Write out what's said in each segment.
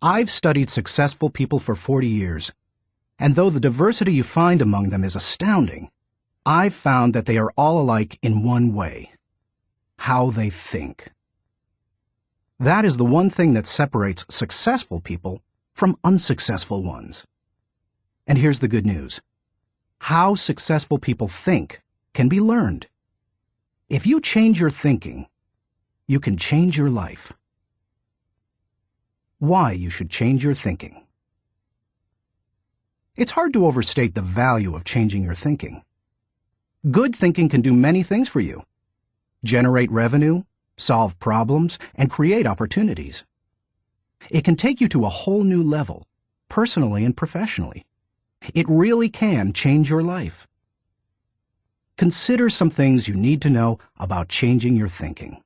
I've studied successful people for 40 years, and though the diversity you find among them is astounding, I've found that they are all alike in one way: how they think. That is the one thing that separates successful people from unsuccessful ones. And here's the good news. How successful people think can be learned. If you change your thinking, you can change your life. Why you should change your thinking. It's hard to overstate the value of changing your thinking. Good thinking can do many things for you: generate revenue, solve problems, and create opportunities. It can take you to a whole new level, personally and professionally. It really can change your life. Consider some things you need to know about changing your thinking.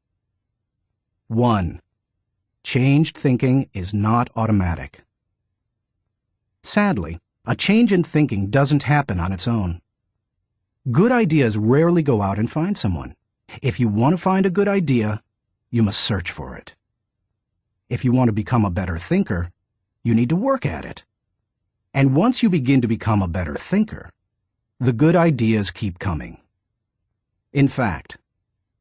1. Changed thinking is not automatic. Sadly, a change in thinking doesn't happen on its own. Good ideas rarely go out and find someone. If you want to find a good idea, you must search for it. If you want to become a better thinker, you need to work at it. And once you begin to become a better thinker, the good ideas keep coming. In fact,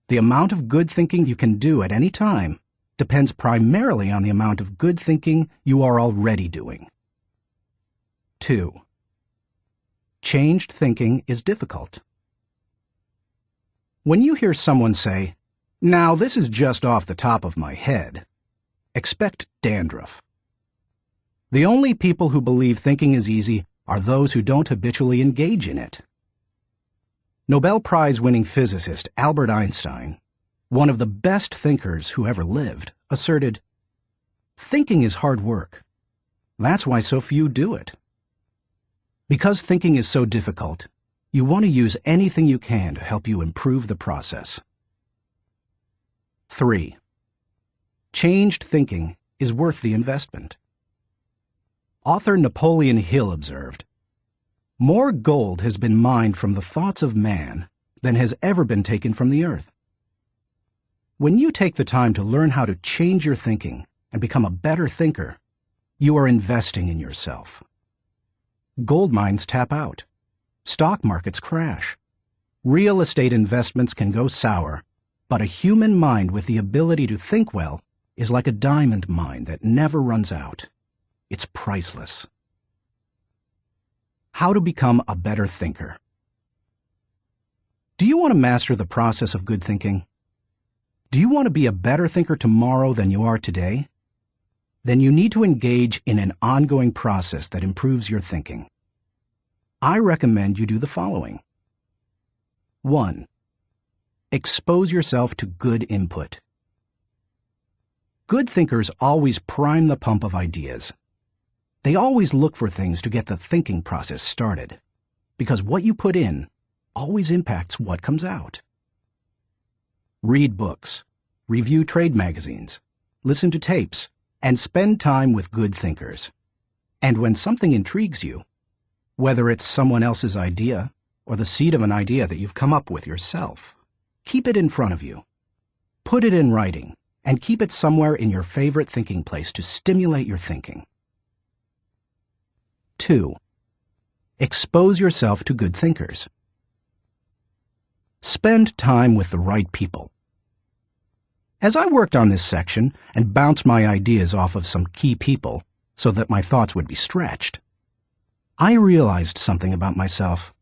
the amount of good thinking you can do at any time depends primarily on the amount of good thinking you are already doing. 2. Changed thinking is difficult. When you hear someone say, "Now this is just off the top of my head," expect dandruff. The only people who believe thinking is easy are those who don't habitually engage in it. Nobel Prize-winning physicist Albert Einstein, one of the best thinkers who ever lived, asserted, "Thinking is hard work. That's why so few do it." Because thinking is so difficult, you want to use anything you can to help you improve the process. 3. Changed thinking is worth the investment. Author Napoleon Hill observed, "More gold has been mined from the thoughts of man than has ever been taken from the earth." When you take the time to learn how to change your thinking and become a better thinker, you are investing in yourself. Gold mines tap out. Stock markets crash. Real estate investments can go sour, but a human mind with the ability to think well is like a diamond mine that never runs out. It's priceless. How to become a better thinker. Do you want to master the process of good thinking? Do you want to be a better thinker tomorrow than you are today? Then you need to engage in an ongoing process that improves your thinking. I recommend you do the following. 1. Expose yourself to good input. Good thinkers always prime the pump of ideas. They always look for things to get the thinking process started, because what you put in always impacts what comes out. Read books, review trade magazines, listen to tapes, and spend time with good thinkers. And when something intrigues you, whether it's someone else's idea or the seed of an idea that you've come up with yourself, keep it in front of you. Put it in writing and keep it somewhere in your favorite thinking place to stimulate your thinking. 2. Expose yourself to good thinkers. Spend time with the right people. As I worked on this section and bounced my ideas off of some key people so that my thoughts would be stretched, I realized something about myself.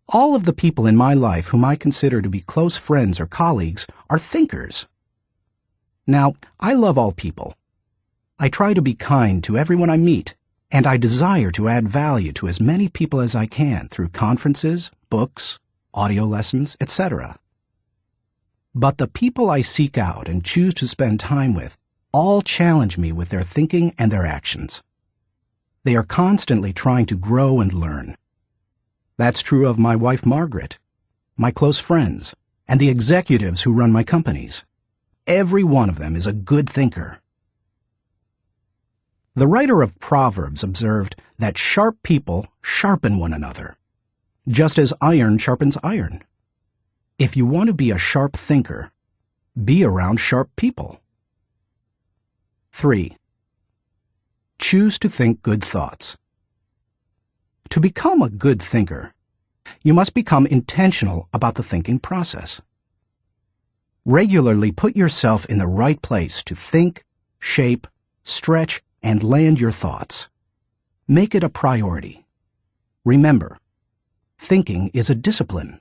All of the people in my life whom I consider to be close friends or colleagues are thinkers. Now, I love all people. I try to be kind to everyone I meet, and I desire to add value to as many people as I can through conferences, books, audio lessons, etc. But the people I seek out and choose to spend time with all challenge me with their thinking and their actions. They are constantly trying to grow and learn. That's true of my wife Margaret, my close friends, and the executives who run my companies. Every one of them is a good thinker. The writer of Proverbs observed that sharp people sharpen one another, just as iron sharpens iron. If you want to be a sharp thinker, be around sharp people. 3. Choose to think good thoughts. To become a good thinker, you must become intentional about the thinking process. Regularly put yourself in the right place to think, shape, stretch, and land your thoughts. Make it a priority. Remember, thinking is a discipline.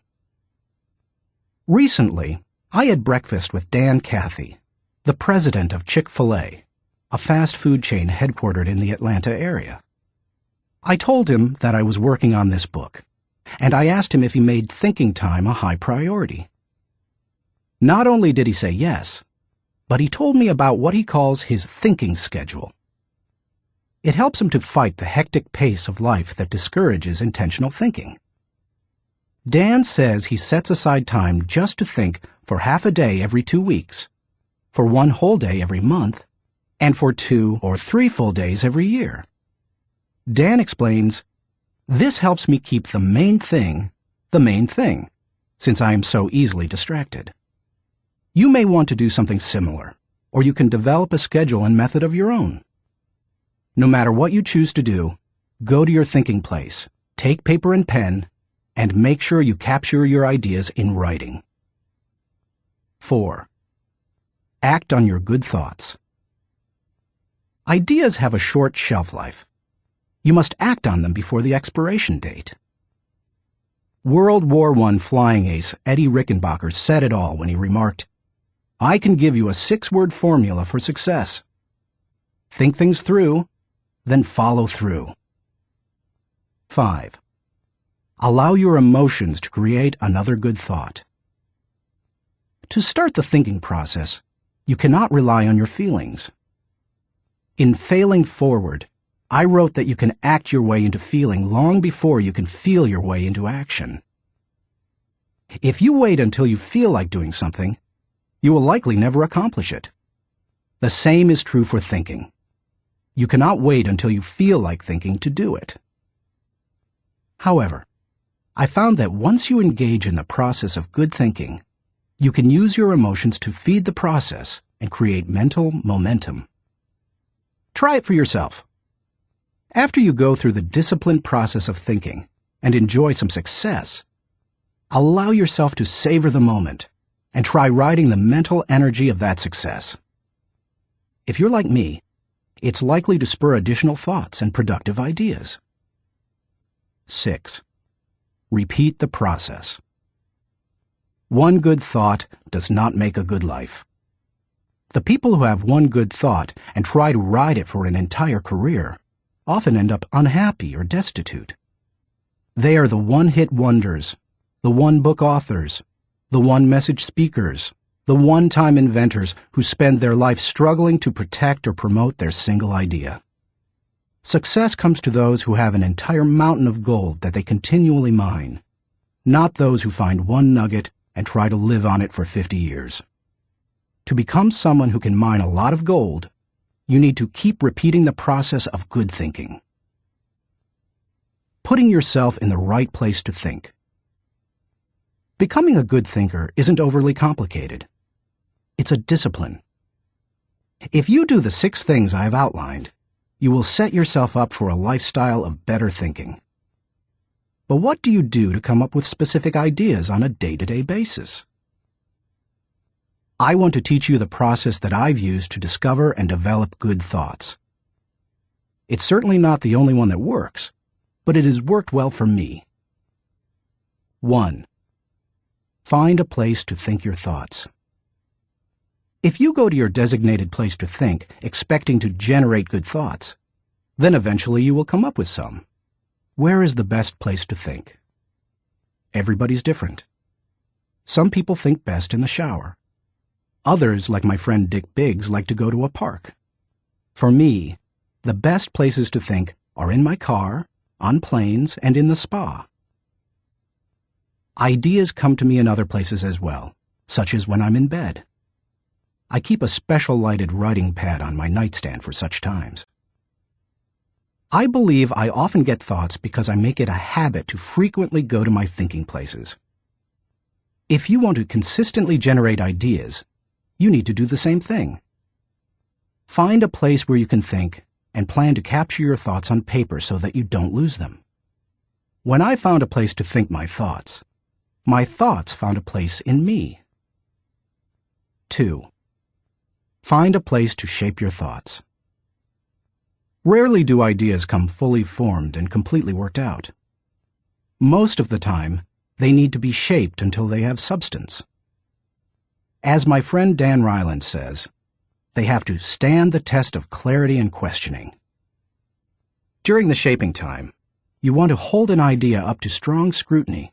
Recently, I had breakfast with Dan Cathy, the president of Chick-fil-A, a fast food chain headquartered in the Atlanta area. I told him that I was working on this book, and I asked him if he made thinking time a high priority. Not only did he say yes, but he told me about what he calls his thinking schedule. It helps him to fight the hectic pace of life that discourages intentional thinking. Dan says he sets aside time just to think for half a day every 2 weeks, for 1 whole day every month, and for 2 or 3 full days every year. Dan explains, "This helps me keep the main thing, since I am so easily distracted." You may want to do something similar, or you can develop a schedule and method of your own. No matter what you choose to do, go to your thinking place, take paper and pen, and make sure you capture your ideas in writing. 4. Act on your good thoughts. Ideas have a short shelf life. You must act on them before the expiration date. World War I flying ace Eddie Rickenbacker said it all when he remarked, "I can give you a 6-word formula for success. Think things through, then follow through." 5. Allow your emotions to create another good thought. To start the thinking process, you cannot rely on your feelings. In Failing Forward, I wrote that you can act your way into feeling long before you can feel your way into action. If you wait until you feel like doing something, you will likely never accomplish it. The same is true for thinking. You cannot wait until you feel like thinking to do it. However, I found that once you engage in the process of good thinking, you can use your emotions to feed the process and create mental momentum. Try it for yourself. After you go through the disciplined process of thinking and enjoy some success, allow yourself to savor the moment and try riding the mental energy of that success. If you're like me, it's likely to spur additional thoughts and productive ideas. 6. Repeat the process. One good thought does not make a good life. The people who have one good thought and try to ride it for an entire career often end up unhappy or destitute. They are the one-hit wonders, the one-book authors, the one-message speakers, the one-time inventors who spend their life struggling to protect or promote their single idea. Success comes to those who have an entire mountain of gold that they continually mine, not those who find one nugget and try to live on it for 50 years. To become someone who can mine a lot of gold, you need to keep repeating the process of good thinking. Putting yourself in the right place to think. Becoming a good thinker isn't overly complicated. It's a discipline. If you do the 6 things I have outlined, you will set yourself up for a lifestyle of better thinking. But what do you do to come up with specific ideas on a day-to-day basis? I want to teach you the process that I've used to discover and develop good thoughts. It's certainly not the only one that works, but it has worked well for me. 1. Find a place to think your thoughts. If you go to your designated place to think, expecting to generate good thoughts, then eventually you will come up with some. Where is the best place to think? Everybody's different. Some people think best in the shower. Others, like my friend Dick Biggs, like to go to a park. For me, the best places to think are in my car, on planes, and in the spa. Ideas come to me in other places as well, such as when I'm in bed. I keep a special lighted writing pad on my nightstand for such times. I believe I often get thoughts because I make it a habit to frequently go to my thinking places. If you want to consistently generate ideas, you need to do the same thing. Find a place where you can think and plan to capture your thoughts on paper so that you don't lose them. When I found a place to think my thoughts found a place in me. 2. Find a place to shape your thoughts. Rarely do ideas come fully formed and completely worked out. Most of the time, they need to be shaped until they have substance. As my friend Dan Ryland says, they have to stand the test of clarity and questioning. During the shaping time, you want to hold an idea up to strong scrutiny.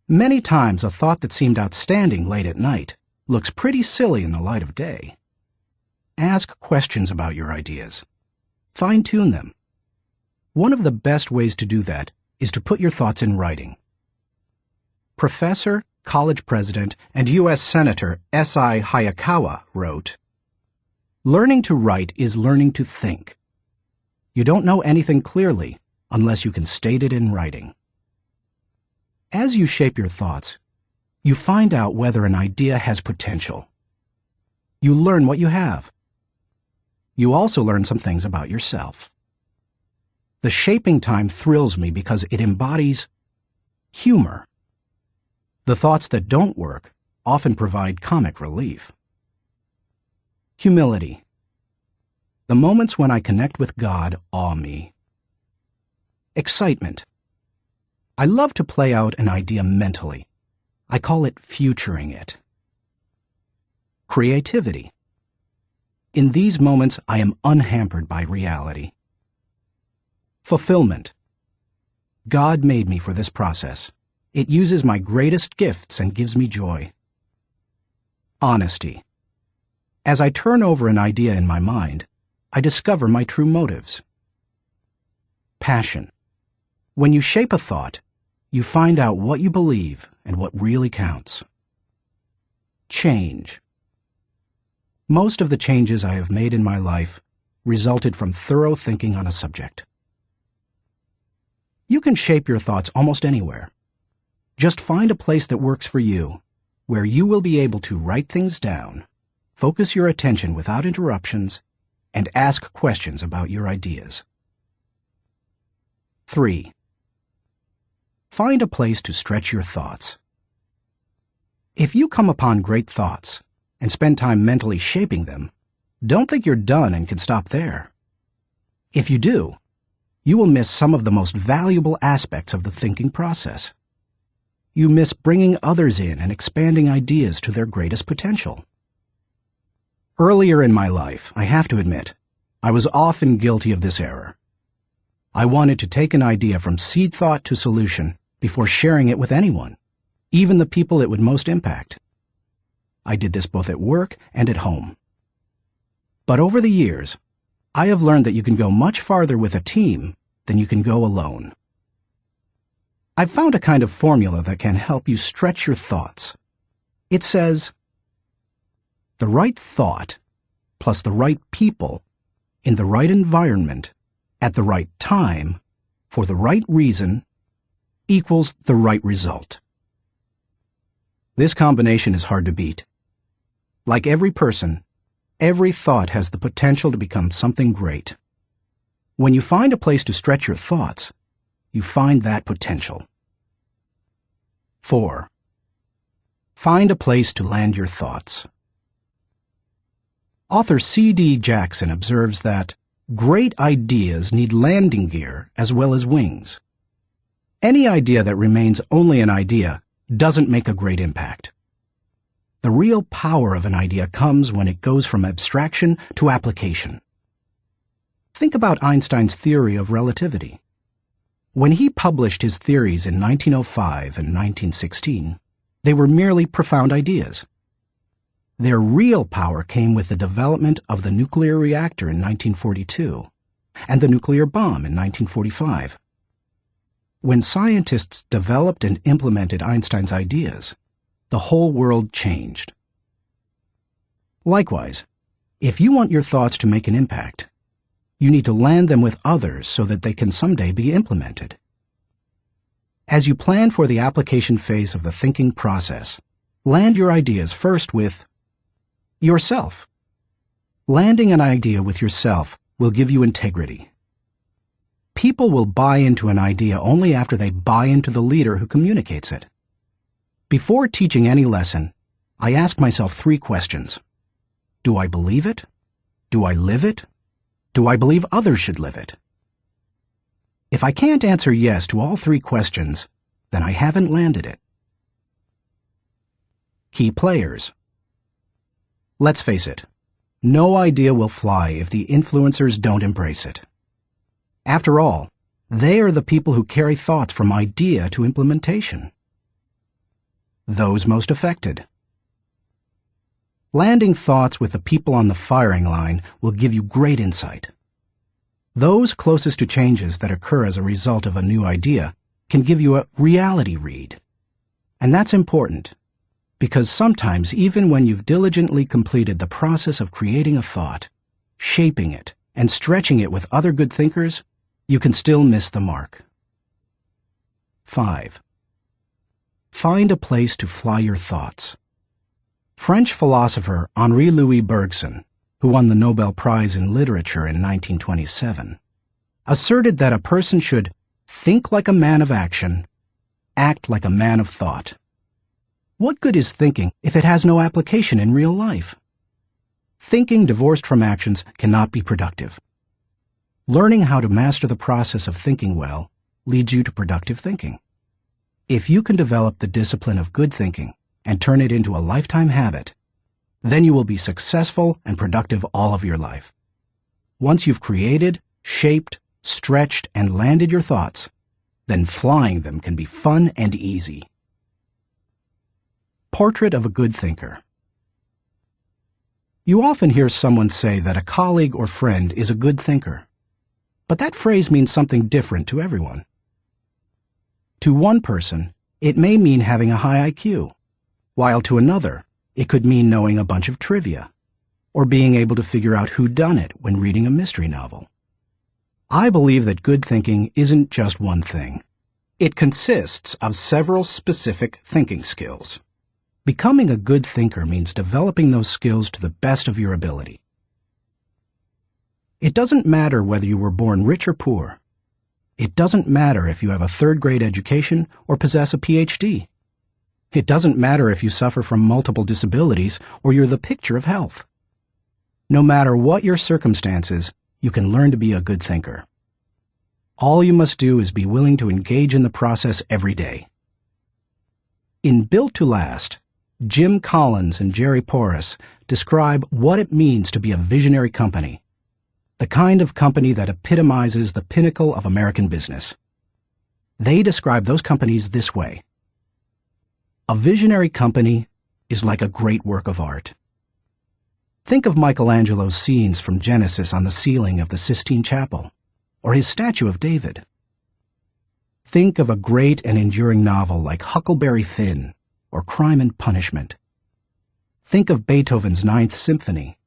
Many times a thought that seemed outstanding late at night looks pretty silly in the light of day. Ask questions about your ideas. Fine-tune them. One of the best ways to do that is to put your thoughts in writing. Professor, college president, and U.S. Senator S.I. Hayakawa wrote, "Learning to write is learning to think. You don't know anything clearly unless you can state it in writing." As you shape your thoughts, you find out whether an idea has potential. You learn what you have. You also learn some things about yourself. The shaping time thrills me because it embodies humor. The thoughts that don't work often provide comic relief. Humility. The moments when I connect with God awe me. Excitement. I love to play out an idea mentally. I call it futuring it. Creativity. In these moments, I am unhampered by reality. Fulfillment. God made me for this process. It uses my greatest gifts and gives me joy. Honesty. As I turn over an idea in my mind, I discover my true motives. Passion. When you shape a thought, you find out what you believe and what really counts. Change. Most of the changes I have made in my life resulted from thorough thinking on a subject. You can shape your thoughts almost anywhere. Just find a place that works for you, where you will be able to write things down, focus your attention without interruptions, and ask questions about your ideas. 3. Find a place to stretch your thoughts. If you come upon great thoughts and spend time mentally shaping them, don't think you're done and can stop there. If you do, you will miss some of the most valuable aspects of the thinking process. You miss bringing others in and expanding ideas to their greatest potential. Earlier in my life, I have to admit, I was often guilty of this error. I wanted to take an idea from seed thought to solution before sharing it with anyone, even the people it would most impact. I did this both at work and at home. But over the years, I have learned that you can go much farther with a team than you can go alone. I've found a kind of formula that can help you stretch your thoughts. It says, the right thought plus the right people in the right environment at the right time for the right reason equals the right result. This combination is hard to beat. Like every person, every thought has the potential to become something great. When you find a place to stretch your thoughts, you find that potential. 4. Find a place to land your thoughts. Author C.D. Jackson observes that great ideas need landing gear as well as wings. Any idea that remains only an idea doesn't make a great impact. The real power of an idea comes when it goes from abstraction to application. Think about Einstein's theory of relativity. When he published his theories in 1905 and 1916, they were merely profound ideas. Their real power came with the development of the nuclear reactor in 1942 and the nuclear bomb in 1945. When scientists developed and implemented Einstein's ideas, the whole world changed. Likewise, if you want your thoughts to make an impact, you need to land them with others so that they can someday be implemented. As you plan for the application phase of the thinking process, land your ideas first with yourself. Landing an idea with yourself will give you integrity. People will buy into an idea only after they buy into the leader who communicates it. Before teaching any lesson, I ask myself 3 questions. Do I believe it? Do I live it? Do I believe others should live it? If I can't answer yes to all 3 questions, then I haven't landed it. Key players. Let's face it, no idea will fly if the influencers don't embrace it. After all, they are the people who carry thoughts from idea to implementation. Those most affected. Landing thoughts with the people on the firing line will give you great insight. Those closest to changes that occur as a result of a new idea can give you a reality read. And that's important, because sometimes even when you've diligently completed the process of creating a thought, shaping it, and stretching it with other good thinkers, you can still miss the mark. 5. Find a place to fly your thoughts. French philosopher Henri-Louis Bergson, who won the Nobel Prize in Literature in 1927, asserted that a person should think like a man of action, act like a man of thought. What good is thinking if it has no application in real life? Thinking divorced from actions cannot be productive. Learning how to master the process of thinking well leads you to productive thinking. If you can develop the discipline of good thinking and turn it into a lifetime habit, then you will be successful and productive all of your life. Once you've created, shaped, stretched, and landed your thoughts, then flying them can be fun and easy. Portrait of a good thinker. You often hear someone say that a colleague or friend is a good thinker, but that phrase means something different to everyone. To one person, it may mean having a high IQ, while to another, it could mean knowing a bunch of trivia, or being able to figure out whodunit when reading a mystery novel. I believe that good thinking isn't just one thing. It consists of several specific thinking skills. Becoming a good thinker means developing those skills to the best of your ability. It doesn't matter whether you were born rich or poor. It doesn't matter if you have a 3rd-grade education or possess a PhD. It doesn't matter if you suffer from multiple disabilities or you're the picture of health. No matter what your circumstances, you can learn to be a good thinker. All you must do is be willing to engage in the process every day. In Built to Last, Jim Collins and Jerry Porras describe what it means to be a visionary company, the kind of company that epitomizes the pinnacle of American business. They describe those companies this way. A visionary company is like a great work of art. Think of Michelangelo's scenes from Genesis on the ceiling of the Sistine Chapel, or his statue of David. Think of a great and enduring novel like Huckleberry Finn or Crime and Punishment. Think of Beethoven's Ninth Symphony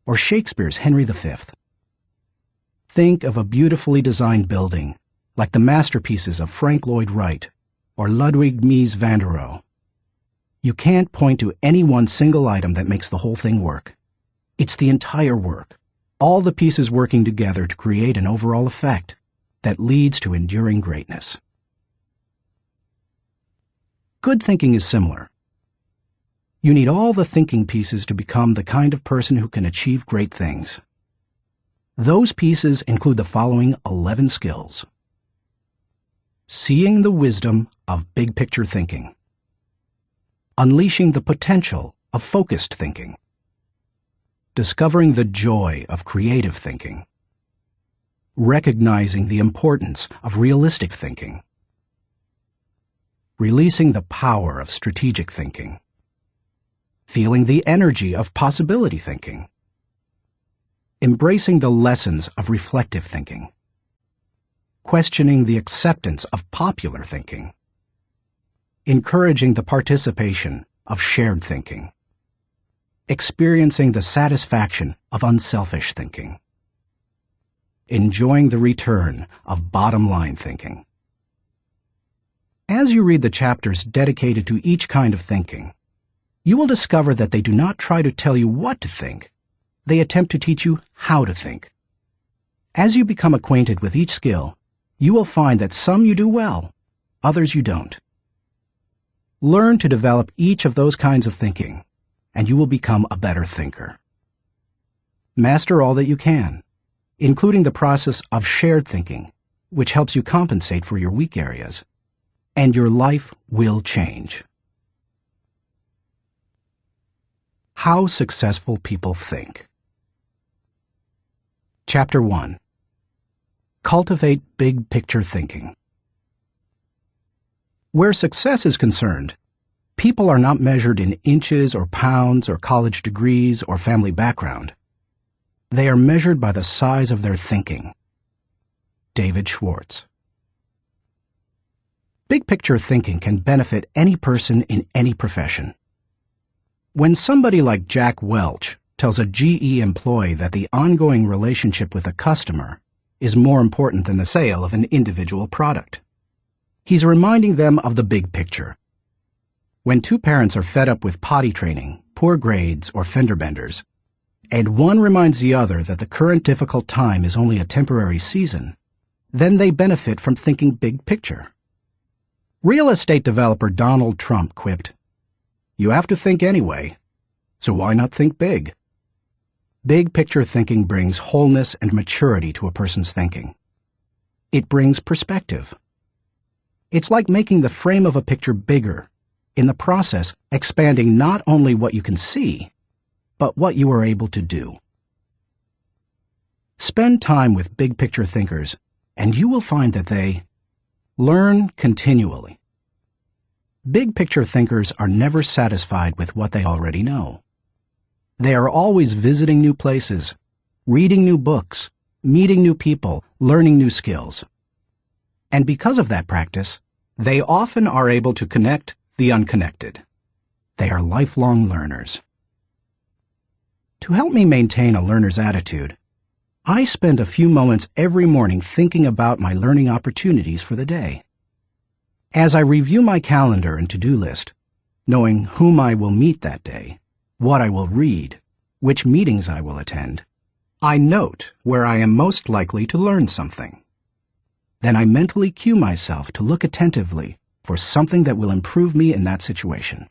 or Shakespeare's Henry V. Think of a beautifully designed building like the masterpieces of Frank Lloyd Wright or Ludwig Mies van der Rohe. You can't point to any one single item that makes the whole thing work. It's the entire work, all the pieces working together to create an overall effect that leads to enduring greatness. Good thinking is similar. You need all the thinking pieces to become the kind of person who can achieve great things. Those pieces include the following 11 skills. Seeing the wisdom of big picture thinking. Unleashing the potential of focused thinking. Discovering the joy of creative thinking. Recognizing the importance of realistic thinking. Releasing the power of strategic thinking. Feeling the energy of possibility thinking. Embracing the lessons of reflective thinking. Questioning the acceptance of popular thinking. Encouraging the participation of shared thinking. Experiencing the satisfaction of unselfish thinking. Enjoying the return of bottom-line thinking. As you read the chapters dedicated to each kind of thinking, you will discover that they do not try to tell you what to think. They attempt to teach you how to think. As you become acquainted with each skill, you will find that some you do well, others you don't. Learn to develop each of those kinds of thinking, and you will become a better thinker. Master all that you can, including the process of shared thinking, which helps you compensate for your weak areas, and your life will change. How successful people think. Chapter 1. Cultivate big picture thinking. Where success is concerned, people are not measured in inches or pounds or college degrees or family background. They are measured by the size of their thinking. David Schwartz. Big picture thinking can benefit any person in any profession. When somebody like Jack Welch tells a GE employee that the ongoing relationship with a customer is more important than the sale of an individual product, he's reminding them of the big picture. When two parents are fed up with potty training, poor grades, or fender benders, and one reminds the other that the current difficult time is only a temporary season, then they benefit from thinking big picture. Real estate developer Donald Trump quipped, "You have to think anyway, so why not think big?" Big picture thinking brings wholeness and maturity to a person's thinking. It brings perspective. It's like making the frame of a picture bigger, in the process expanding not only what you can see, but what you are able to do. Spend time with big picture thinkers, and you will find that they learn continually. Big picture thinkers are never satisfied with what they already know. They are always visiting new places, reading new books, meeting new people, learning new skills. And because of that practice, they often are able to connect the unconnected. They are lifelong learners. To help me maintain a learner's attitude, I spend a few moments every morning thinking about my learning opportunities for the day. As I review my calendar and to-do list, knowing whom I will meet that day, what I will read, which meetings I will attend, I note where I am most likely to learn something. Then I mentally cue myself to look attentively for something that will improve me in that situation.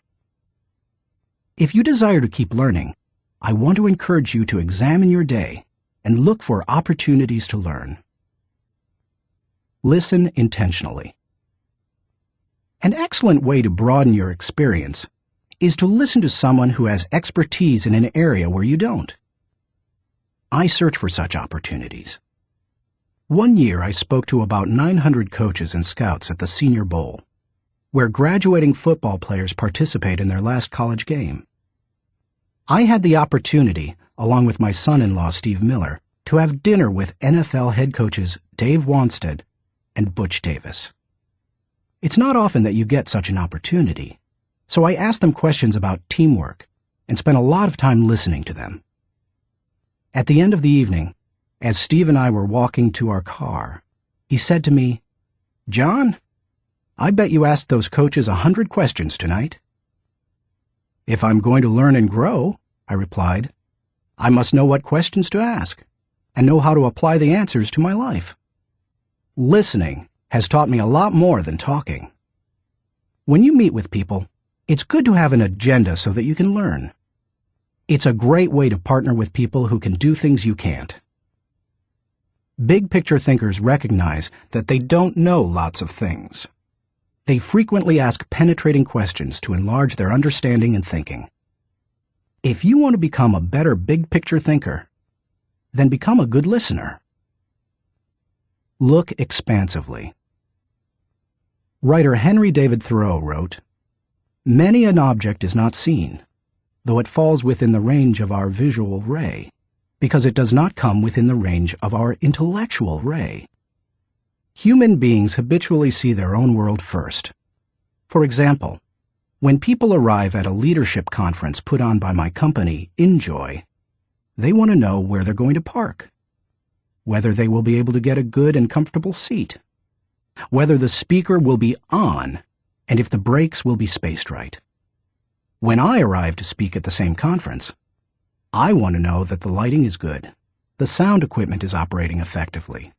If you desire to keep learning, I want to encourage you to examine your day and look for opportunities to learn. Listen intentionally. An excellent way to broaden your experience is to listen to someone who has expertise in an area where you don't. I search for such opportunities. One year I spoke to about 900 coaches and scouts at the Senior Bowl, where graduating football players participate in their last college game. I had the opportunity, along with my son-in-law Steve Miller, to have dinner with NFL head coaches Dave Wanstead and Butch Davis. It's not often that you get such an opportunity, so I asked them questions about teamwork and spent a lot of time listening to them. At the end of the evening, as Steve and I were walking to our car, he said to me, "John, I bet you asked those coaches 100 questions tonight." "If I'm going to learn and grow," I replied, "I must know what questions to ask and know how to apply the answers to my life." Listening has taught me a lot more than talking. When you meet with people, it's good to have an agenda so that you can learn. It's a great way to partner with people who can do things you can't. Big picture thinkers recognize that they don't know lots of things. They frequently ask penetrating questions to enlarge their understanding and thinking. If you want to become a better big picture thinker, then become a good listener. Look expansively. Writer Henry David Thoreau wrote, "Many an object is not seen, though it falls within the range of our visual ray, because it does not come within the range of our intellectual ray." Human beings habitually see their own world first. For example, when people arrive at a leadership conference put on by my company, Enjoy, they want to know where they're going to park, whether they will be able to get a good and comfortable seat, whether the speaker will be on, and if the breaks will be spaced right. When I arrive to speak at the same conference, I want to know that the lighting is good, the sound equipment is operating effectively,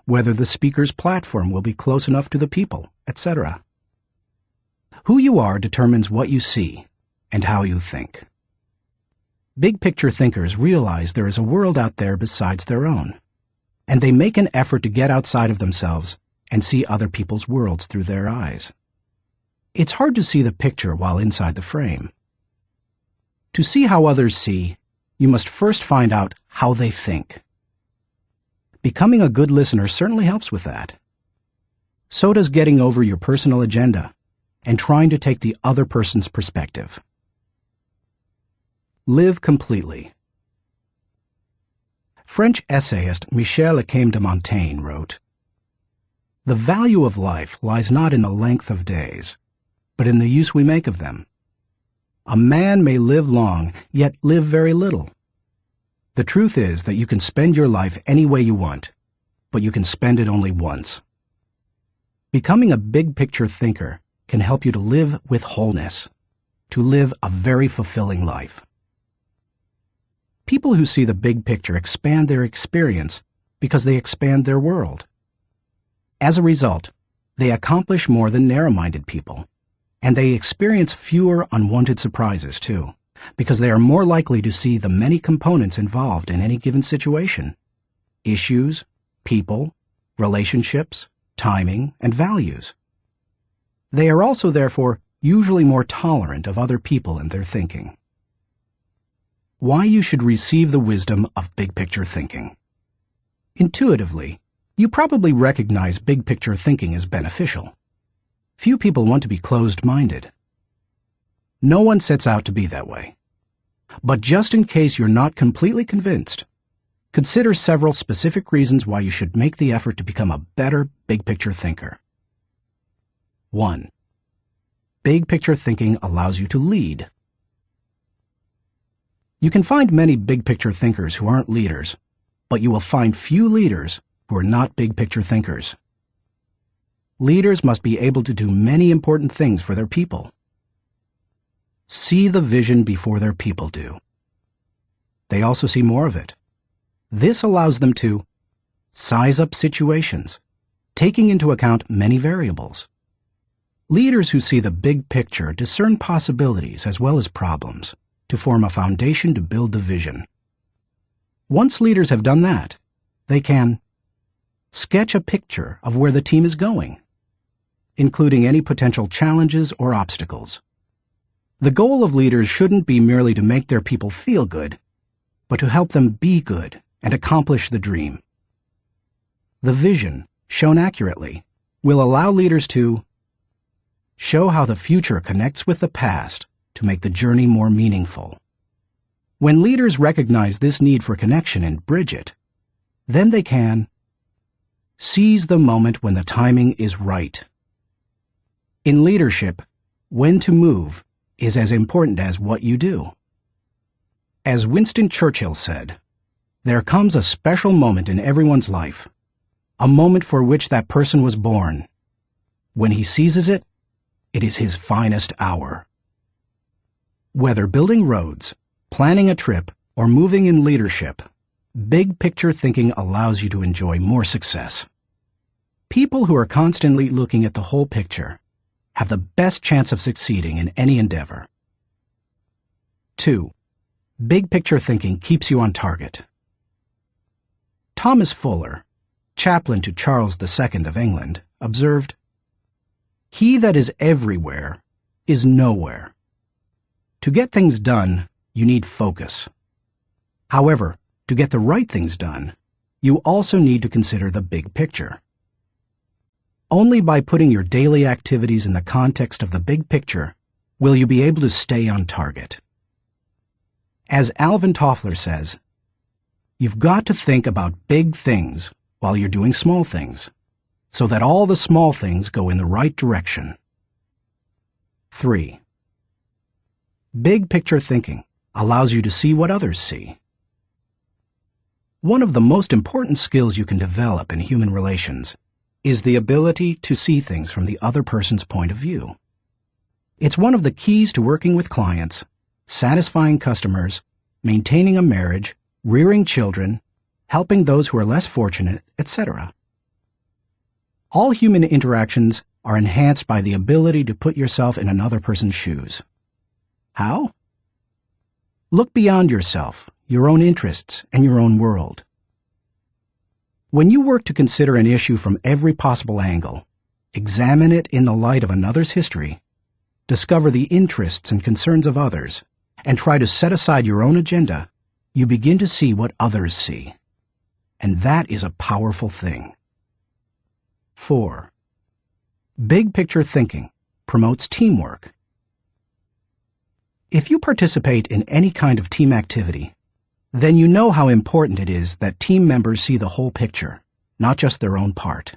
whether the speaker's platform will be close enough to the people, etc. Who you are determines what you see and how you think. Big picture thinkers realize there is a world out there besides their own, and they make an effort to get outside of themselves and see other people's worlds through their eyes. It's hard to see the picture while inside the frame. To see how others see, you must first find out how they think. Becoming a good listener certainly helps with that. So does getting over your personal agenda and trying to take the other person's perspective. Live completely. French essayist Michel Lequesne de Montaigne wrote, "The value of life lies not in the length of days, but in the use we make of them. A man may live long, yet live very little. The truth is that you can spend your life any way you want, but you can spend it only once." Becoming a big picture thinker can help you to live with wholeness, to live a very fulfilling life. People who see the big picture expand their experience because they expand their world. As a result, they accomplish more than narrow-minded people, and they experience fewer unwanted surprises too, because they are more likely to see the many components involved in any given situation: issues, people, relationships, timing, and values. They are also, therefore, usually more tolerant of other people and their thinking. Why you should receive the wisdom of big picture thinking. Intuitively, you probably recognize big picture thinking as beneficial. Few people want to be closed-minded. No one sets out to be that way. But just in case you're not completely convinced, consider several specific reasons why you should make the effort to become a better big picture thinker. 1. Big picture thinking allows you to lead. You can find many big picture thinkers who aren't leaders, but you will find few leaders who are not big picture thinkers. Leaders must be able to do many important things for their people. See the vision before their people do. They also see more of it. This allows them to size up situations, taking into account many variables. Leaders who see the big picture discern possibilities as well as problems to form a foundation to build the vision. Once leaders have done that, they can sketch a picture of where the team is going, including any potential challenges or obstacles. The goal of leaders shouldn't be merely to make their people feel good, but to help them be good and accomplish the dream. The vision, shown accurately, will allow leaders to show how the future connects with the past to make the journey more meaningful. When leaders recognize this need for connection and bridge it, then they can seize the moment when the timing is right. In leadership, when to move is as important as what you do. As Winston Churchill said, "There comes a special moment in everyone's life, a moment for which that person was born. When he seizes it, it is his finest hour." Whether building roads, planning a trip, or moving in leadership, big picture thinking allows you to enjoy more success. People who are constantly looking at the whole picture have the best chance of succeeding in any endeavor. 2. Big picture thinking keeps you on target. Thomas Fuller, chaplain to Charles II of England, observed, "He that is everywhere is nowhere. To get things done, you need focus. However, to get the right things done, you also need to consider the big picture. Only by putting your daily activities in the context of the big picture will you be able to stay on target." As Alvin Toffler says, "You've got to think about big things while you're doing small things, so that all the small things go in the right direction." 3. Big picture thinking allows you to see what others see. One of the most important skills you can develop in human relations is the ability to see things from the other person's point of view. It's one of the keys to working with clients, satisfying customers, maintaining a marriage, rearing children, helping those who are less fortunate, etc. All human interactions are enhanced by the ability to put yourself in another person's shoes. How? Look beyond yourself, your own interests, and your own world. When you work to consider an issue from every possible angle, examine it in the light of another's history, discover the interests and concerns of others, and try to set aside your own agenda, you begin to see what others see. And that is a powerful thing. 4. Big picture thinking promotes teamwork. If you participate in any kind of team activity, then you know how important it is that team members see the whole picture, not just their own part.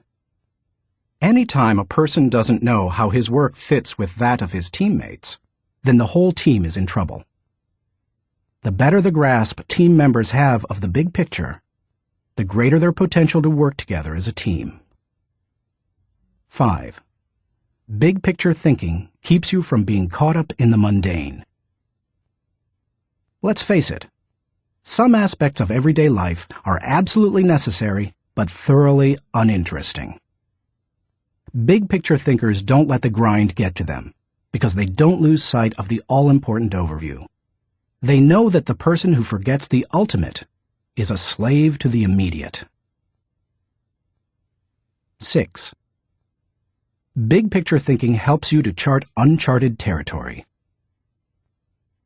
Anytime a person doesn't know how his work fits with that of his teammates, then the whole team is in trouble. The better the grasp team members have of the big picture, the greater their potential to work together as a team. 5. Big picture thinking keeps you from being caught up in the mundane. Let's face it, some aspects of everyday life are absolutely necessary but thoroughly uninteresting. Big picture thinkers don't let the grind get to them because they don't lose sight of the all-important overview. They know that the person who forgets the ultimate is a slave to the immediate. 6. Big picture thinking helps you to chart uncharted territory.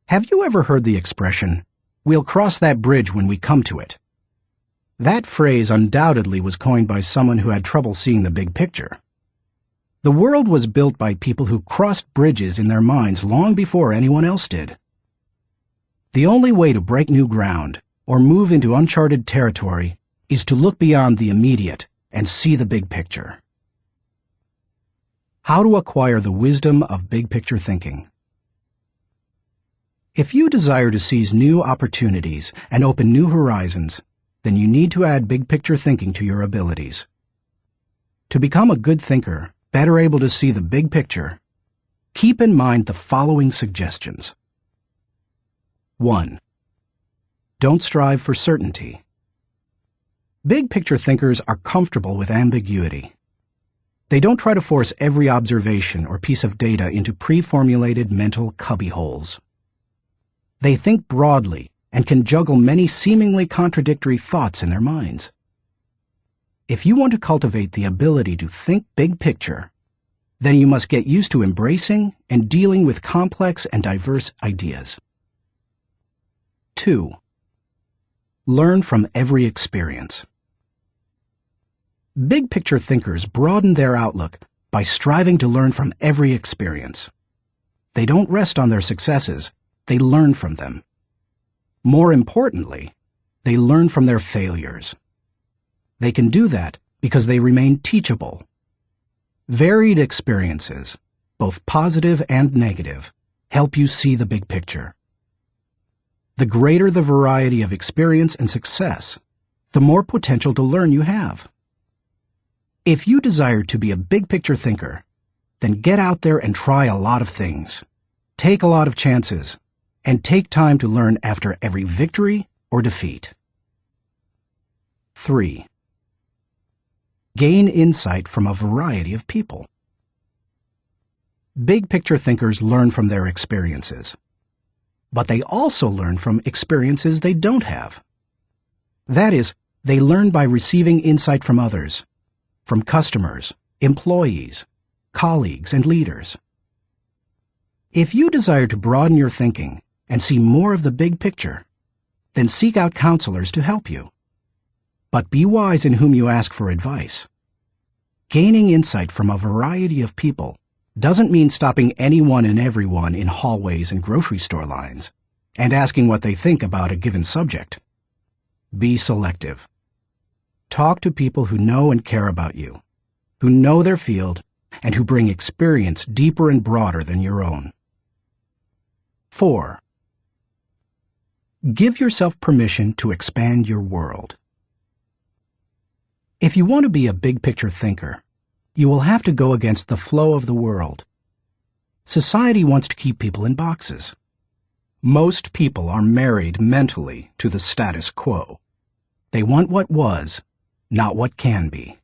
Have you ever heard the expression, "We'll cross that bridge when we come to it"? That phrase undoubtedly was coined by someone who had trouble seeing the big picture. The world was built by people who crossed bridges in their minds long before anyone else did. The only way to break new ground or move into uncharted territory is to look beyond the immediate and see the big picture. How to acquire the wisdom of big picture thinking. If you desire to seize new opportunities and open new horizons, then you need to add big picture thinking to your abilities. To become a good thinker, better able to see the big picture, keep in mind the following suggestions. 1. Don't strive for certainty. Big picture thinkers are comfortable with ambiguity. They don't try to force every observation or piece of data into pre-formulated mental cubbyholes. They think broadly and can juggle many seemingly contradictory thoughts in their minds. If you want to cultivate the ability to think big picture, then you must get used to embracing and dealing with complex and diverse ideas. 2. Learn from every experience. Big picture thinkers broaden their outlook by striving to learn from every experience. They don't rest on their successes, they learn from them. More importantly, they learn from their failures. They can do that because they remain teachable. Varied experiences, both positive and negative, help you see the big picture. The greater the variety of experience and success, the more potential to learn you have. If you desire to be a big picture thinker, then get out there and try a lot of things. Take a lot of chances, and take time to learn after every victory or defeat. 3. Gain insight from a variety of people. Big picture thinkers learn from their experiences, but they also learn from experiences they don't have. That is, they learn by receiving insight from others, from customers, employees, colleagues, and leaders. If you desire to broaden your thinking and see more of the big picture, then seek out counselors to help you. But be wise in whom you ask for advice. Gaining insight from a variety of people doesn't mean stopping anyone and everyone in hallways and grocery store lines and asking what they think about a given subject. Be selective. Talk to people who know and care about you, who know their field, and who bring experience deeper and broader than your own. 4. Give yourself permission to expand your world. If you want to be a big picture thinker, you will have to go against the flow of the world. Society wants to keep people in boxes. Most people are married mentally to the status quo. They want what was, not what can be.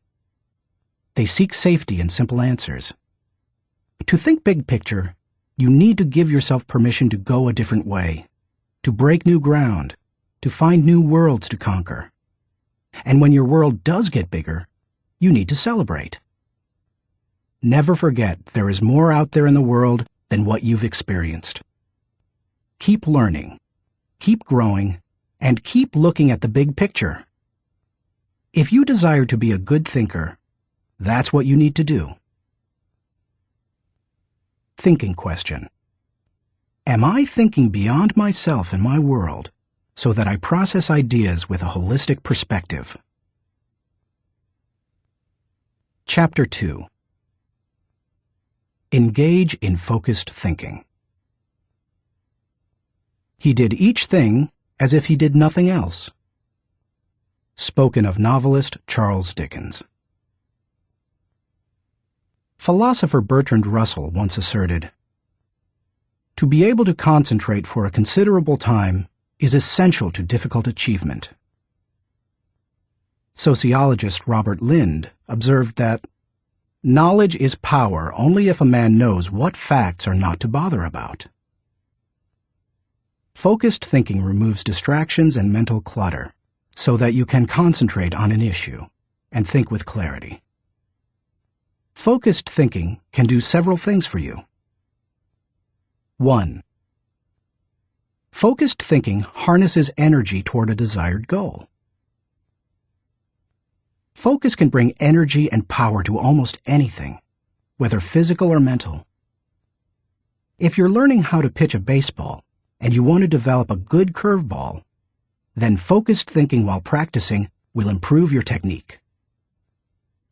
They seek safety in simple answers. To think big picture, you need to give yourself permission to go a different way, to break new ground, to find new worlds to conquer. And when your world does get bigger, you need to celebrate. Never forget there is more out there in the world than what you've experienced. Keep learning, keep growing, and keep looking at the big picture. If you desire to be a good thinker, that's what you need to do. Thinking question. Am I thinking beyond myself and my world so that I process ideas with a holistic perspective? Chapter 2. Engage in focused thinking. He did each thing as if he did nothing else. Spoken of novelist Charles Dickens. Philosopher Bertrand Russell once asserted, "To be able to concentrate for a considerable time is essential to difficult achievement." Sociologist Robert Lind observed that, "Knowledge is power only if a man knows what facts are not to bother about." Focused thinking removes distractions and mental clutter so that you can concentrate on an issue and think with clarity. Focused thinking can do several things for you. 1. Focused thinking harnesses energy toward a desired goal. Focus can bring energy and power to almost anything, whether physical or mental. If you're learning how to pitch a baseball and you want to develop a good curveball, then focused thinking while practicing will improve your technique.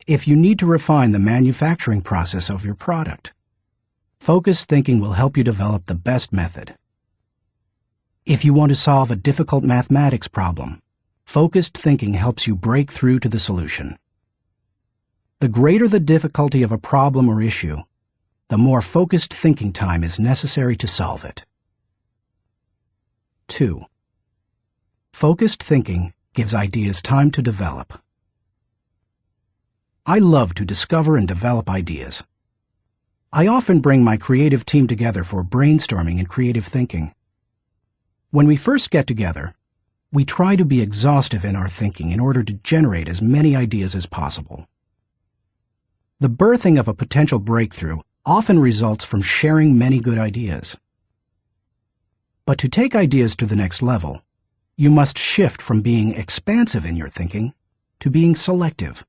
If you need to refine the manufacturing process of your product, focused thinking will help you develop the best method. If you want to solve a difficult mathematics problem, focused thinking helps you break through to the solution. The greater the difficulty of a problem or issue, the more focused thinking time is necessary to solve it. 2. Focused thinking gives ideas time to develop. I love to discover and develop ideas. I often bring my creative team together for brainstorming and creative thinking. When we first get together, we try to be exhaustive in our thinking in order to generate as many ideas as possible. The birthing of a potential breakthrough often results from sharing many good ideas. But to take ideas to the next level, you must shift from being expansive in your thinking to being selective.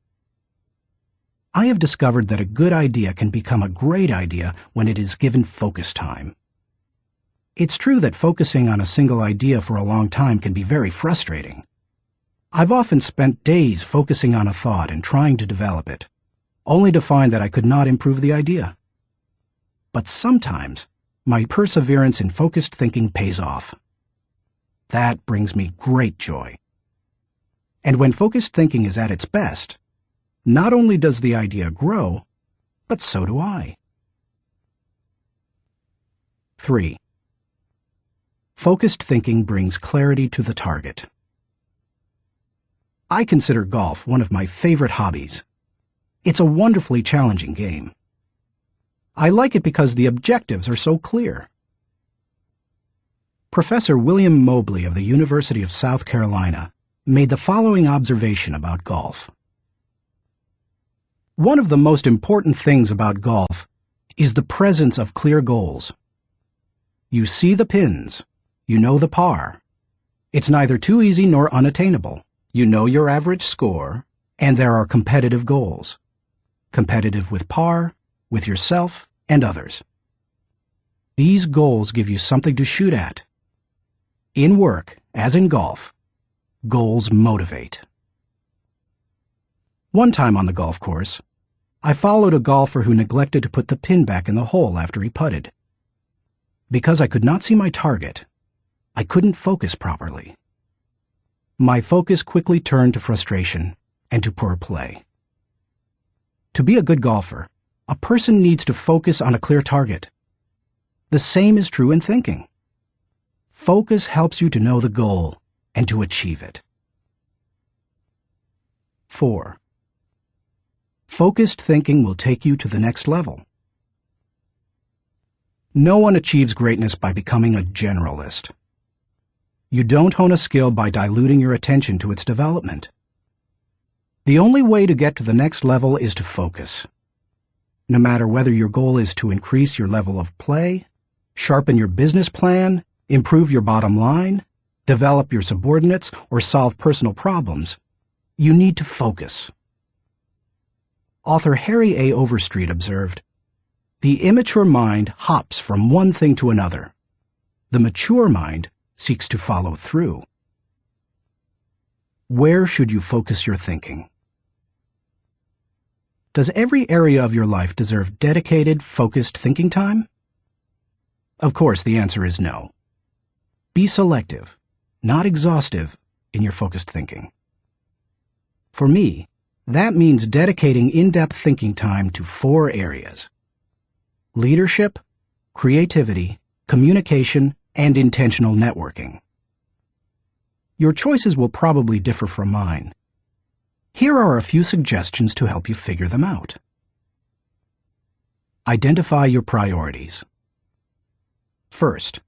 I have discovered that a good idea can become a great idea when it is given focus time. It's true that focusing on a single idea for a long time can be very frustrating. I've often spent days focusing on a thought and trying to develop it, only to find that I could not improve the idea. But sometimes, my perseverance in focused thinking pays off. That brings me great joy. And when focused thinking is at its best, not only does the idea grow, but so do I. 3. Focused thinking brings clarity to the target. I consider golf one of my favorite hobbies. It's a wonderfully challenging game. I like it because the objectives are so clear. Professor William Mobley of the University of South Carolina made the following observation about golf. One of the most important things about golf is the presence of clear goals. You see the pins, you know the par. It's neither too easy nor unattainable. You know your average score, and there are competitive goals. Competitive with par, with yourself, and others. These goals give you something to shoot at. In work, as in golf, goals motivate. One time on the golf course, I followed a golfer who neglected to put the pin back in the hole after he putted. Because I could not see my target, I couldn't focus properly. My focus quickly turned to frustration and to poor play. To be a good golfer, a person needs to focus on a clear target. The same is true in thinking. Focus helps you to know the goal and to achieve it. 4. Focused thinking will take you to the next level. No one achieves greatness by becoming a generalist. You don't hone a skill by diluting your attention to its development. The only way to get to the next level is to focus. No matter whether your goal is to increase your level of play, sharpen your business plan, improve your bottom line, develop your subordinates, or solve personal problems, you need to focus. Author Harry A. Overstreet observed, "The immature mind hops from one thing to another. The mature mind seeks to follow through." Where should you focus your thinking? Does every area of your life deserve dedicated, focused thinking time? Of course, the answer is no. Be selective, not exhaustive, in your focused thinking. For me, that means dedicating in-depth thinking time to 4 areas: leadership, creativity, communication, and intentional networking. Your choices will probably differ from mine. Here are a few suggestions to help you figure them out. Identify your priorities. First,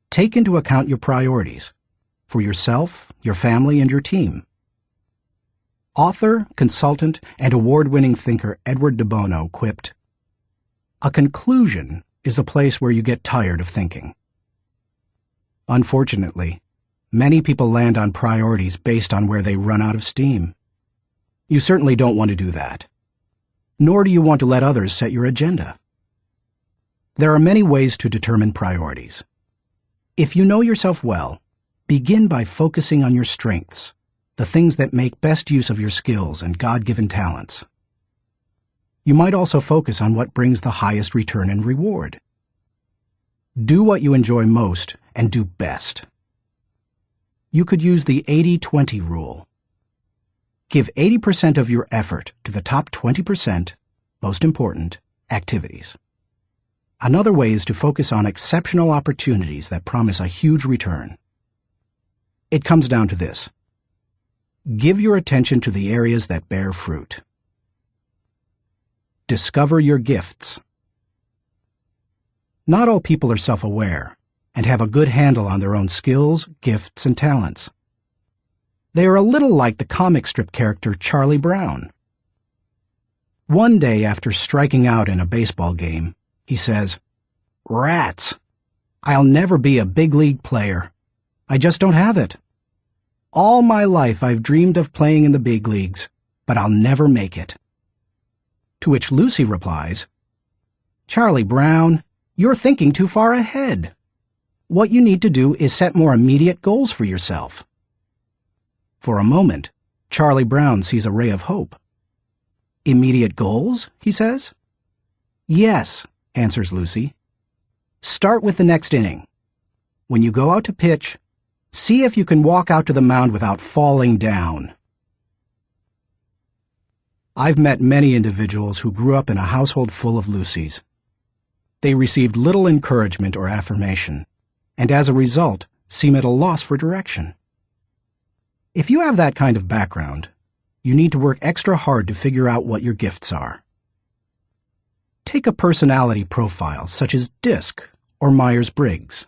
take into account your priorities for yourself, your family, and your team. Author, consultant, and award-winning thinker Edward de Bono quipped, "A conclusion is the place where you get tired of thinking." Unfortunately, many people land on priorities based on where they run out of steam. You certainly don't want to do that. Nor do you want to let others set your agenda. There are many ways to determine priorities. If you know yourself well, begin by focusing on your strengths, the things that make best use of your skills and God-given talents. You might also focus on what brings the highest return and reward. Do what you enjoy most and do best. You could use the 80-20 rule. Give 80% of your effort to the top 20%, most important, activities. Another way is to focus on exceptional opportunities that promise a huge return. It comes down to this. Give your attention to the areas that bear fruit. Discover your gifts. Not all people are self-aware and have a good handle on their own skills, gifts, and talents. They are a little like the comic strip character Charlie Brown. One day after striking out in a baseball game, he says, "Rats! I'll never be a big league player. I just don't have it. All my life I've dreamed of playing in the big leagues, but I'll never make it." To which Lucy replies, "Charlie Brown, you're thinking too far ahead. What you need to do is set more immediate goals for yourself." For a moment, Charlie Brown sees a ray of hope. "Immediate goals?" he says. "Yes," answers Lucy. "Start with the next inning. When you go out to pitch, see if you can walk out to the mound without falling down." I've met many individuals who grew up in a household full of Lucys. They received little encouragement or affirmation, and as a result, seem at a loss for direction. If you have that kind of background, you need to work extra hard to figure out what your gifts are. Take a personality profile such as DISC or Myers-Briggs.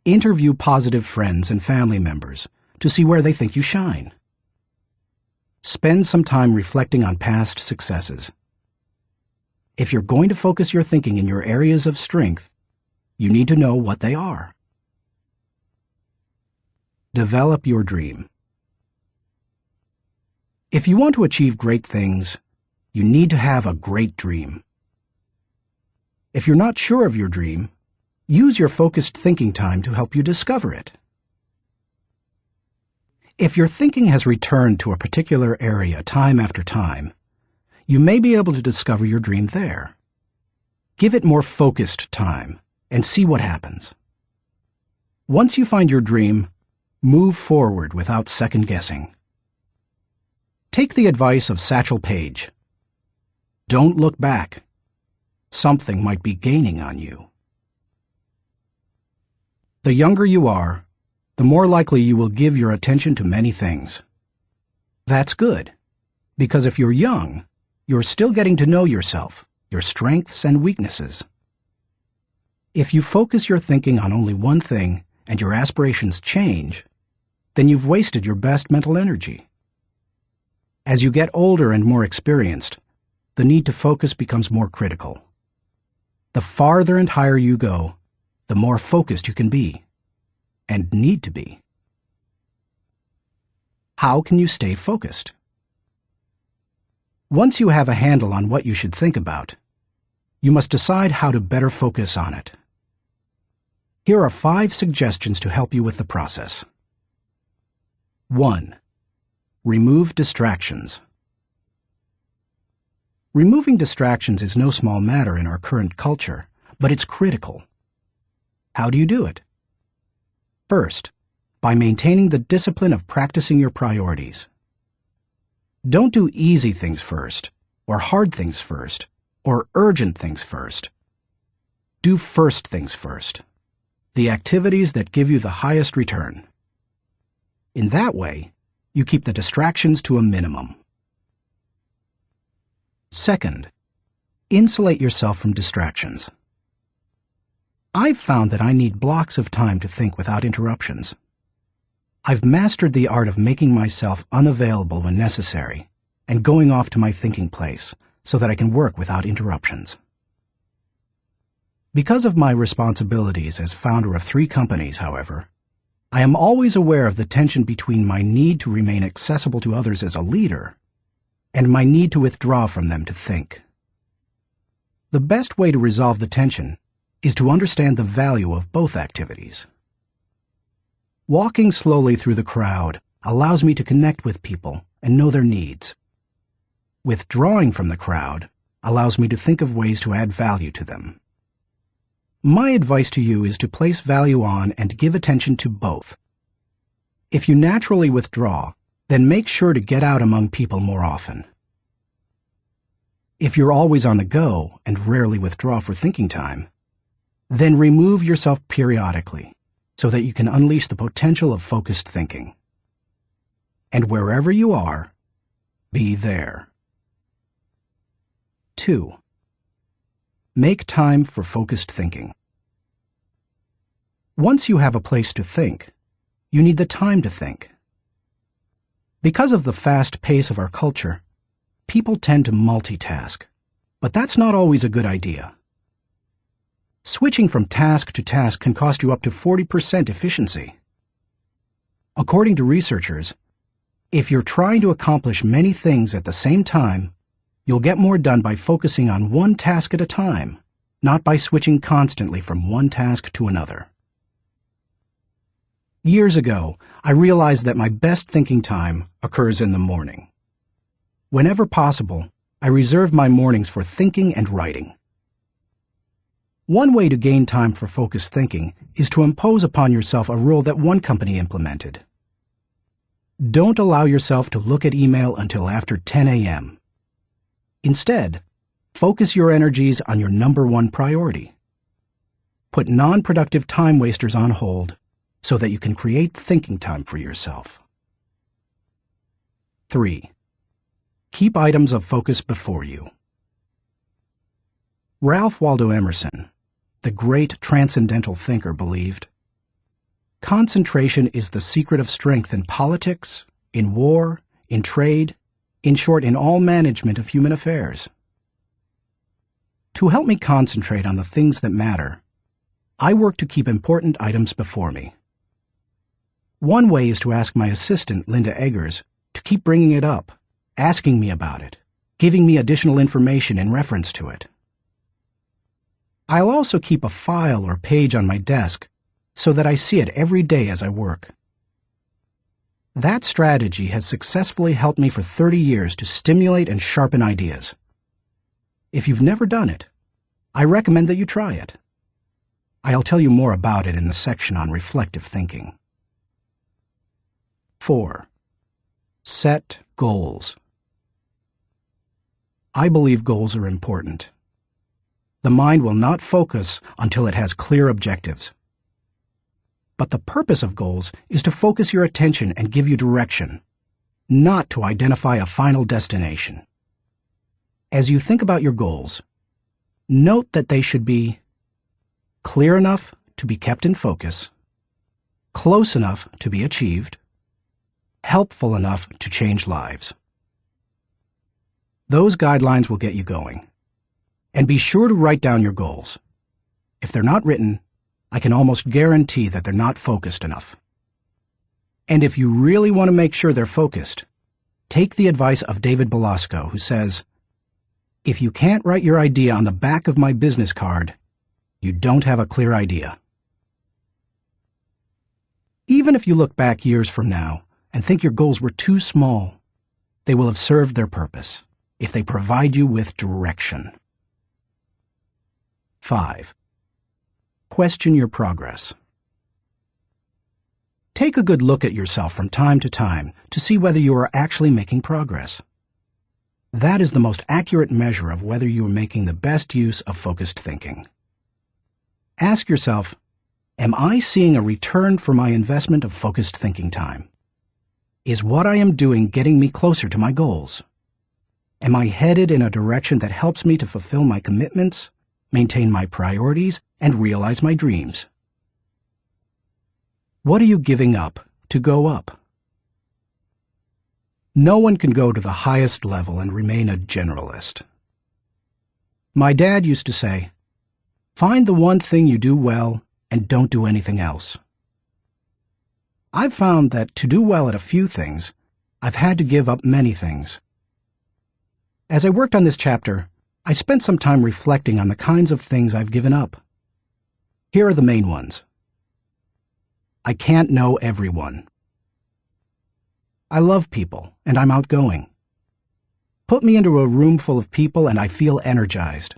Interview positive friends and family members to see where they think you shine. Spend some time reflecting on past successes. If you're going to focus your thinking in your areas of strength, you need to know what they are. Develop your dream. If you want to achieve great things, you need to have a great dream. If you're not sure of your dream, use your focused thinking time to help you discover it. If your thinking has returned to a particular area time after time, you may be able to discover your dream there. Give it more focused time and see what happens. Once you find your dream, move forward without second-guessing. Take the advice of Satchel Paige. Don't look back. Something might be gaining on you. The younger you are, the more likely you will give your attention to many things. That's good, Because if you're young, you're still getting to know yourself, your strengths and weaknesses. If you focus your thinking on only one thing and your aspirations change, then you've wasted your best mental energy. As you get older and more experienced, the need to focus becomes more critical. The farther and higher you go, the more focused you can be, and need to be. How can you stay focused? Once you have a handle on what you should think about, you must decide how to better focus on it. Here are 5 suggestions to help you with the process. 1. Remove distractions. Removing distractions is no small matter in our current culture, but it's critical. How do you do it? First, by maintaining the discipline of practicing your priorities. Don't do easy things first, or hard things first, or urgent things first. Do first things first, the activities that give you the highest return. In that way, you keep the distractions to a minimum. Second, insulate yourself from distractions. I've found that I need blocks of time to think without interruptions. I've mastered the art of making myself unavailable when necessary and going off to my thinking place so that I can work without interruptions. Because of my responsibilities as founder of 3 companies, however, I am always aware of the tension between my need to remain accessible to others as a leader and my need to withdraw from them to think. The best way to resolve the tension is to understand the value of both activities. Walking slowly through the crowd allows me to connect with people and know their needs. Withdrawing from the crowd allows me to think of ways to add value to them. My advice to you is to place value on and give attention to both. If you naturally withdraw, then make sure to get out among people more often. If you're always on the go and rarely withdraw for thinking time, then remove yourself periodically so that you can unleash the potential of focused thinking. And wherever you are, be there. 2. Make time for focused thinking. Once you have a place to think, you need the time to think. Because of the fast pace of our culture, people tend to multitask, but that's not always a good idea. Switching from task to task can cost you up to 40% efficiency. According to researchers, if you're trying to accomplish many things at the same time, you'll get more done by focusing on one task at a time, not by switching constantly from one task to another. Years ago, I realized that my best thinking time occurs in the morning. Whenever possible, I reserve my mornings for thinking and writing. One way to gain time for focused thinking is to impose upon yourself a rule that one company implemented. Don't allow yourself to look at email until after 10 a.m. Instead, focus your energies on your number 1 priority. Put non-productive time wasters on hold so that you can create thinking time for yourself. 3. Keep items of focus before you. Ralph Waldo Emerson, the great transcendental thinker, believed, concentration is the secret of strength in politics, in war, in trade, in short, in all management of human affairs. To help me concentrate on the things that matter, I work to keep important items before me. One way is to ask my assistant, Linda Eggers, to keep bringing it up, asking me about it, giving me additional information in reference to it. I'll also keep a file or page on my desk so that I see it every day as I work. That strategy has successfully helped me for 30 years to stimulate and sharpen ideas. If you've never done it, I recommend that you try it. I'll tell you more about it in the section on reflective thinking. 4. Set goals. I believe goals are important. The mind will not focus until it has clear objectives. But the purpose of goals is to focus your attention and give you direction. not to identify a final destination. As you think about your goals, note that they should be clear enough to be kept in focus, close enough to be achieved, helpful enough to change lives. Those guidelines will get you going. And be sure to write down your goals. If they're not written, I can almost guarantee that they're not focused enough. And if you really want to make sure they're focused, take the advice of David Belasco, who says, "If you can't write your idea on the back of my business card, you don't have a clear idea." Even if you look back years from now and think your goals were too small, they will have served their purpose if they provide you with direction. 5. Question your progress. Take a good look at yourself from time to see whether you are actually making progress. That is the most accurate measure of whether you are making the best use of focused thinking. Ask yourself, am I seeing a return for my investment of focused thinking time? Is what I am doing getting me closer to my goals? Am I headed in a direction that helps me to fulfill my commitments, maintain my priorities, and realize my dreams? What are you giving up to go up? No one can go to the highest level and remain a generalist. My dad used to say, "Find the one thing you do well and don't do anything else." I've found that to do well at a few things, I've had to give up many things. As I worked on this chapter, I spent some time reflecting on the kinds of things I've given up. Here are the main ones. I can't know everyone. I love people, and I'm outgoing. Put me into a room full of people and I feel energized.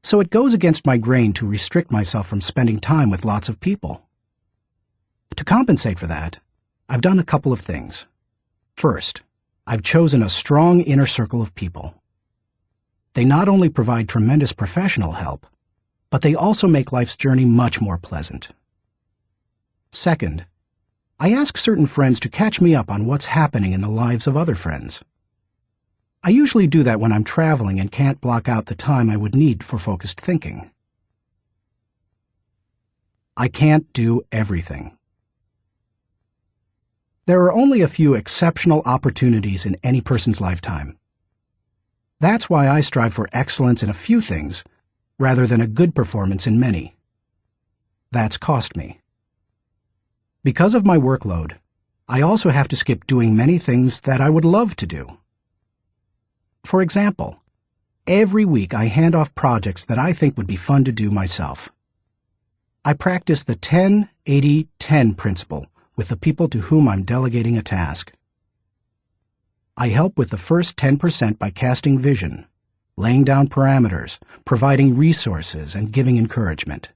So it goes against my grain to restrict myself from spending time with lots of people. To compensate for that, I've done a couple of things. First, I've chosen a strong inner circle of people. They not only provide tremendous professional help, but they also make life's journey much more pleasant. Second, I ask certain friends to catch me up on what's happening in the lives of other friends. I usually do that when I'm traveling and can't block out the time I would need for focused thinking. I can't do everything. There are only a few exceptional opportunities in any person's lifetime. That's why I strive for excellence in a few things, rather than a good performance in many. That's cost me. Because of my workload, I also have to skip doing many things that I would love to do. For example, every week I hand off projects that I think would be fun to do myself. I practice the 10-80-10 principle with the people to whom I'm delegating a task. I help with the first 10% by casting vision, laying down parameters, providing resources, and giving encouragement.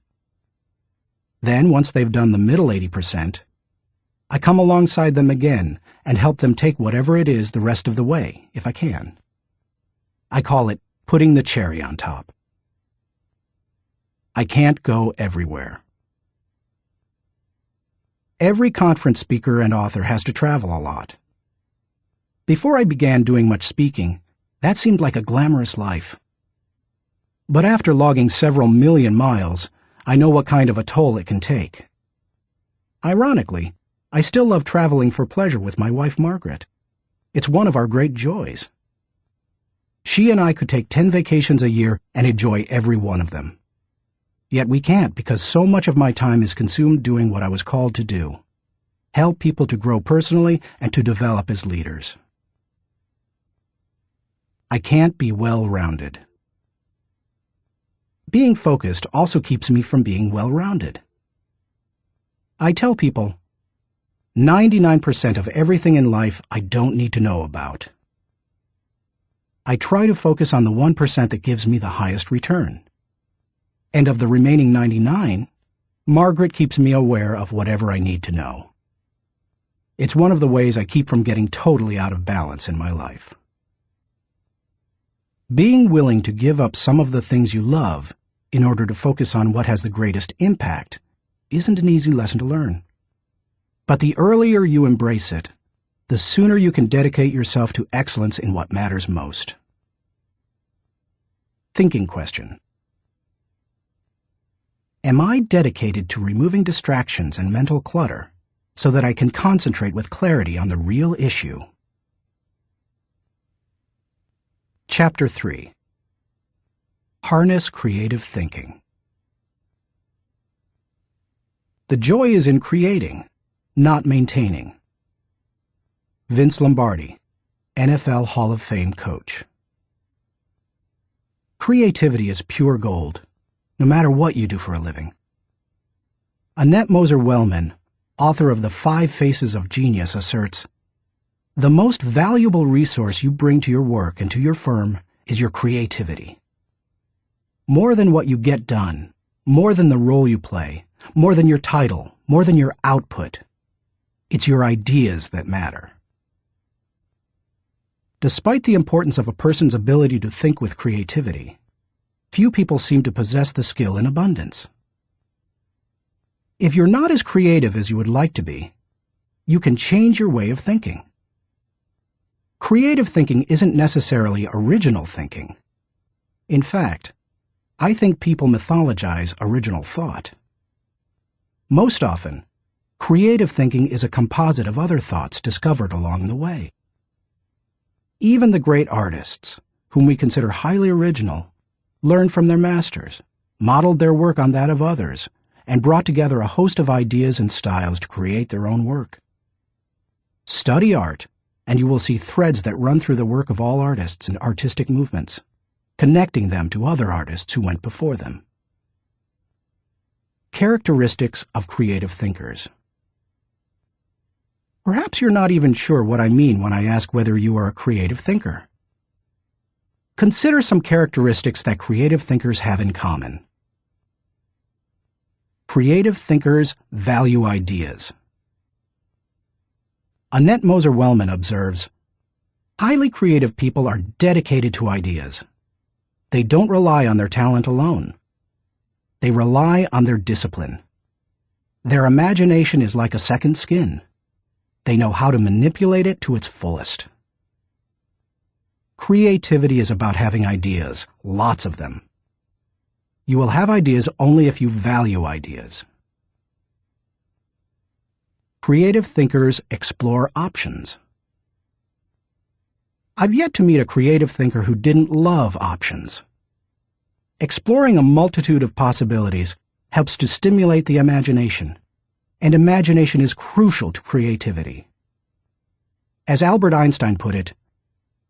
Then, once they've done the middle 80%, I come alongside them again and help them take whatever it is the rest of the way, if I can. I call it putting the cherry on top. I can't go everywhere. Every conference speaker and author has to travel a lot. Before I began doing much speaking, that seemed like a glamorous life. But after logging several million miles, I know what kind of a toll it can take. Ironically, I still love traveling for pleasure with my wife Margaret. It's one of our great joys. She and I could take 10 vacations a year and enjoy every one of them. Yet we can't because so much of my time is consumed doing what I was called to do: help people to grow personally and to develop as leaders. I can't be well-rounded. Being focused also keeps me from being well-rounded. I tell people, 99% of everything in life I don't need to know about. I try to focus on the 1% that gives me the highest return. And of the remaining 99, Margaret keeps me aware of whatever I need to know. It's one of the ways I keep from getting totally out of balance in my life. Being willing to give up some of the things you love in order to focus on what has the greatest impact isn't an easy lesson to learn. But the earlier you embrace it, the sooner you can dedicate yourself to excellence in what matters most. Thinking question. Am I dedicated to removing distractions and mental clutter so that I can concentrate with clarity on the real issue? Chapter 3. Harness Creative Thinking. The joy is in creating, not maintaining. Vince Lombardi, NFL Hall of Fame coach. Creativity is pure gold, no matter what you do for a living. Annette Moser-Wellman, author of The 5 Faces of Genius, asserts, "The most valuable resource you bring to your work and to your firm is your creativity. More than what you get done, more than the role you play, more than your title, more than your output, it's your ideas that matter." Despite the importance of a person's ability to think with creativity, few people seem to possess the skill in abundance. If you're not as creative as you would like to be, you can change your way of thinking. Creative thinking isn't necessarily original thinking. In fact, I think people mythologize original thought. Most often, creative thinking is a composite of other thoughts discovered along the way. Even the great artists, whom we consider highly original, learned from their masters, modeled their work on that of others, and brought together a host of ideas and styles to create their own work. Study art, and you will see threads that run through the work of all artists and artistic movements, connecting them to other artists who went before them. Characteristics of creative thinkers. Perhaps you're not even sure what I mean when I ask whether you are a creative thinker. Consider some characteristics that creative thinkers have in common. Creative thinkers value ideas. Annette Moser-Wellman observes, "Highly creative people are dedicated to ideas. They don't rely on their talent alone. They rely on their discipline. Their imagination is like a second skin. They know how to manipulate it to its fullest." Creativity is about having ideas, lots of them. You will have ideas only if you value ideas. Creative thinkers explore options. I've yet to meet a creative thinker who didn't love options. Exploring a multitude of possibilities helps to stimulate the imagination, and imagination is crucial to creativity. As Albert Einstein put it,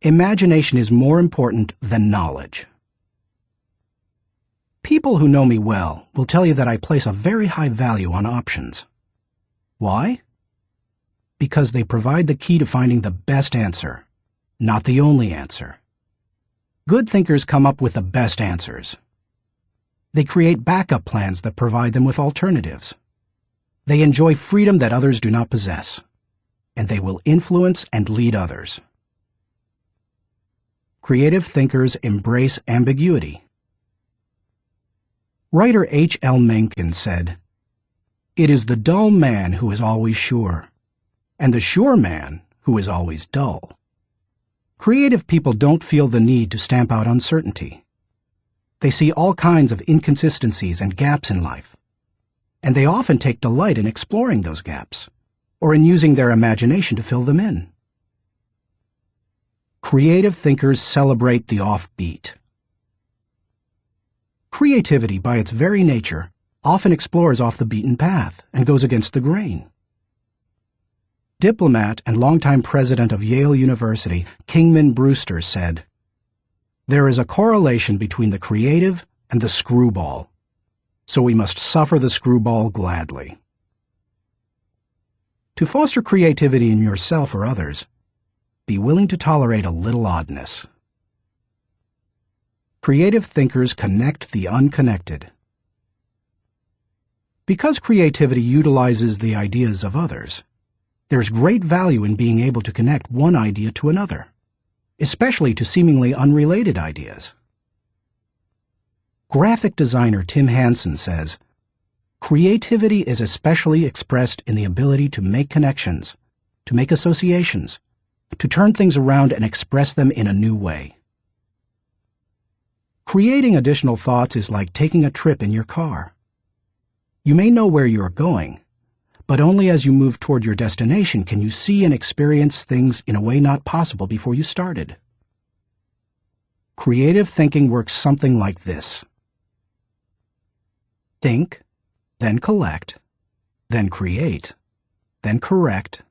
imagination is more important than knowledge. People who know me well will tell you that I place a very high value on options. Why? Because they provide the key to finding the best answer, not the only answer. Good thinkers come up with the best answers. They create backup plans that provide them with alternatives. They enjoy freedom that others do not possess, and they will influence and lead others. Creative thinkers embrace ambiguity. Writer H.L. Mencken said, "It is the dull man who is always sure, and the sure man who is always dull." Creative people don't feel the need to stamp out uncertainty. They see all kinds of inconsistencies and gaps in life, and they often take delight in exploring those gaps, or in using their imagination to fill them in. Creative thinkers celebrate the offbeat. Creativity, by its very nature, often explores off the beaten path and goes against the grain. Diplomat and longtime president of Yale University, Kingman Brewster, said, "There is a correlation between the creative and the screwball, so we must suffer the screwball gladly." To foster creativity in yourself or others, be willing to tolerate a little oddness. Creative thinkers connect the unconnected. Because creativity utilizes the ideas of others, there's great value in being able to connect one idea to another, especially to seemingly unrelated ideas. Graphic designer Tim Hansen says, "Creativity is especially expressed in the ability to make connections, to make associations, to turn things around and express them in a new way. Creating additional thoughts is like taking a trip in your car. You may know where you are going, but only as you move toward your destination can you see and experience things in a way not possible before you started. Creative thinking works something like this. Think, then collect, then create, then correct,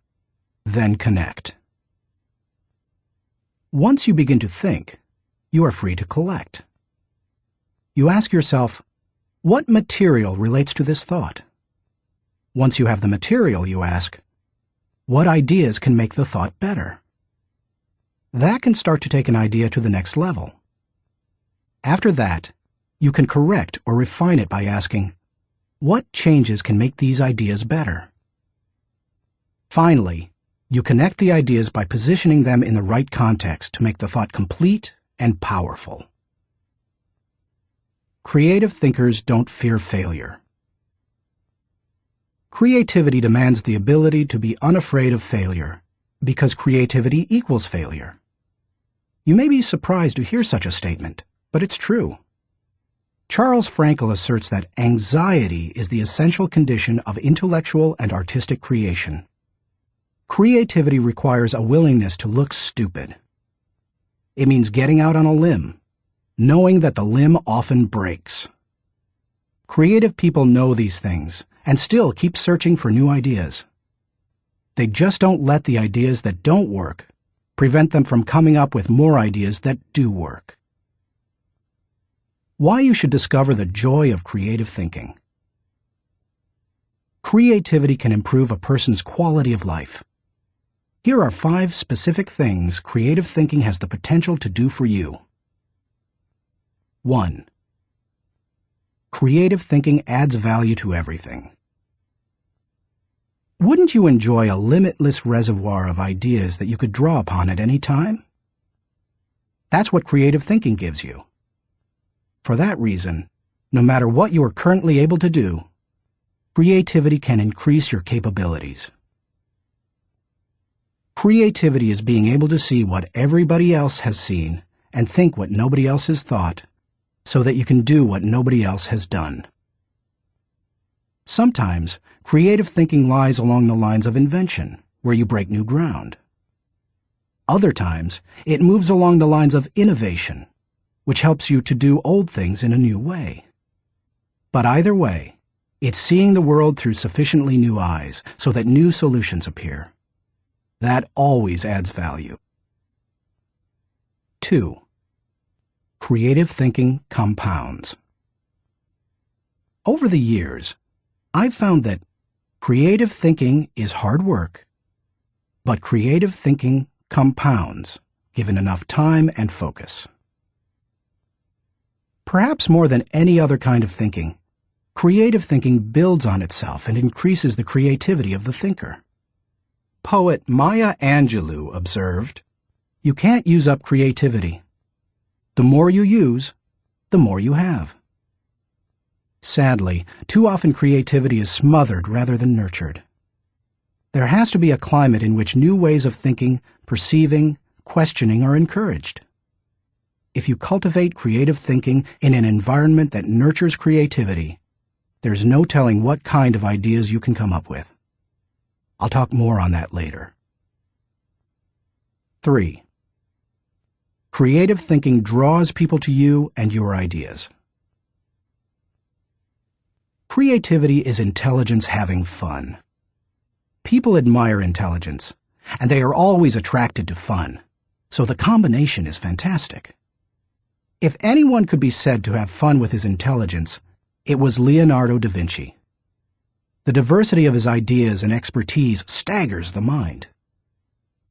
then connect. Once you begin to think, you are free to collect. You ask yourself, what material relates to this thought? Once you have the material, you ask, what ideas can make the thought better? That can start to take an idea to the next level. After that, you can correct or refine it by asking, what changes can make these ideas better? Finally, you connect the ideas by positioning them in the right context to make the thought complete and powerful. Creative thinkers don't fear failure. Creativity demands the ability to be unafraid of failure, because creativity equals failure. You may be surprised to hear such a statement, but it's true. Charles Frankel asserts that anxiety is the essential condition of intellectual and artistic creation. Creativity requires a willingness to look stupid. It means getting out on a limb, knowing that the limb often breaks. Creative people know these things and still keep searching for new ideas. They just don't let the ideas that don't work prevent them from coming up with more ideas that do work. Why you should discover the joy of creative thinking. Creativity can improve a person's quality of life. Here are 5 specific things creative thinking has the potential to do for you. 1. Creative thinking adds value to everything. Wouldn't you enjoy a limitless reservoir of ideas that you could draw upon at any time? That's what creative thinking gives you. For that reason, no matter what you are currently able to do, creativity can increase your capabilities. Creativity is being able to see what everybody else has seen and think what nobody else has thought, so that you can do what nobody else has done. Sometimes, creative thinking lies along the lines of invention, where you break new ground. Other times, it moves along the lines of innovation, which helps you to do old things in a new way. But either way, it's seeing the world through sufficiently new eyes so that new solutions appear. That always adds value. 2. Creative thinking compounds. Over the years, I've found that creative thinking is hard work, but creative thinking compounds, given enough time and focus. Perhaps more than any other kind of thinking, creative thinking builds on itself and increases the creativity of the thinker. Poet Maya Angelou observed, "You can't use up creativity. The more you use, the more you have." Sadly, too often creativity is smothered rather than nurtured. There has to be a climate in which new ways of thinking, perceiving, questioning are encouraged. If you cultivate creative thinking in an environment that nurtures creativity, there's no telling what kind of ideas you can come up with. I'll talk more on that later. 3. Creative thinking draws people to you and your ideas. Creativity is intelligence having fun. People admire intelligence, and they are always attracted to fun, so the combination is fantastic. If anyone could be said to have fun with his intelligence, it was Leonardo da Vinci. The diversity of his ideas and expertise staggers the mind.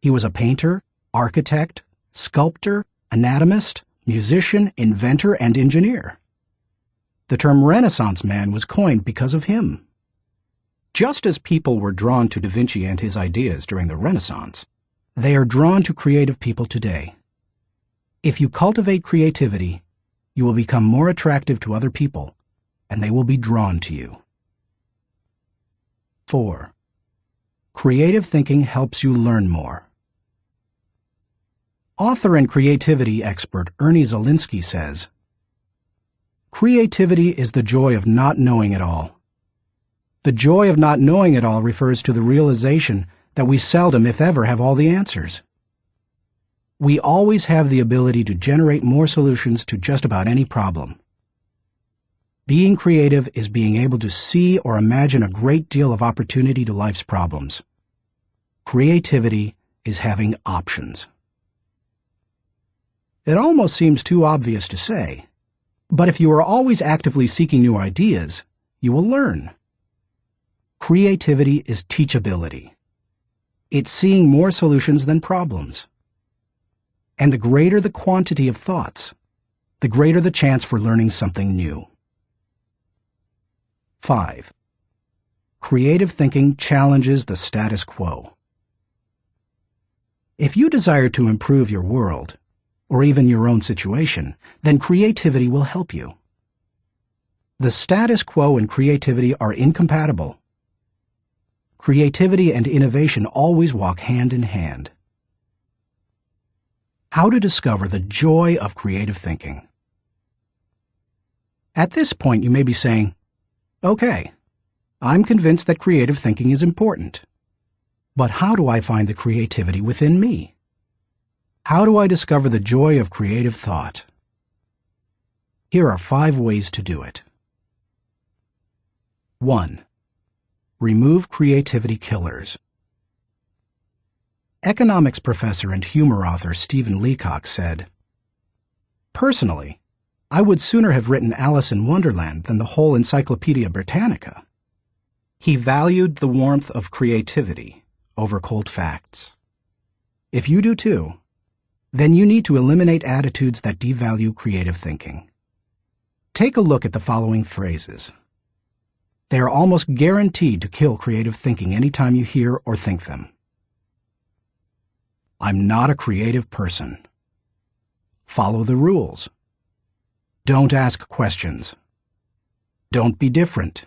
He was a painter, architect, sculptor, anatomist, musician, inventor, and engineer. The term Renaissance man was coined because of him. Just as people were drawn to Da Vinci and his ideas during the Renaissance, they are drawn to creative people today. If you cultivate creativity, you will become more attractive to other people, and they will be drawn to you. 4. Creative thinking helps you learn more. Author and creativity expert Ernie Zielinski says, "Creativity is the joy of not knowing it all. The joy of not knowing it all refers to the realization that we seldom, if ever, have all the answers. We always have the ability to generate more solutions to just about any problem. Being creative is being able to see or imagine a great deal of opportunity to life's problems. Creativity is having options." It almost seems too obvious to say, but if you are always actively seeking new ideas, you will learn. Creativity is teachability. It's seeing more solutions than problems. And the greater the quantity of thoughts, the greater the chance for learning something new. 5. Creative thinking challenges the status quo. If you desire to improve your world, or even your own situation, then creativity will help you. The status quo and creativity are incompatible. Creativity and innovation always walk hand in hand. How to discover the joy of creative thinking. At this point, you may be saying, "Okay, I'm convinced that creative thinking is important. But how do I find the creativity within me? How do I discover the joy of creative thought?" Here are 5 ways to do it. 1. Remove creativity killers. Economics professor and humor author Stephen Leacock said, "Personally, I would sooner have written Alice in Wonderland than the whole Encyclopedia Britannica." He valued the warmth of creativity over cold facts. If you do too, then you need to eliminate attitudes that devalue creative thinking. Take a look at the following phrases. They are almost guaranteed to kill creative thinking anytime you hear or think them. "I'm not a creative person." "Follow the rules." "Don't ask questions." "Don't be different."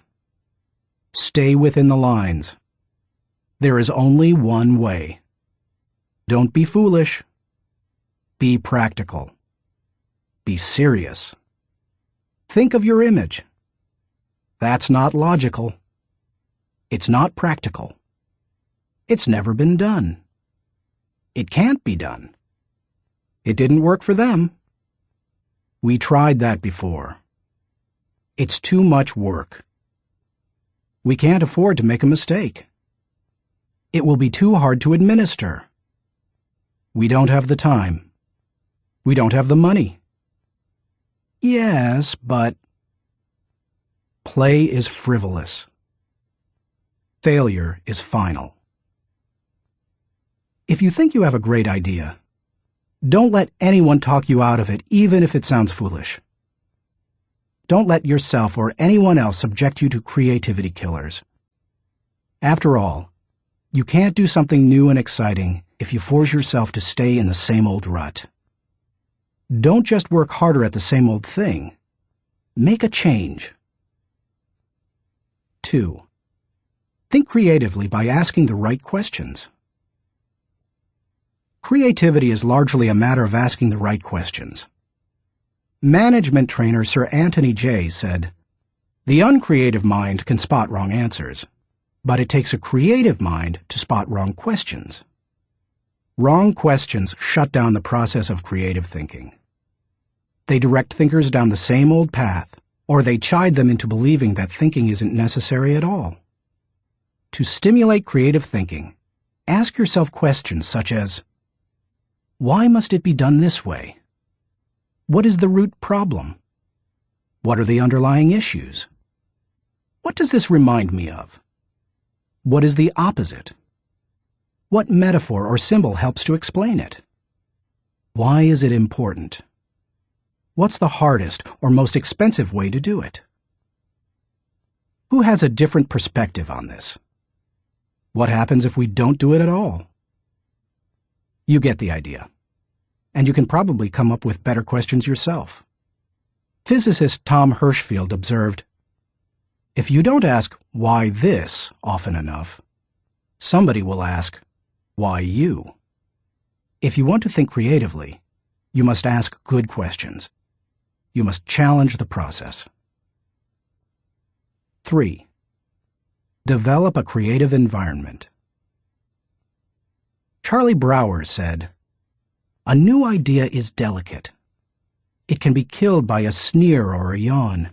"Stay within the lines." "There is only one way." "Don't be foolish." "Be practical." "Be serious." "Think of your image." "That's not logical." "It's not practical." "It's never been done." "It can't be done." "It didn't work for them." "We tried that before." "It's too much work." "We can't afford to make a mistake." "It will be too hard to administer." "We don't have the time." "We don't have the money." "Yes, but..." Play is frivolous. Failure is final. If you think you have a great idea, don't let anyone talk you out of it, even if it sounds foolish. Don't let yourself or anyone else subject you to creativity killers. After all, you can't do something new and exciting if you force yourself to stay in the same old rut. Don't just work harder at the same old thing. Make a change. 2. Think creatively by asking the right questions. Creativity is largely a matter of asking the right questions. Management trainer Sir Anthony Jay said, "The uncreative mind can spot wrong answers, but it takes a creative mind to spot wrong questions." Wrong questions shut down the process of creative thinking. They direct thinkers down the same old path, or they chide them into believing that thinking isn't necessary at all. To stimulate creative thinking, ask yourself questions such as, why must it be done this way? What is the root problem? What are the underlying issues? What does this remind me of? What is the opposite? What metaphor or symbol helps to explain it? Why is it important? What's the hardest or most expensive way to do it? Who has a different perspective on this? What happens if we don't do it at all? You get the idea. And you can probably come up with better questions yourself. Physicist Tom Hirschfeld observed, "If you don't ask why this often enough, somebody will ask, why you? If you want to think creatively, you must ask good questions. You must challenge the process. 3. Develop a creative environment. Charlie Brower said, "A new idea is delicate. It can be killed by a sneer or a yawn.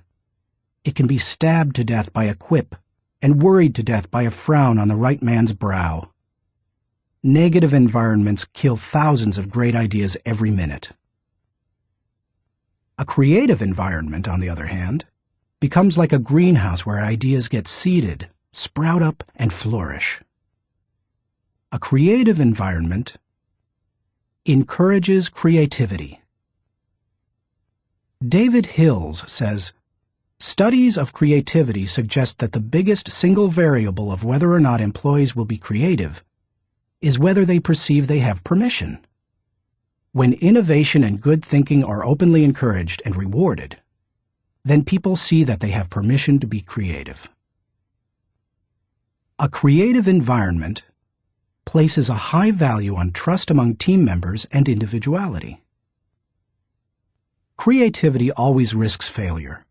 It can be stabbed to death by a quip and worried to death by a frown on the right man's brow. Negative environments kill thousands of great ideas every minute." A creative environment, on the other hand, becomes like a greenhouse where ideas get seeded, sprout up, and flourish. A creative environment encourages creativity. David Hills says, "Studies of creativity suggest that the biggest single variable of whether or not employees will be creative is whether they perceive they have permission. When innovation and good thinking are openly encouraged and rewarded, then people see that they have permission to be creative." A creative environment places a high value on trust among team members and individuality. Creativity always risks failure.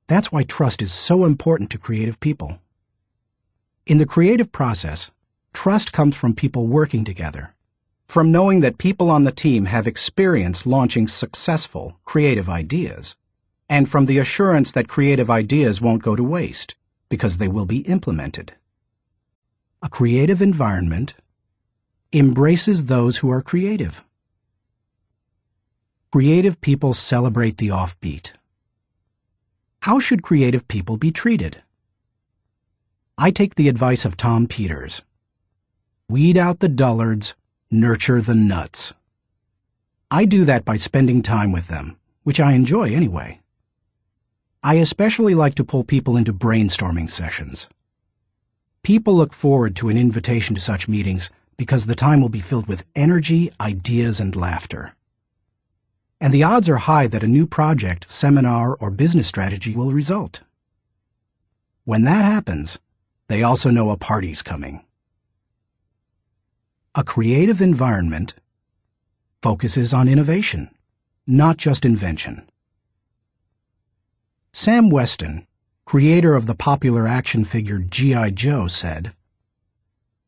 That's why trust is so important to creative people. In the creative process, trust comes from people working together, from knowing that people on the team have experience launching successful, creative ideas, and from the assurance that creative ideas won't go to waste because they will be implemented. A creative environment embraces those who are creative. Creative people celebrate the offbeat. How should creative people be treated? I take the advice of Tom Peters. Weed out the dullards, nurture the nuts. I do that by spending time with them, which I enjoy anyway. I especially like to pull people into brainstorming sessions. People look forward to an invitation to such meetings because the time will be filled with energy, ideas, and laughter. And the odds are high that a new project, seminar, or business strategy will result. When that happens, they also know a party's coming. A creative environment focuses on innovation, not just invention. Sam Weston, creator of the popular action figure G.I. Joe, said,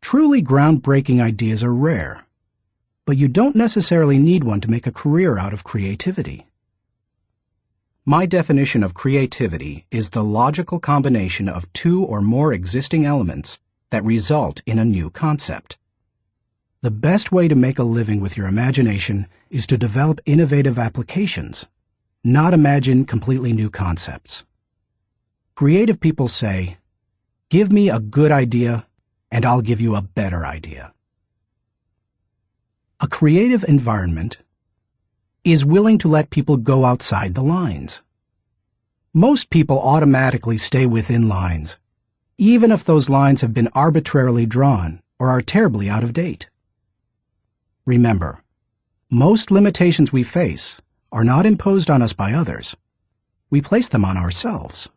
"Truly groundbreaking ideas are rare, but you don't necessarily need one to make a career out of creativity." My definition of creativity is the logical combination of two or more existing elements that result in a new concept. The best way to make a living with your imagination is to develop innovative applications, not imagine completely new concepts. Creative people say, "Give me a good idea, and I'll give you a better idea." A creative environment is willing to let people go outside the lines. Most people automatically stay within lines, even if those lines have been arbitrarily drawn or are terribly out of date. Remember, most limitations we face are not imposed on us by others. We place them on ourselves.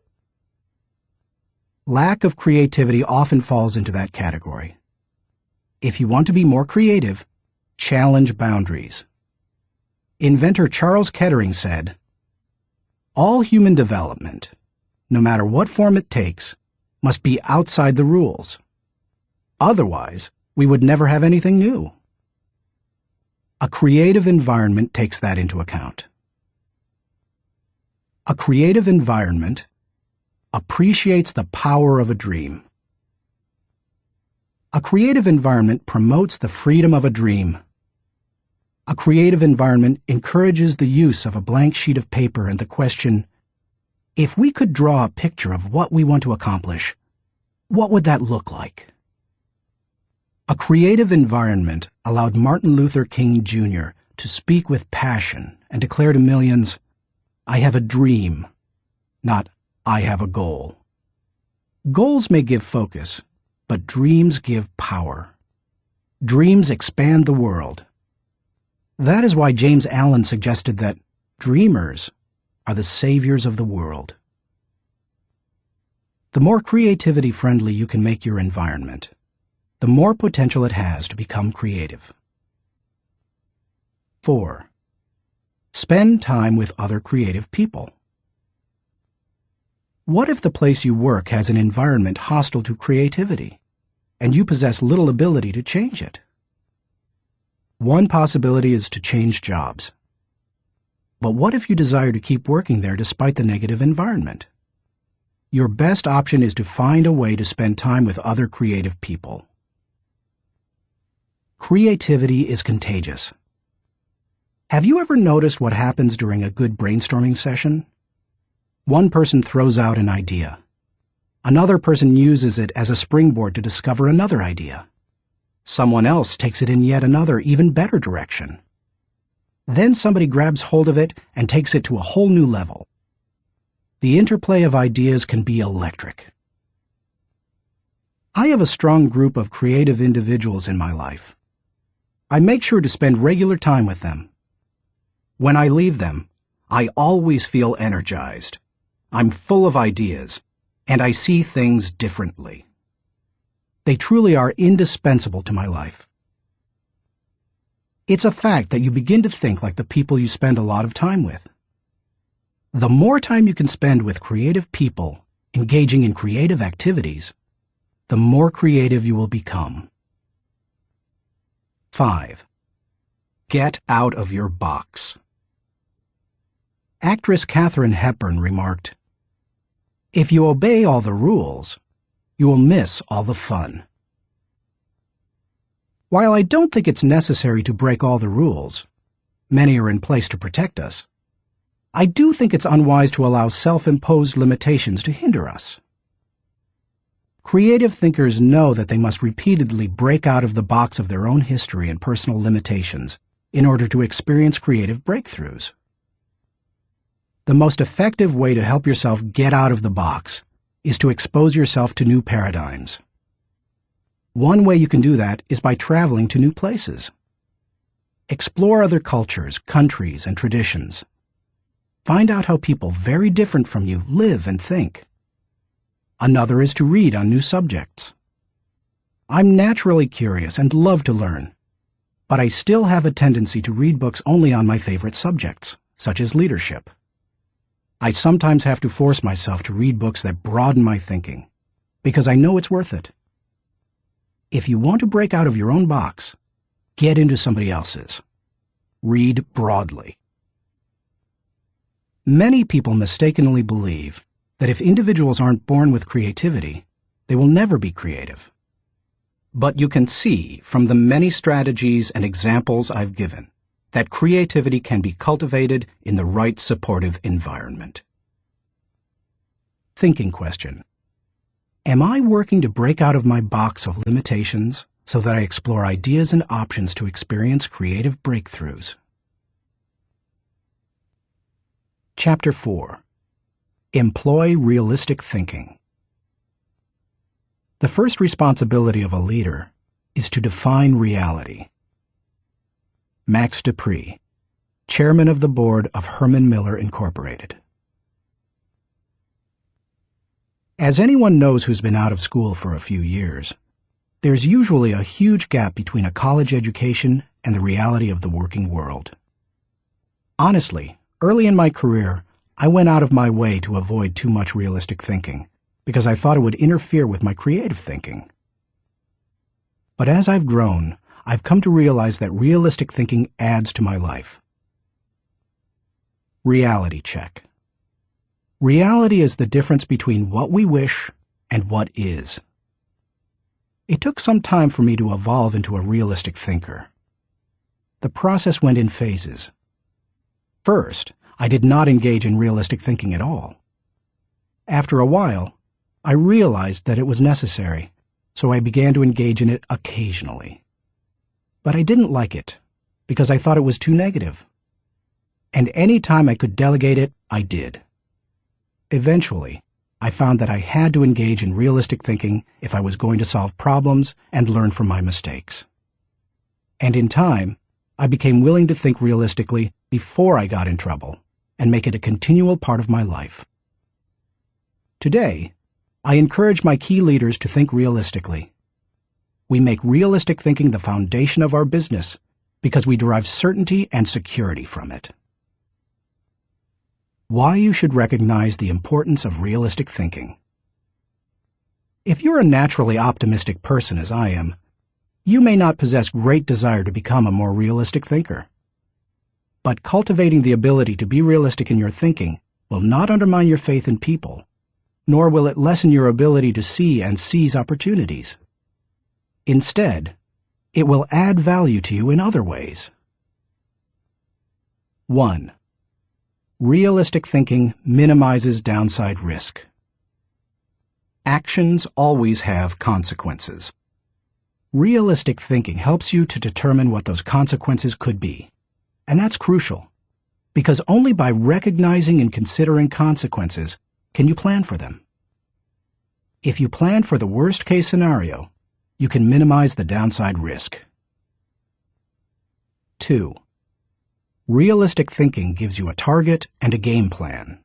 Lack of creativity often falls into that category. If you want to be more creative, challenge boundaries. Inventor Charles Kettering said, "All human development, no matter what form it takes, must be outside the rules. Otherwise, we would never have anything new." A creative environment takes that into account. A creative environment appreciates the power of a dream. A creative environment promotes the freedom of a dream. A creative environment encourages the use of a blank sheet of paper and the question, if we could draw a picture of what we want to accomplish, what would that look like? A creative environment allowed Martin Luther King Jr. to speak with passion and declare to millions, "I have a dream," not "I have a goal." Goals may give focus, but dreams give power. Dreams expand the world. That is why James Allen suggested that dreamers are the saviors of the world. The more creativity-friendly you can make your environment, the the more potential it has to become creative. 4. Spend time with other creative people. What if the place you work has an environment hostile to creativity, and you possess little ability to change it? One possibility is to change jobs. But what if you desire to keep working there despite the negative environment? Your best option is to find a way to spend time with other creative people. Creativity is contagious. Have you ever noticed what happens during a good brainstorming session? One person throws out an idea. Another person uses it as a springboard to discover another idea. Someone else takes it in yet another, even better direction. Then somebody grabs hold of it and takes it to a whole new level. The interplay of ideas can be electric. I have a strong group of creative individuals in my life. I make sure to spend regular time with them. When I leave them, I always feel energized. I'm full of ideas, and I see things differently. They truly are indispensable to my life. It's a fact that you begin to think like the people you spend a lot of time with. The more time you can spend with creative people, engaging in creative activities, the more creative you will become. 5. Get out of your box. Actress Katharine Hepburn remarked, "If you obey all the rules, you will miss all the fun." While I don't think it's necessary to break all the rules, many are in place to protect us, I do think it's unwise to allow self-imposed limitations to hinder us. Creative thinkers know that they must repeatedly break out of the box of their own history and personal limitations in order to experience creative breakthroughs. The most effective way to help yourself get out of the box is to expose yourself to new paradigms. One way you can do that is by traveling to new places. Explore other cultures, countries, and traditions. Find out how people very different from you live and think. Another is to read on new subjects. I'm naturally curious and love to learn, but I still have a tendency to read books only on my favorite subjects, such as leadership. I sometimes have to force myself to read books that broaden my thinking, because I know it's worth it. If you want to break out of your own box, get into somebody else's. Read broadly. Many people mistakenly believe that if individuals aren't born with creativity, they will never be creative. But you can see from the many strategies and examples I've given that creativity can be cultivated in the right supportive environment. Thinking question. Am I working to break out of my box of limitations so that I explore ideas and options to experience creative breakthroughs? Chapter 4. Employ realistic thinking. The first responsibility of a leader is to define reality. Max Dupree, Chairman of the Board of Herman Miller Incorporated. As anyone knows who's been out of school for a few years, there's usually a huge gap between a college education and the reality of the working world. Honestly, early in my career, I went out of my way to avoid too much realistic thinking because I thought it would interfere with my creative thinking. But as I've grown, I've come to realize that realistic thinking adds to my life. Reality check. Reality is the difference between what we wish and what is. It took some time for me to evolve into a realistic thinker. The process went in phases. First, I did not engage in realistic thinking at all. After a while, I realized that it was necessary, so I began to engage in it occasionally. But I didn't like it, because I thought it was too negative. And any time I could delegate it, I did. Eventually, I found that I had to engage in realistic thinking if I was going to solve problems and learn from my mistakes. And in time, I became willing to think realistically before I got in trouble and make it a continual part of my life. Today, I encourage my key leaders to think realistically. We make realistic thinking the foundation of our business because we derive certainty and security from it. Why you should recognize the importance of realistic thinking. If you're a naturally optimistic person, as I am, you may not possess great desire to become a more realistic thinker. But cultivating the ability to be realistic in your thinking will not undermine your faith in people, nor will it lessen your ability to see and seize opportunities. Instead, it will add value to you in other ways. 1. Realistic thinking minimizes downside risk. Actions always have consequences. Realistic thinking helps you to determine what those consequences could be. And that's crucial, because only by recognizing and considering consequences can you plan for them. If you plan for the worst-case scenario, you can minimize the downside risk. 2. Realistic thinking gives you a target and a game plan.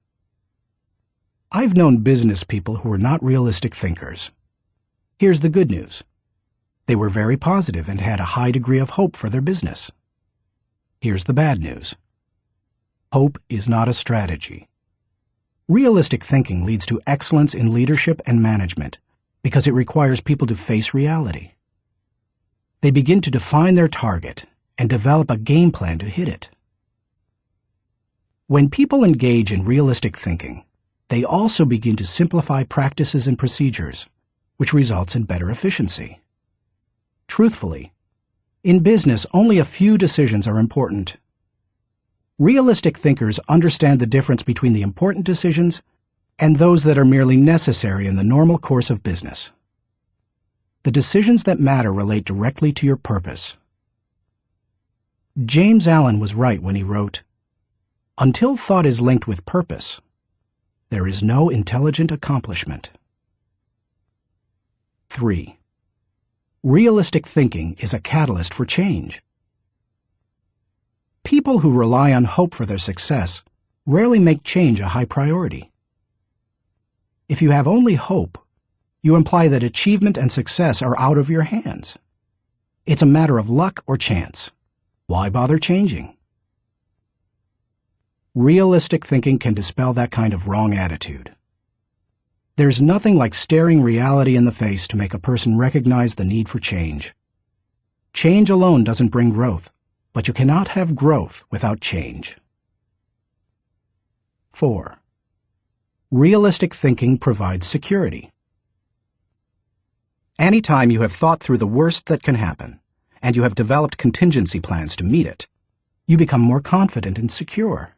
I've known business people who were not realistic thinkers. Here's the good news. They were very positive and had a high degree of hope for their business. Here's the bad news. Hope is not a strategy. Realistic thinking leads to excellence in leadership and management because it requires people to face reality. They begin to define their target and develop a game plan to hit it. When people engage in realistic thinking, they also begin to simplify practices and procedures, which results in better efficiency. Truthfully, in business, only a few decisions are important. Realistic thinkers understand the difference between the important decisions and those that are merely necessary in the normal course of business. The decisions that matter relate directly to your purpose. James Allen was right when he wrote, "Until thought is linked with purpose, there is no intelligent accomplishment." 3. Realistic thinking is a catalyst for change. People who rely on hope for their success rarely make change a high priority. If you have only hope, you imply that achievement and success are out of your hands. It's a matter of luck or chance. Why bother changing? Realistic thinking can dispel that kind of wrong attitude. There's nothing like staring reality in the face to make a person recognize the need for change. Change alone doesn't bring growth, but you cannot have growth without change. 4. Realistic thinking provides security. Anytime you have thought through the worst that can happen, and you have developed contingency plans to meet it, you become more confident and secure.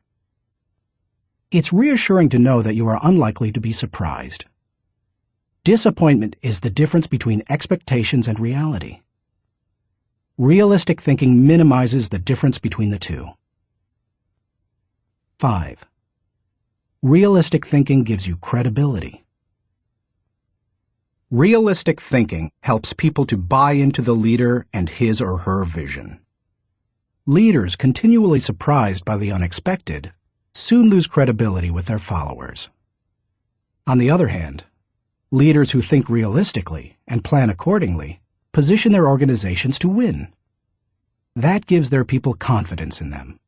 It's reassuring to know that you are unlikely to be surprised. Disappointment is the difference between expectations and reality. Realistic thinking minimizes the difference between the two. 5. Realistic thinking gives you credibility. Realistic thinking helps people to buy into the leader and his or her vision. Leaders continually surprised by the unexpected soon lose credibility with their followers. On the other hand, leaders who think realistically and plan accordingly position their organizations to win. That gives their people confidence in them.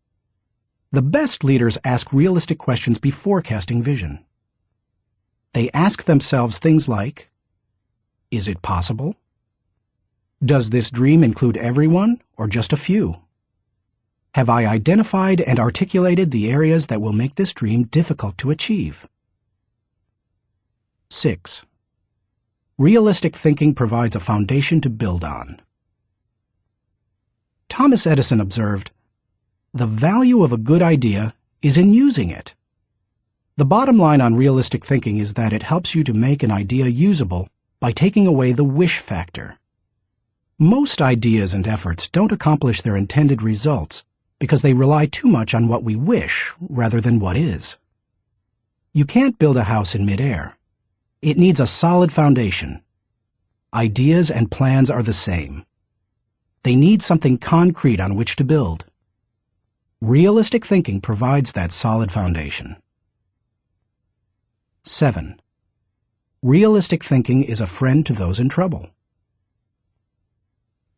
The best leaders ask realistic questions before casting vision. They ask themselves things like, is it possible? Does this dream include everyone or just a few? Have I identified and articulated the areas that will make this dream difficult to achieve? 6. Realistic thinking provides a foundation to build on. Thomas Edison observed, "The value of a good idea is in using it." The bottom line on realistic thinking is that it helps you to make an idea usable by taking away the wish factor. Most ideas and efforts don't accomplish their intended results because they rely too much on what we wish rather than what is. You can't build a house in midair. It needs a solid foundation. Ideas and plans are the same. They need something concrete on which to build. Realistic thinking provides that solid foundation. 7. Realistic thinking is a friend to those in trouble.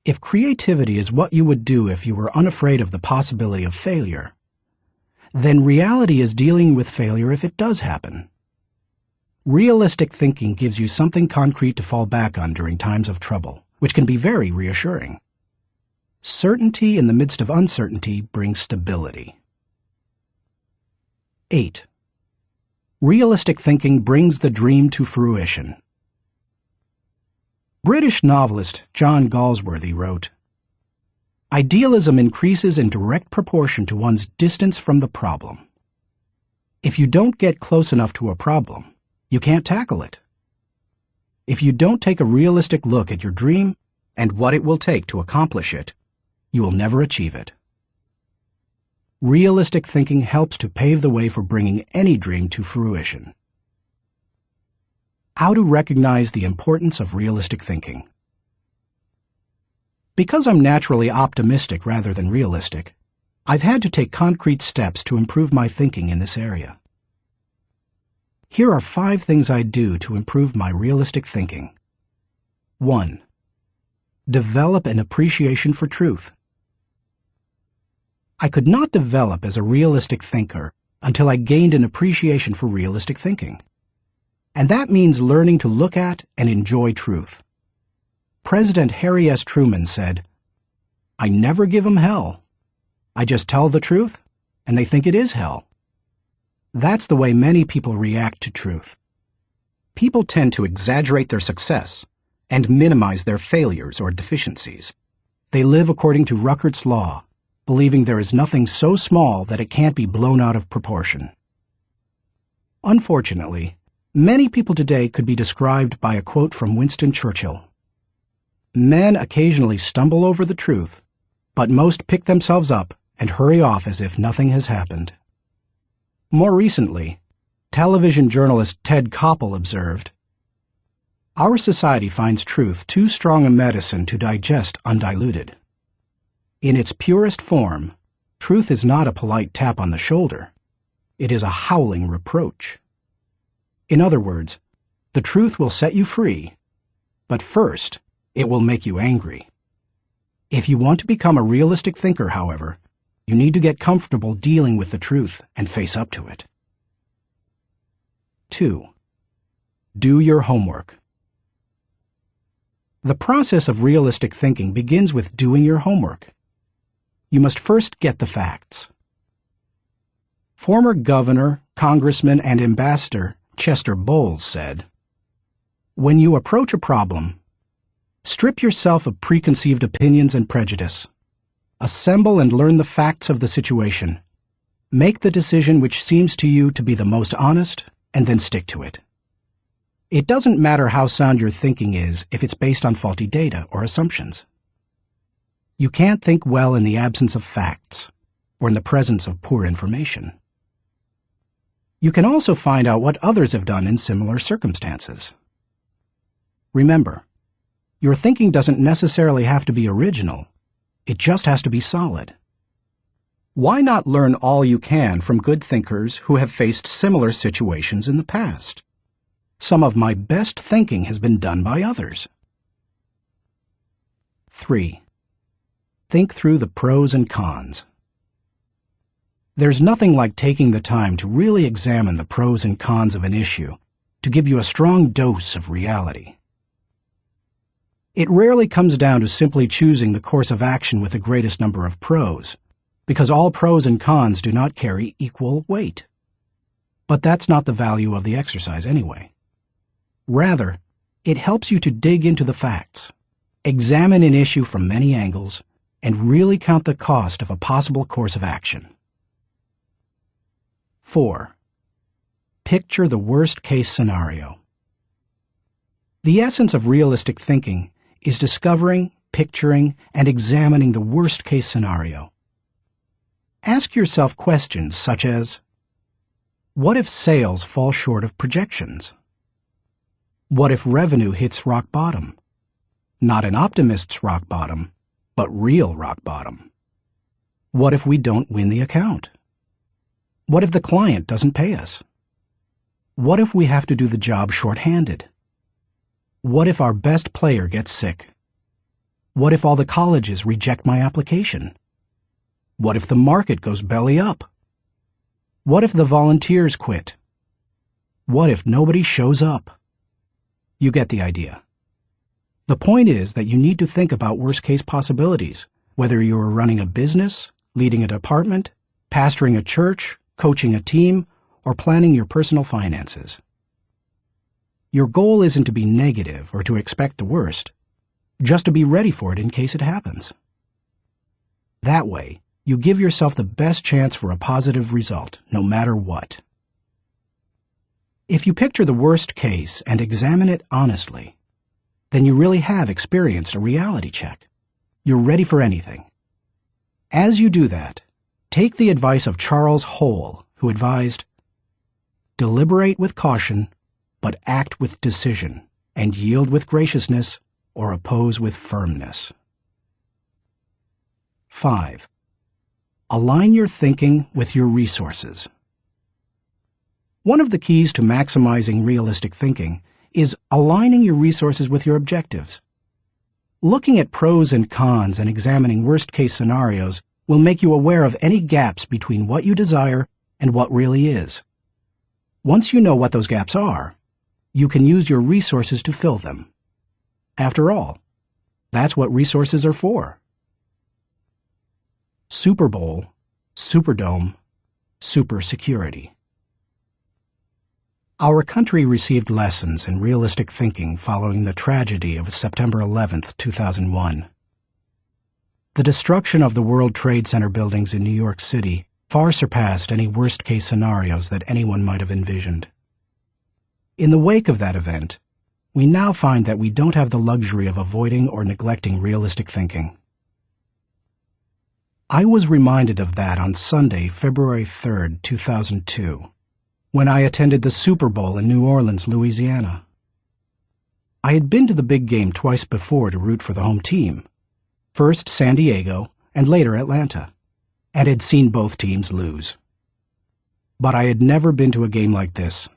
If creativity is what you would do if you were unafraid of the possibility of failure, then reality is dealing with failure if it does happen. Realistic thinking gives you something concrete to fall back on during times of trouble, which can be very reassuring. Certainty in the midst of uncertainty brings stability. 8. Realistic thinking brings the dream to fruition. British novelist John Galsworthy wrote, "Idealism increases in direct proportion to one's distance from the problem. If you don't get close enough to a problem, you can't tackle it. If you don't take a realistic look at your dream and what it will take to accomplish it, you will never achieve it." Realistic thinking helps to pave the way for bringing any dream to fruition. How to recognize the importance of realistic thinking. Because I'm naturally optimistic rather than realistic, I've had to take concrete steps to improve my thinking in this area. Here are 5 things I do to improve my realistic thinking. 1. Develop an appreciation for truth. I could not develop as a realistic thinker until I gained an appreciation for realistic thinking. And that means learning to look at and enjoy truth. President Harry S. Truman said, "I never give 'em hell. I just tell the truth, and they think it is hell." That's the way many people react to truth. People tend to exaggerate their success and minimize their failures or deficiencies. They live according to Ruckert's law, believing there is nothing so small that it can't be blown out of proportion. Unfortunately, many people today could be described by a quote from Winston Churchill. "Men occasionally stumble over the truth, but most pick themselves up and hurry off as if nothing has happened." More recently, television journalist Ted Koppel observed, "Our society finds truth too strong a medicine to digest undiluted. In its purest form, truth is not a polite tap on the shoulder. It is a howling reproach." In other words, the truth will set you free, but first, it will make you angry. If you want to become a realistic thinker, however, you need to get comfortable dealing with the truth and face up to it. 2. Do your homework. The process of realistic thinking begins with doing your homework. You must first get the facts. Former governor, congressman, and ambassador Chester Bowles said, "When you approach a problem, strip yourself of preconceived opinions and prejudice. Assemble and learn the facts of the situation. Make the decision which seems to you to be the most honest, and then stick to it. It doesn't matter how sound your thinking is if it's based on faulty data or assumptions. You can't think well in the absence of facts, or in the presence of poor information. You can also find out what others have done in similar circumstances. Remember, your thinking doesn't necessarily have to be original. It just has to be solid. Why not learn all you can from good thinkers who have faced similar situations in the past? Some of my best thinking has been done by others. 3. Think through the pros and cons. There's nothing like taking the time to really examine the pros and cons of an issue to give you a strong dose of reality. It rarely comes down to simply choosing the course of action with the greatest number of pros, because all pros and cons do not carry equal weight. But that's not the value of the exercise anyway. Rather, it helps you to dig into the facts, examine an issue from many angles, and really count the cost of a possible course of action. 4. Picture the worst-case scenario. The essence of realistic thinking is discovering, picturing, and examining the worst-case scenario. Ask yourself questions such as, what if sales fall short of projections? What if revenue hits rock bottom? Not an optimist's rock bottom, but real rock bottom. What if we don't win the account? What if the client doesn't pay us? What if we have to do the job short-handed? What if our best player gets sick? What if all the colleges reject my application? What if the market goes belly up? What if the volunteers quit? What if nobody shows up? You get the idea. The point is that you need to think about worst-case possibilities, whether you are running a business, leading a department, pastoring a church, coaching a team, or planning your personal finances. Your goal isn't to be negative or to expect the worst, just to be ready for it in case it happens. That way, you give yourself the best chance for a positive result, no matter what. If you picture the worst case and examine it honestly, then you really have experienced a reality check. You're ready for anything. As you do that, take the advice of Charles Hole, who advised, "Deliberate with caution, but act with decision, and yield with graciousness, or oppose with firmness." 5. Align your thinking with your resources. One of the keys to maximizing realistic thinking is aligning your resources with your objectives. Looking at pros and cons and examining worst-case scenarios will make you aware of any gaps between what you desire and what really is. Once you know what those gaps are, you can use your resources to fill them. After all, that's what resources are for. Super Bowl, Superdome, Super Security. Our country received lessons in realistic thinking following the tragedy of September 11, 2001. The destruction of the World Trade Center buildings in New York City far surpassed any worst-case scenarios that anyone might have envisioned. In the wake of that event, we now find that we don't have the luxury of avoiding or neglecting realistic thinking. I was reminded of that on Sunday, February 3, 2002, when I attended the Super Bowl in New Orleans, Louisiana. I had been to the big game twice before to root for the home team, first San Diego and later Atlanta, and had seen both teams lose. But I had never been to a game like this.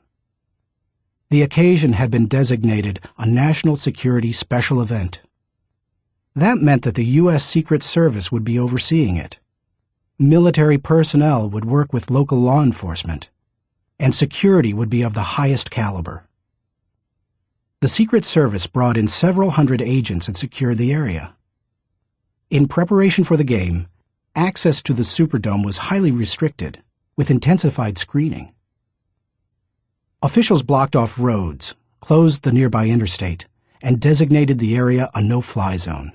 The occasion had been designated a national security special event. That meant that the U.S. Secret Service would be overseeing it. Military personnel would work with local law enforcement, and security would be of the highest caliber. The Secret Service brought in several hundred agents and secured the area. In preparation for the game, access to the Superdome was highly restricted, with intensified screening. Officials blocked off roads, closed the nearby interstate, and designated the area a no-fly zone.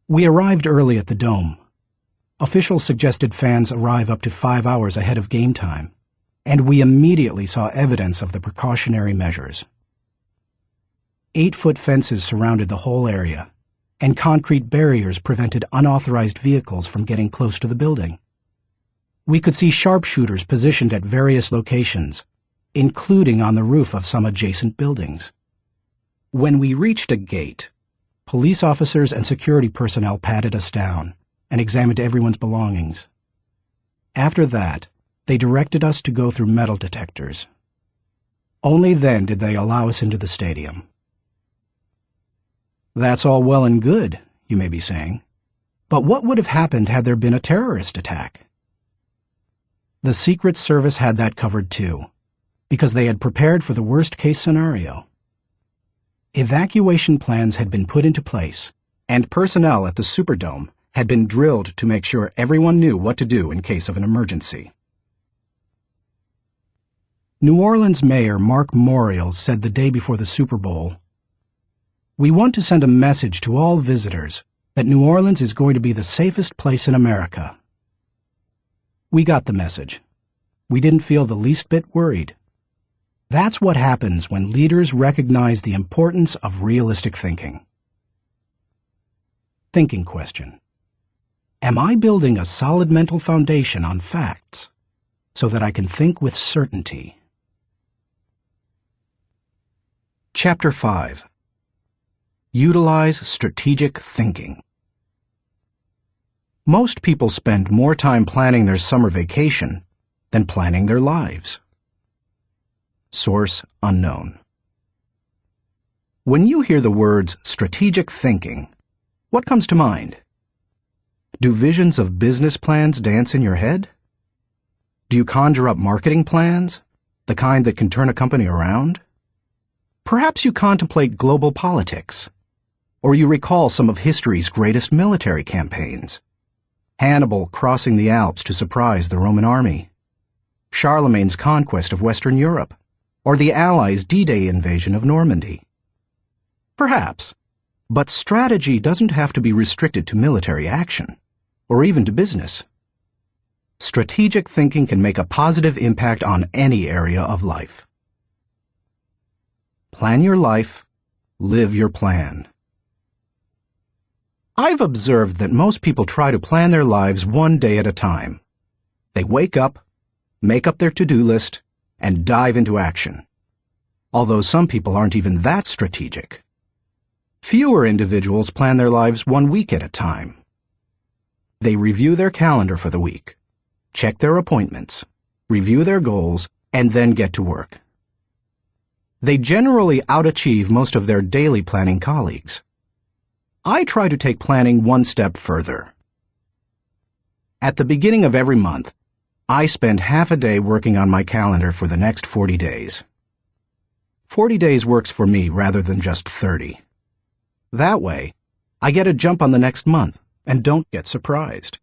We arrived early at the Dome. Officials suggested fans arrive up to 5 hours ahead of game time, and we immediately saw evidence of the precautionary measures. 8-foot fences surrounded the whole area, and concrete barriers prevented unauthorized vehicles from getting close to the building. We could see sharpshooters positioned at various locations, including on the roof of some adjacent buildings. When we reached a gate, police officers and security personnel patted us down and examined everyone's belongings. After that, they directed us to go through metal detectors. Only then did they allow us into the stadium. That's all well and good, you may be saying, but what would have happened had there been a terrorist attack? The Secret Service had that covered too, because they had prepared for the worst-case scenario. Evacuation plans had been put into place, and personnel at the Superdome had been drilled to make sure everyone knew what to do in case of an emergency. New Orleans Mayor Mark Morial said the day before the Super Bowl, "We want to send a message to all visitors that New Orleans is going to be the safest place in America." We got the message. We didn't feel the least bit worried. That's what happens when leaders recognize the importance of realistic thinking. Thinking question. Am I building a solid mental foundation on facts so that I can think with certainty? Chapter 5. Utilize strategic thinking. Most people spend more time planning their summer vacation than planning their lives. Source unknown. When you hear the words strategic thinking, what comes to mind? Do visions of business plans dance in your head? Do you conjure up marketing plans, the kind that can turn a company around? Perhaps you contemplate global politics, or you recall some of history's greatest military campaigns. Hannibal crossing the Alps to surprise the Roman army, Charlemagne's conquest of Western Europe, or the Allies' D-Day invasion of Normandy. Perhaps, but strategy doesn't have to be restricted to military action, or even to business. Strategic thinking can make a positive impact on any area of life. Plan your life, live your plan. I've observed that most people try to plan their lives one day at a time. They wake up, make up their to-do list, and dive into action. Although some people aren't even that strategic. Fewer individuals plan their lives 1 week at a time. They review their calendar for the week, check their appointments, review their goals, and then get to work. They generally outachieve most of their daily planning colleagues. I try to take planning one step further. At the beginning of every month, I spend half a day working on my calendar for the next 40 days. 40 days works for me rather than just 30. That way, I get a jump on the next month and don't get surprised.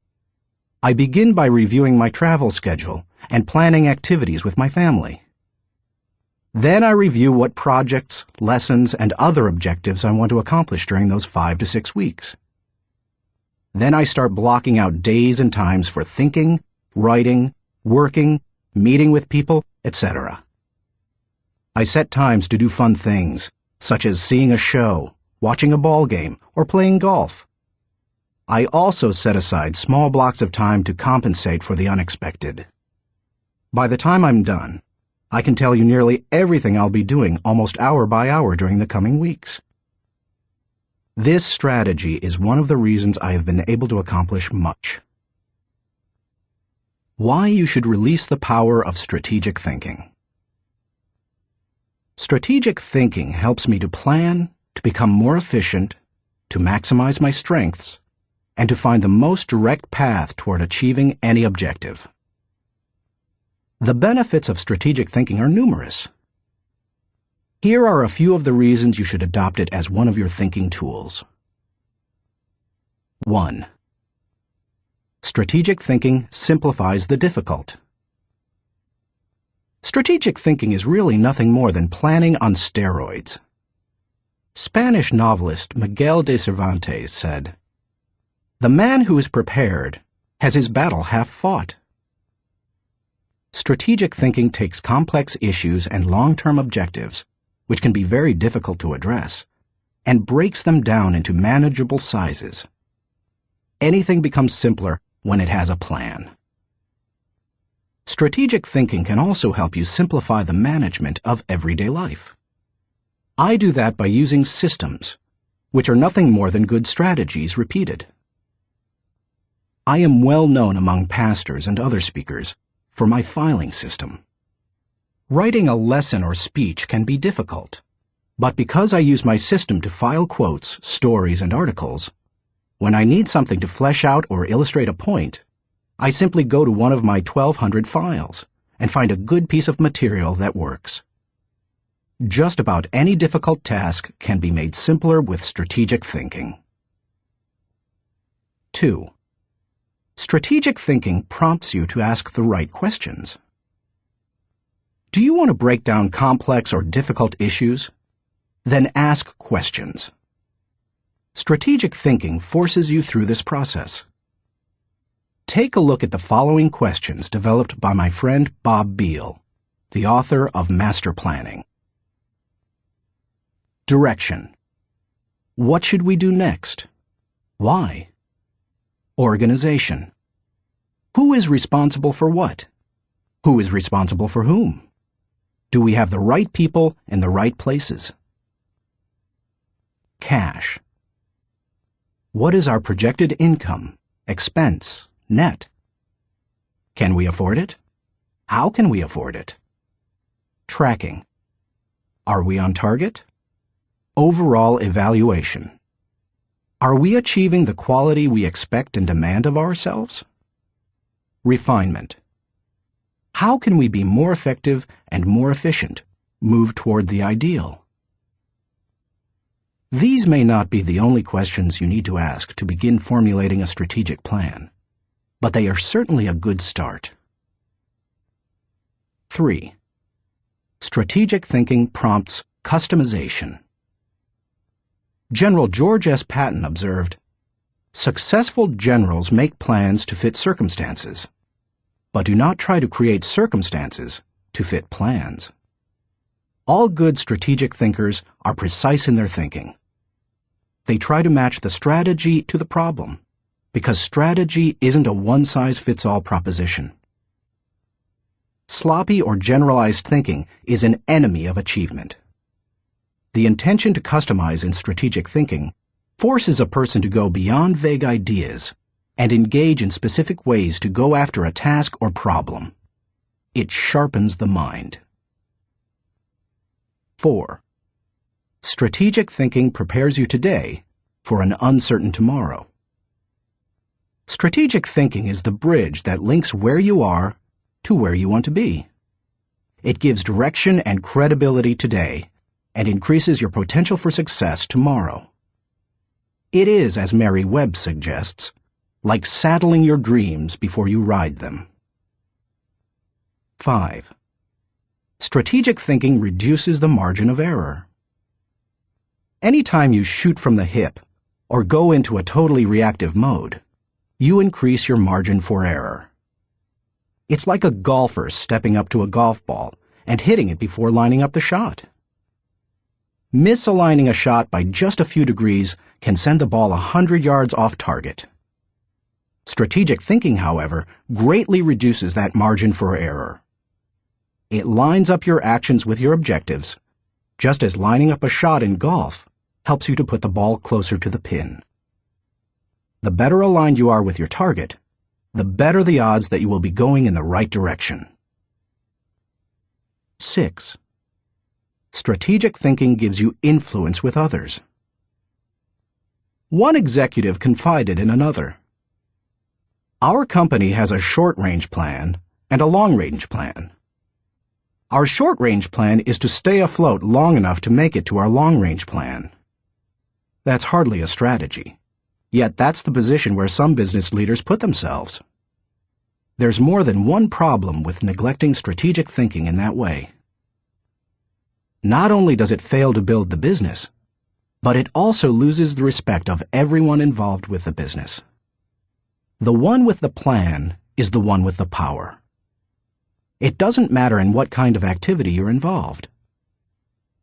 I begin by reviewing my travel schedule and planning activities with my family. Then I review what projects, lessons, and other objectives I want to accomplish during those 5 to 6 weeks. Then I start blocking out days and times for thinking, writing, working, meeting with people, etc. I set times to do fun things, such as seeing a show, watching a ball game, or playing golf. I also set aside small blocks of time to compensate for the unexpected. By the time I'm done, I can tell you nearly everything I'll be doing almost hour by hour during the coming weeks. This strategy is one of the reasons I have been able to accomplish much. Why you should release the power of strategic thinking. Strategic thinking helps me to plan, to become more efficient, to maximize my strengths, and to find the most direct path toward achieving any objective. The benefits of strategic thinking are numerous. Here are a few of the reasons you should adopt it as one of your thinking tools. 1. Strategic thinking simplifies the difficult. Strategic thinking is really nothing more than planning on steroids. Spanish novelist Miguel de Cervantes said, "The man who is prepared has his battle half fought." Strategic thinking takes complex issues and long-term objectives, which can be very difficult to address, and breaks them down into manageable sizes. Anything becomes simpler when it has a plan. Strategic thinking can also help you simplify the management of everyday life. I do that by using systems, which are nothing more than good strategies repeated. I am well known among pastors and other speakers for my filing system. Writing a lesson or speech can be difficult, but because I use my system to file quotes, stories, and articles, when I need something to flesh out or illustrate a point, I simply go to one of my 1,200 files and find a good piece of material that works. Just about any difficult task can be made simpler with strategic thinking. 2. Strategic thinking prompts you to ask the right questions. Do you want to break down complex or difficult issues? Then ask questions. Strategic thinking forces you through this process. Take a look at the following questions developed by my friend Bob Beal, the author of Master Planning. Direction. What should we do next? Why? Organization. Who is responsible for what? Who is responsible for whom? Do we have the right people in the right places? Cash. What is our projected income, expense, net? Can we afford it? How can we afford it? Tracking. Are we on target? Overall evaluation. Are we achieving the quality we expect and demand of ourselves? Refinement. How can we be more effective and more efficient, move toward the ideal? These may not be the only questions you need to ask to begin formulating a strategic plan, but they are certainly a good start. 3. Strategic thinking prompts customization. General George S. Patton observed, "Successful generals make plans to fit circumstances, but do not try to create circumstances to fit plans." All good strategic thinkers are precise in their thinking. They try to match the strategy to the problem, because strategy isn't a one-size-fits-all proposition. Sloppy or generalized thinking is an enemy of achievement. The intention to customize in strategic thinking forces a person to go beyond vague ideas and engage in specific ways to go after a task or problem. It sharpens the mind. 4. Strategic thinking prepares you today for an uncertain tomorrow. Strategic thinking is the bridge that links where you are to where you want to be. It gives direction and credibility today and increases your potential for success tomorrow. It is, as Mary Webb suggests, like saddling your dreams before you ride them. 5. Strategic thinking reduces the margin of error. Anytime you shoot from the hip or go into a totally reactive mode, you increase your margin for error. It's like a golfer stepping up to a golf ball and hitting it before lining up the shot. Misaligning a shot by just a few degrees can send the ball 100 yards off target. Strategic thinking, however, greatly reduces that margin for error. It lines up your actions with your objectives, just as lining up a shot in golf helps you to put the ball closer to the pin. The better aligned you are with your target, the better the odds that you will be going in the right direction. 6. Strategic thinking gives you influence with others. One executive confided in another, "Our company has a short-range plan and a long-range plan. Our short-range plan is to stay afloat long enough to make it to our long-range plan." That's hardly a strategy. Yet that's the position where some business leaders put themselves. There's more than one problem with neglecting strategic thinking in that way. Not only does it fail to build the business, but it also loses the respect of everyone involved with the business. The one with the plan is the one with the power. It doesn't matter in what kind of activity you're involved.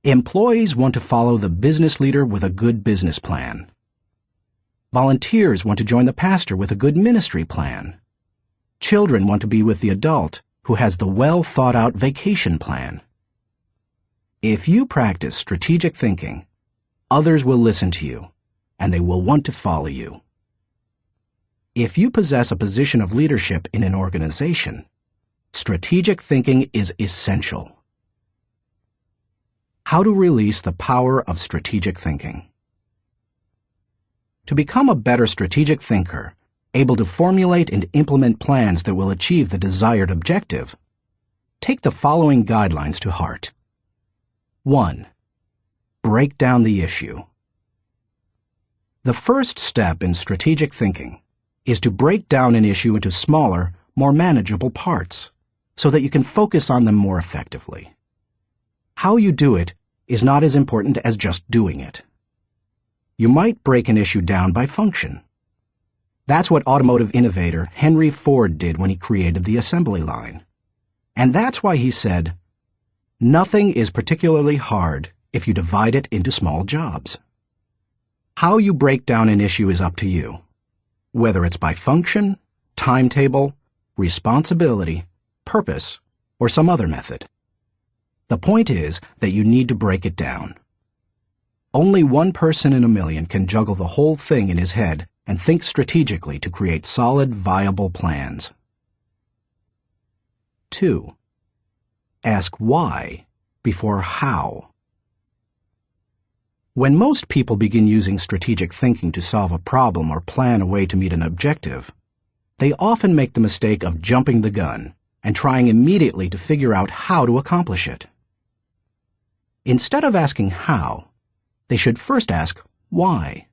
Employees want to follow the business leader with a good business plan. Volunteers want to join the pastor with a good ministry plan. Children want to be with the adult who has the well-thought-out vacation plan. If you practice strategic thinking, others will listen to you, and they will want to follow you. If you possess a position of leadership in an organization, strategic thinking is essential. How to release the power of strategic thinking. To become a better strategic thinker, able to formulate and implement plans that will achieve the desired objective, take the following guidelines to heart. 1. Break down the issue. The first step in strategic thinking is to break down an issue into smaller, more manageable parts, so that you can focus on them more effectively. How you do it is not as important as just doing it. You might break an issue down by function. That's what automotive innovator Henry Ford did when he created the assembly line. And that's why he said, "Nothing is particularly hard if you divide it into small jobs." How you break down an issue is up to you, whether it's by function, timetable, responsibility, purpose, or some other method. The point is that you need to break it down. Only one person in a million can juggle the whole thing in his head and think strategically to create solid, viable plans. 2. Ask why before how. When most people begin using strategic thinking to solve a problem or plan a way to meet an objective, they often make the mistake of jumping the gun and trying immediately to figure out how to accomplish it. Instead of asking how, they should first ask why.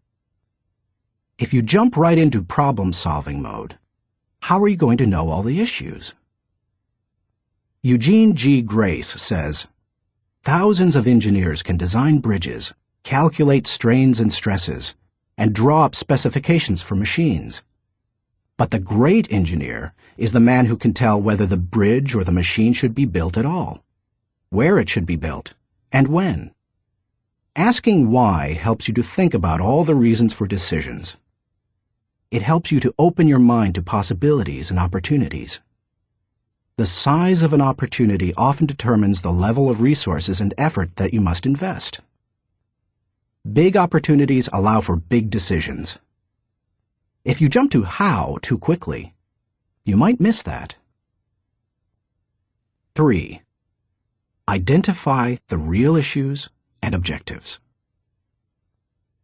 If you jump right into problem-solving mode, how are you going to know all the issues? Eugene G. Grace says, "Thousands of engineers can design bridges, calculate strains and stresses, and draw up specifications for machines. But the great engineer is the man who can tell whether the bridge or the machine should be built at all, where it should be built, and when." Asking why helps you to think about all the reasons for decisions. It helps you to open your mind to possibilities and opportunities. The size of an opportunity often determines the level of resources and effort that you must invest. Big opportunities allow for big decisions. If you jump to how too quickly, you might miss that. 3. Identify the real issues and objectives.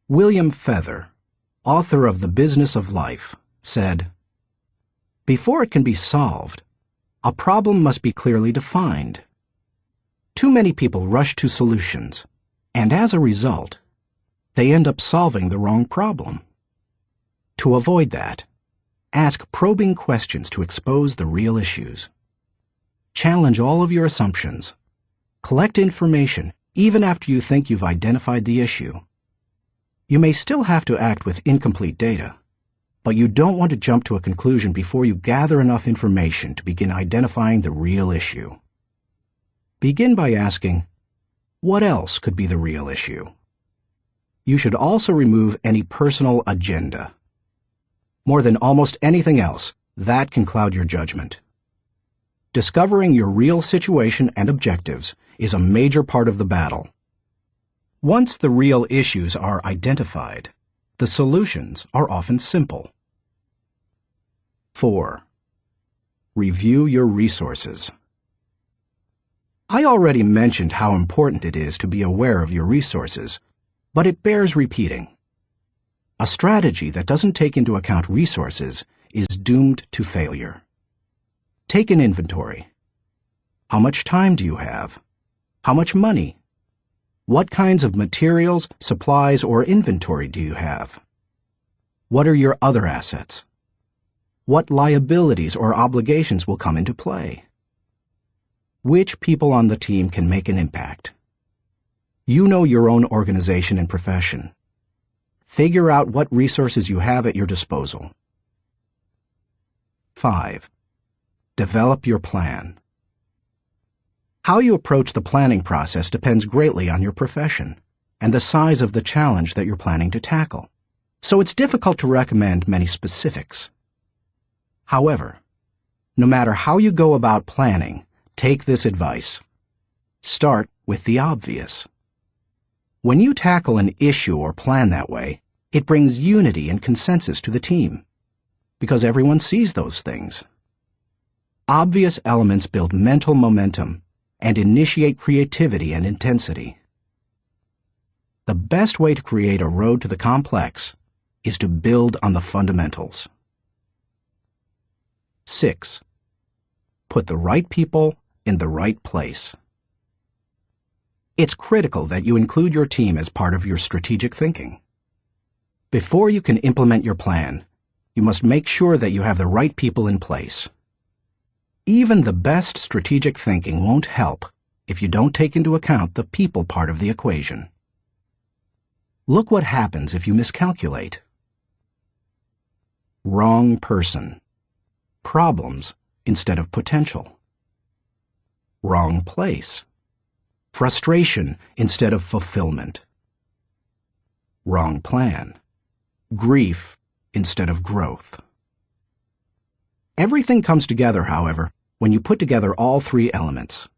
William Feather, author of The Business of Life, said, "Before it can be solved, a problem must be clearly defined. Too many people rush to solutions, and as a result, they end up solving the wrong problem. To avoid that, ask probing questions to expose the real issues. Challenge all of your assumptions. Collect information even after you think you've identified the issue. You may still have to act with incomplete data, but you don't want to jump to a conclusion before you gather enough information to begin identifying the real issue. Begin by asking, what else could be the real issue? You should also remove any personal agenda. More than almost anything else, that can cloud your judgment. Discovering your real situation and objectives is a major part of the battle. Once the real issues are identified, the solutions are often simple. 4. Review your resources. I already mentioned how important it is to be aware of your resources, but it bears repeating. A strategy that doesn't take into account resources is doomed to failure. Take an inventory. How much time do you have? How much money? What kinds of materials, supplies, or inventory do you have? What are your other assets? What liabilities or obligations will come into play? Which people on the team can make an impact? You know your own organization and profession. Figure out what resources you have at your disposal. 5. Develop your plan. How you approach the planning process depends greatly on your profession and the size of the challenge that you're planning to tackle, so it's difficult to recommend many specifics. However, no matter how you go about planning, take this advice. Start with the obvious. When you tackle an issue or plan that way, it brings unity and consensus to the team, because everyone sees those things. Obvious elements build mental momentum and initiate creativity and intensity. The best way to create a road to the complex is to build on the fundamentals. 6. Put the right people in the right place. It's critical that you include your team as part of your strategic thinking. Before you can implement your plan, you must make sure that you have the right people in place. Even the best strategic thinking won't help if you don't take into account the people part of the equation. Look what happens if you miscalculate. Wrong person. Problems instead of potential. Wrong place. Frustration instead of fulfillment. Wrong plan. Grief instead of growth. Everything comes together, however, when you put together all three elements: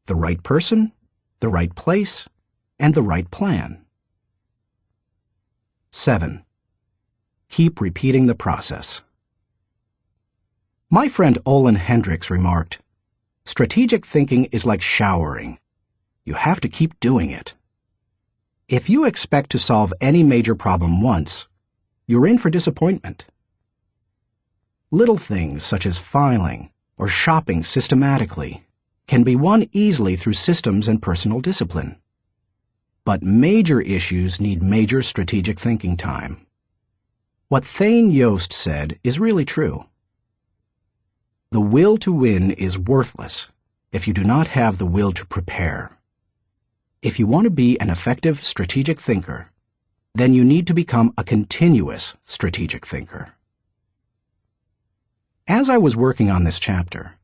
the right person, the right place, and the right plan. 7. Keep repeating the process. My friend Olin Hendricks remarked, "Strategic thinking is like showering. You have to keep doing it." If you expect to solve any major problem once, you're in for disappointment. Little things such as filing or shopping systematically can be won easily through systems and personal discipline. But major issues need major strategic thinking time. What Thane Yost said is really true. The will to win is worthless if you do not have the will to prepare. If you want to be an effective strategic thinker, then you need to become a continuous strategic thinker. As I was working on this chapter,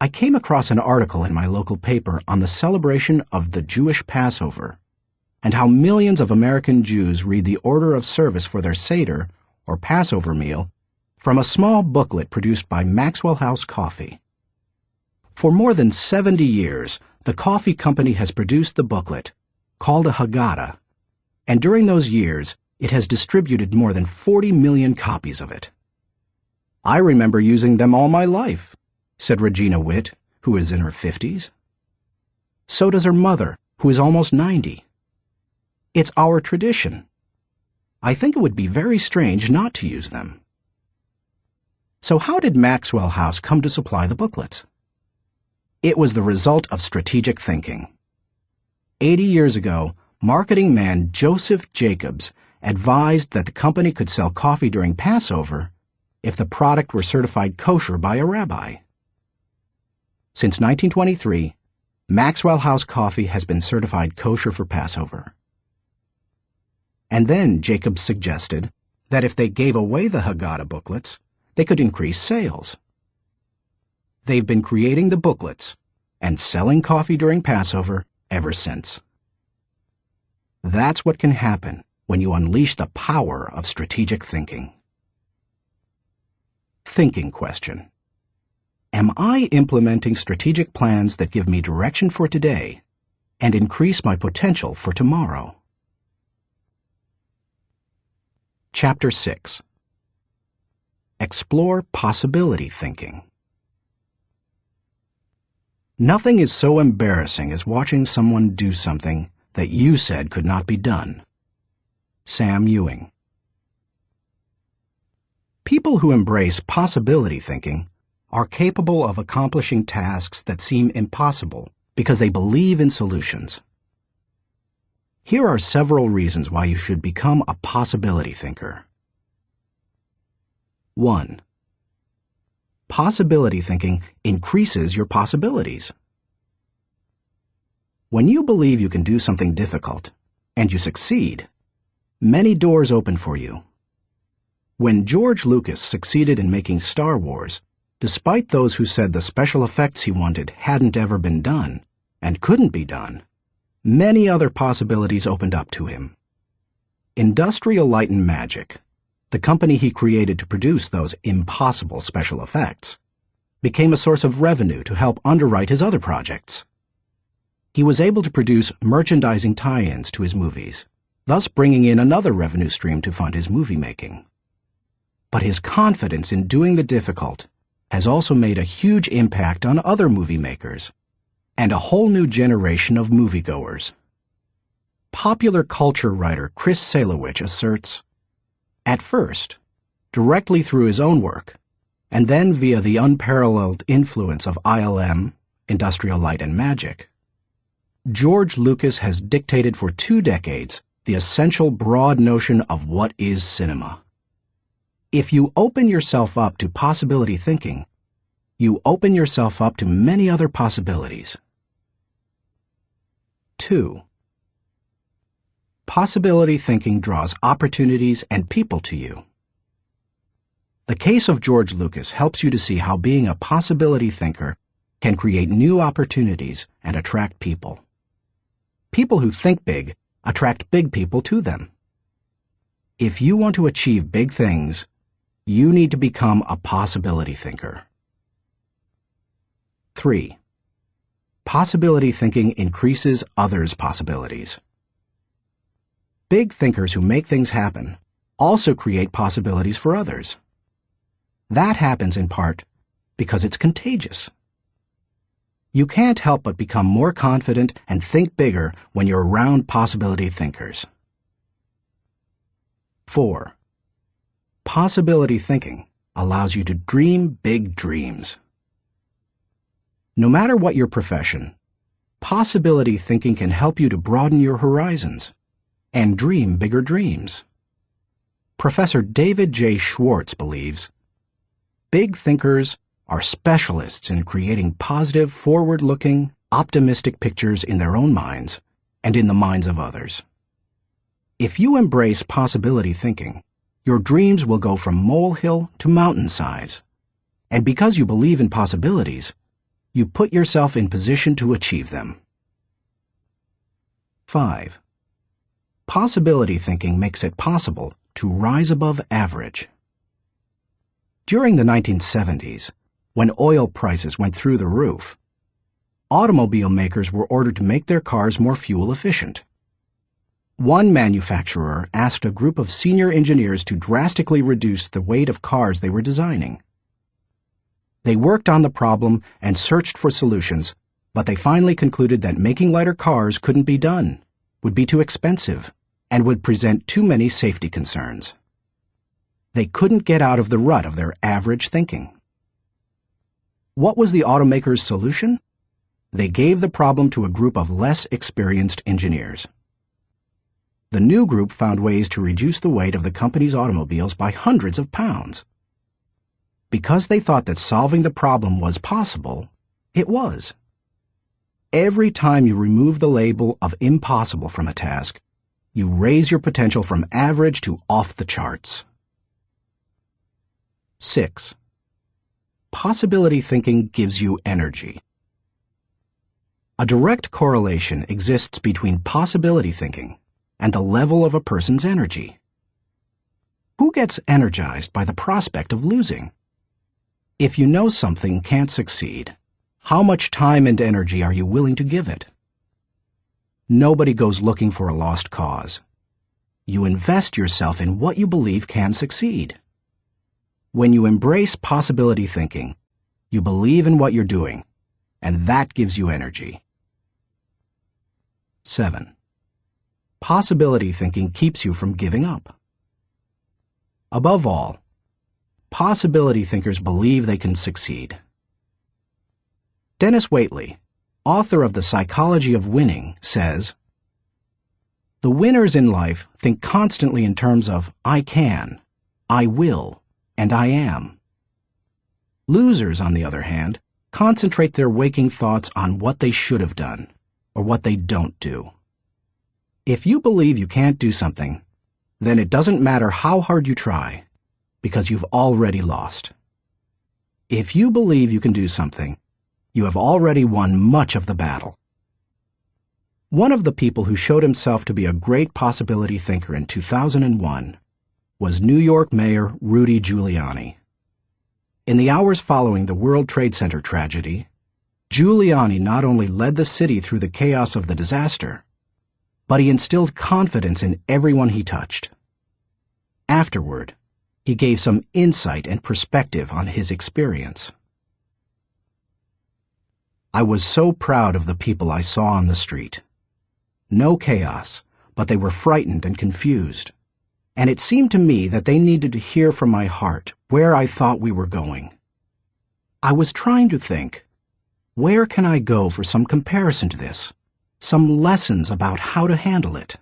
I came across an article in my local paper on the celebration of the Jewish Passover and how millions of American Jews read the order of service for their Seder, or Passover meal, from a small booklet produced by Maxwell House Coffee. For more than 70 years, the coffee company has produced the booklet, called a Haggadah, and during those years, it has distributed more than 40 million copies of it. I remember using them all my life, said Regina Witt, who is in her 50s. So does her mother, who is almost 90. It's our tradition. I think it would be very strange not to use them. So how did Maxwell House come to supply the booklets? It was the result of strategic thinking. 80 years ago, marketing man Joseph Jacobs advised that the company could sell coffee during Passover if the product were certified kosher by a rabbi. Since 1923, Maxwell House Coffee has been certified kosher for Passover. And then Jacobs suggested that if they gave away the Haggadah booklets, they could increase sales. They've been creating the booklets and selling coffee during Passover ever since. That's what can happen when you unleash the power of strategic thinking. Thinking question. Am I implementing strategic plans that give me direction for today and increase my potential for tomorrow? Chapter 6. Explore possibility thinking. Nothing is so embarrassing as watching someone do something that you said could not be done. Sam Ewing. People who embrace possibility thinking are capable of accomplishing tasks that seem impossible because they believe in solutions. Here are several reasons why you should become a possibility thinker. 1. Possibility thinking increases your possibilities. When you believe you can do something difficult, and you succeed, many doors open for you. When George Lucas succeeded in making Star Wars, despite those who said the special effects he wanted hadn't ever been done, and couldn't be done, many other possibilities opened up to him. Industrial Light and Magic, the company he created to produce those impossible special effects, became a source of revenue to help underwrite his other projects. He was able to produce merchandising tie-ins to his movies, thus bringing in another revenue stream to fund his movie making. But his confidence in doing the difficult has also made a huge impact on other movie makers and a whole new generation of moviegoers. Popular culture writer Chris Salewicz asserts, at first, directly through his own work, and then via the unparalleled influence of ILM, Industrial Light and Magic, George Lucas has dictated for 2 decades the essential broad notion of what is cinema. If you open yourself up to possibility thinking, you open yourself up to many other possibilities. 2. Possibility thinking draws opportunities and people to you. The case of George Lucas helps you to see how being a possibility thinker can create new opportunities and attract people. People who think big attract big people to them. If you want to achieve big things, you need to become a possibility thinker. 3. Possibility thinking increases others' possibilities. Big thinkers who make things happen also create possibilities for others. That happens in part because it's contagious. You can't help but become more confident and think bigger when you're around possibility thinkers. 4. Possibility thinking allows you to dream big dreams. No matter what your profession, possibility thinking can help you to broaden your horizons and dream bigger dreams. Professor David J. Schwartz believes, big thinkers are specialists in creating positive, forward-looking, optimistic pictures in their own minds and in the minds of others. If you embrace possibility thinking, your dreams will go from molehill to mountain size. And because you believe in possibilities, you put yourself in position to achieve them. 5. Possibility thinking makes it possible to rise above average. During the 1970s, when oil prices went through the roof, automobile makers were ordered to make their cars more fuel efficient. One manufacturer asked a group of senior engineers to drastically reduce the weight of cars they were designing. They worked on the problem and searched for solutions, but they finally concluded that making lighter cars couldn't be done, would be too expensive, and would present too many safety concerns. They couldn't get out of the rut of their average thinking. What was the automaker's solution? They gave the problem to a group of less experienced engineers. The new group found ways to reduce the weight of the company's automobiles by hundreds of pounds. Because they thought that solving the problem was possible, it was. Every time you remove the label of impossible from a task, you raise your potential from average to off the charts. 6. Possibility thinking gives you energy. A direct correlation exists between possibility thinking and the level of a person's energy. Who gets energized by the prospect of losing? If you know something can't succeed, how much time and energy are you willing to give it? Nobody goes looking for a lost cause. You invest yourself in what you believe can succeed. When you embrace possibility thinking, you believe in what you're doing, and that gives you energy. 7. Possibility thinking keeps you from giving up. Above all, possibility thinkers believe they can succeed. Dennis Waitley, author of The Psychology of Winning, says, "The winners in life think constantly in terms of I can, I will, and I am. Losers, on the other hand, concentrate their waking thoughts on what they should have done, or what they don't do. If you believe you can't do something, then it doesn't matter how hard you try, because you've already lost. If you believe you can do something, you have already won much of the battle." One of the people who showed himself to be a great possibility thinker in 2001 was New York Mayor Rudy Giuliani. In the hours following the World Trade Center tragedy, Giuliani not only led the city through the chaos of the disaster, but he instilled confidence in everyone he touched. Afterward, he gave some insight and perspective on his experience. "I was so proud of the people I saw on the street. No chaos, but they were frightened and confused. And it seemed to me that they needed to hear from my heart where I thought we were going. I was trying to think, where can I go for some comparison to this, some lessons about how to handle it?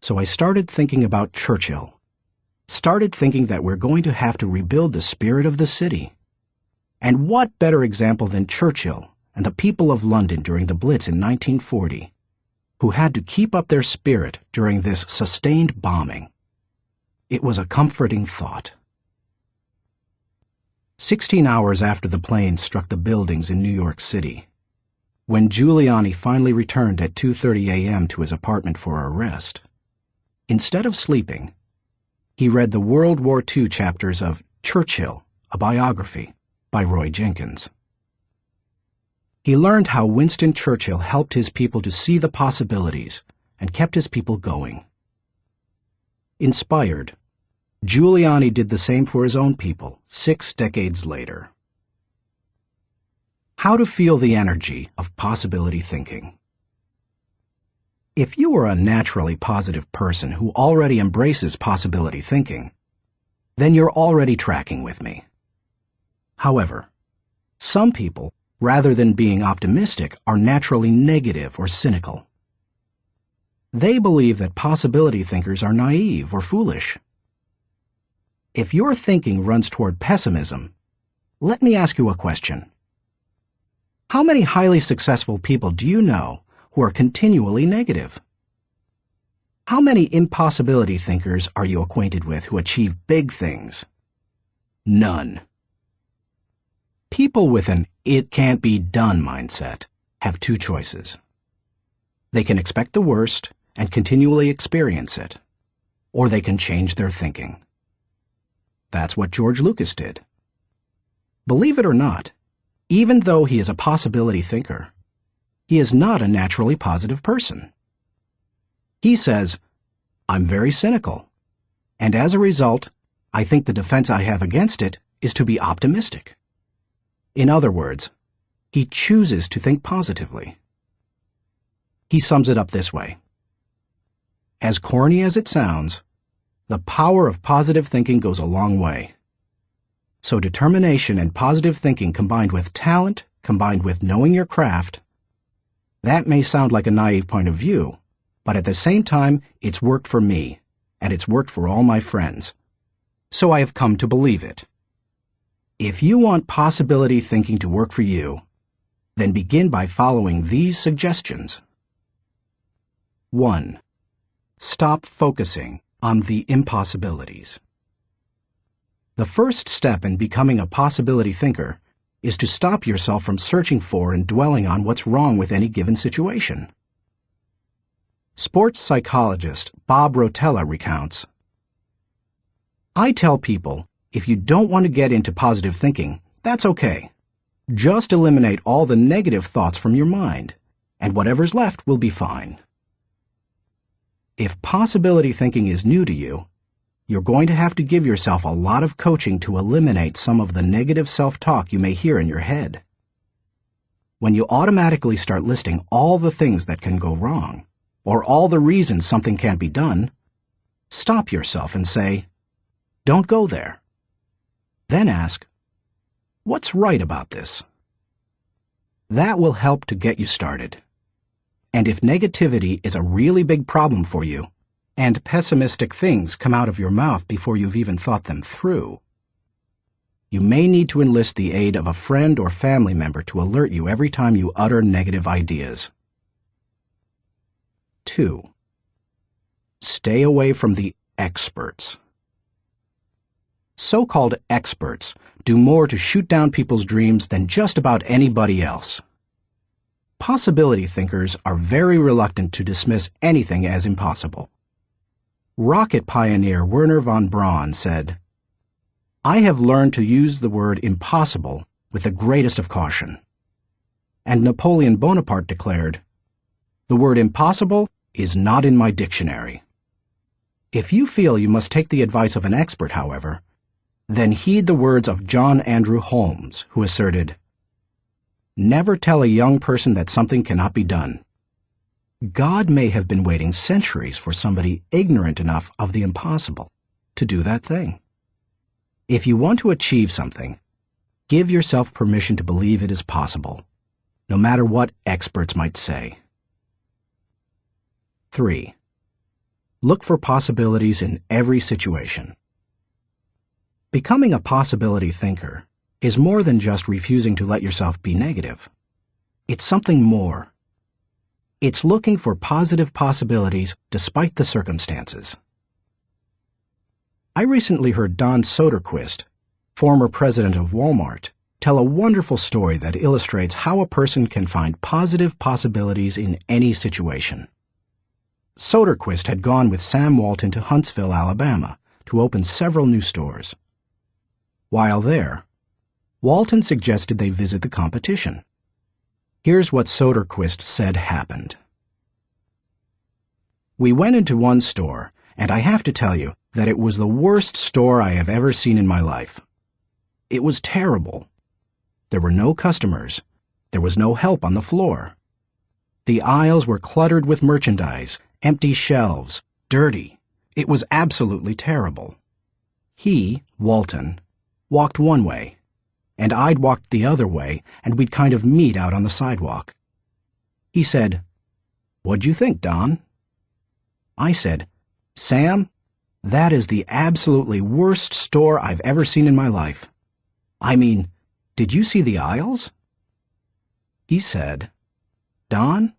So I started thinking about Churchill, started thinking that we're going to have to rebuild the spirit of the city. And what better example than Churchill and the people of London during the Blitz in 1940, who had to keep up their spirit during this sustained bombing. It was a comforting thought." 16 hours after the plane struck the buildings in New York City, when Giuliani finally returned at 2:30 a.m. to his apartment for a rest, instead of sleeping, he read the World War II chapters of Churchill, a Biography, by Roy Jenkins. He learned how Winston Churchill helped his people to see the possibilities and kept his people going. Inspired, Giuliani did the same for his own people 6 decades later. How to feel the energy of possibility thinking. If you are a naturally positive person who already embraces possibility thinking, then you're already tracking with me. However, some people, rather than being optimistic, are naturally negative or cynical. They believe that possibility thinkers are naive or foolish. If your thinking runs toward pessimism, let me ask you a question. How many highly successful people do you know who are continually negative? How many impossibility thinkers are you acquainted with who achieve big things? None. People with an "it can't be done" mindset have two choices. They can expect the worst and continually experience it, or they can change their thinking. That's what George Lucas did. Believe it or not, even though he is a possibility thinker, he is not a naturally positive person. He says, "I'm very cynical, and as a result, I think the defense I have against it is to be optimistic." In other words, he chooses to think positively. He sums it up this way. As corny as it sounds, the power of positive thinking goes a long way. So determination and positive thinking combined with talent, combined with knowing your craft, that may sound like a naive point of view, but at the same time, it's worked for me, and it's worked for all my friends. So I have come to believe it. If you want possibility thinking to work for you, then begin by following these suggestions. 1. Stop focusing on the impossibilities. The first step in becoming a possibility thinker is to stop yourself from searching for and dwelling on what's wrong with any given situation. Sports psychologist Bob Rotella recounts, "I tell people, if you don't want to get into positive thinking, that's okay. Just eliminate all the negative thoughts from your mind, and whatever's left will be fine." If possibility thinking is new to you, you're going to have to give yourself a lot of coaching to eliminate some of the negative self-talk you may hear in your head. When you automatically start listing all the things that can go wrong, or all the reasons something can't be done, stop yourself and say, "Don't go there." Then ask, "What's right about this?" That will help to get you started. And if negativity is a really big problem for you, and pessimistic things come out of your mouth before you've even thought them through, you may need to enlist the aid of a friend or family member to alert you every time you utter negative ideas. 2. Stay away from the experts. So-called experts do more to shoot down people's dreams than just about anybody else. Possibility thinkers are very reluctant to dismiss anything as impossible. Rocket pioneer Wernher von Braun said, "I have learned to use the word impossible with the greatest of caution." And Napoleon Bonaparte declared, "The word impossible is not in my dictionary." If you feel you must take the advice of an expert, however, then heed the words of John Andrew Holmes, who asserted, "Never tell a young person that something cannot be done." God may have been waiting centuries for somebody ignorant enough of the impossible to do that thing. If you want to achieve something, give yourself permission to believe it is possible, no matter what experts might say. 3. Look for possibilities in every situation. Becoming a possibility thinker is more than just refusing to let yourself be negative. It's something more. It's looking for positive possibilities despite the circumstances. I recently heard Don Soderquist, former president of Walmart, tell a wonderful story that illustrates how a person can find positive possibilities in any situation. Soderquist had gone with Sam Walton to Huntsville, Alabama, to open several new stores. While there, Walton suggested they visit the competition. Here's what Soderquist said happened. "We went into one store, and I have to tell you that it was the worst store I have ever seen in my life. It was terrible. There were no customers, There was no help on the floor. The aisles were cluttered with merchandise, empty shelves, dirty. It was absolutely terrible. He, Walton, walked one way, and I'd walked the other way, and we'd kind of meet out on the sidewalk. He said, "What'd you think, Don?" I said, "Sam, that is the absolutely worst store I've ever seen in my life. I mean, did you see the aisles?" He said, "Don,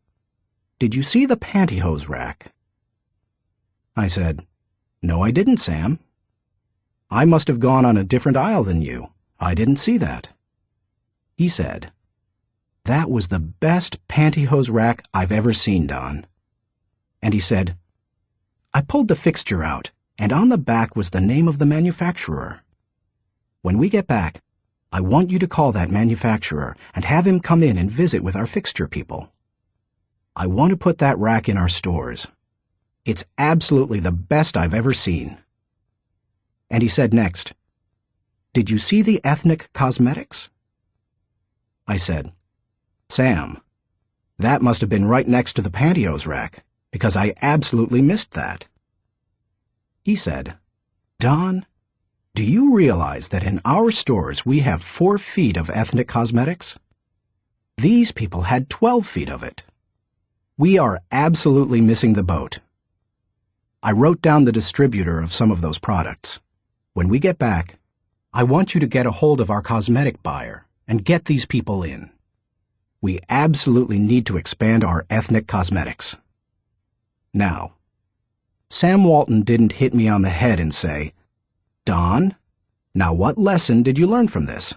did you see the pantyhose rack?" I said, "No, I didn't, Sam. I must have gone on a different aisle than you. I didn't see that." He said, "That was the best pantyhose rack I've ever seen, Don." And he said, "I pulled the fixture out, and on the back was the name of the manufacturer. When we get back, I want you to call that manufacturer and have him come in and visit with our fixture people. I want to put that rack in our stores. It's absolutely the best I've ever seen." And he said next, "Did you see the ethnic cosmetics?" I said, "Sam, that must have been right next to the pantyhose rack, because I absolutely missed that." He said, "Don, do you realize that in our stores we have 4 feet of ethnic cosmetics? These people had 12 feet of it. We are absolutely missing the boat. I wrote down the distributor of some of those products. When we get back, I want you to get a hold of our cosmetic buyer and get these people in. We absolutely need to expand our ethnic cosmetics." Now, Sam Walton didn't hit me on the head and say, "Don, now what lesson did you learn from this?"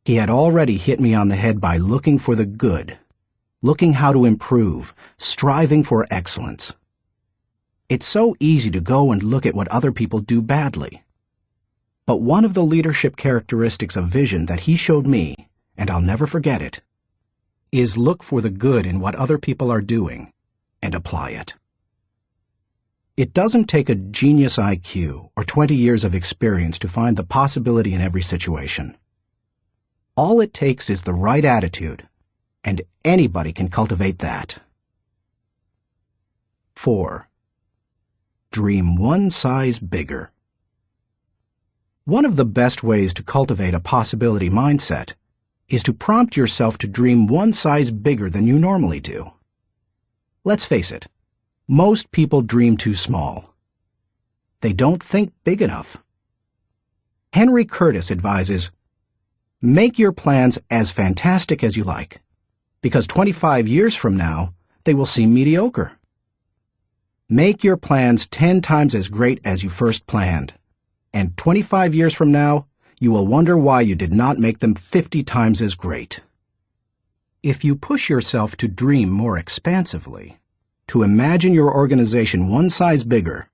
He had already hit me on the head by looking for the good, looking how to improve, striving for excellence. It's so easy to go and look at what other people do badly. But one of the leadership characteristics of vision that he showed me, and I'll never forget it, is look for the good in what other people are doing and apply it. It doesn't take a genius IQ or 20 years of experience to find the possibility in every situation. All it takes is the right attitude, and anybody can cultivate that. 4. Dream one size bigger. One of the best ways to cultivate a possibility mindset is to prompt yourself to dream one size bigger than you normally do. Let's face it, most people dream too small. They don't think big enough. Henry Curtis advises, "Make your plans as fantastic as you like, because 25 years from now, they will seem mediocre. Make your plans 10 times as great as you first planned, and 25 years from now, you will wonder why you did not make them 50 times as great." If you push yourself to dream more expansively, to imagine your organization one size bigger,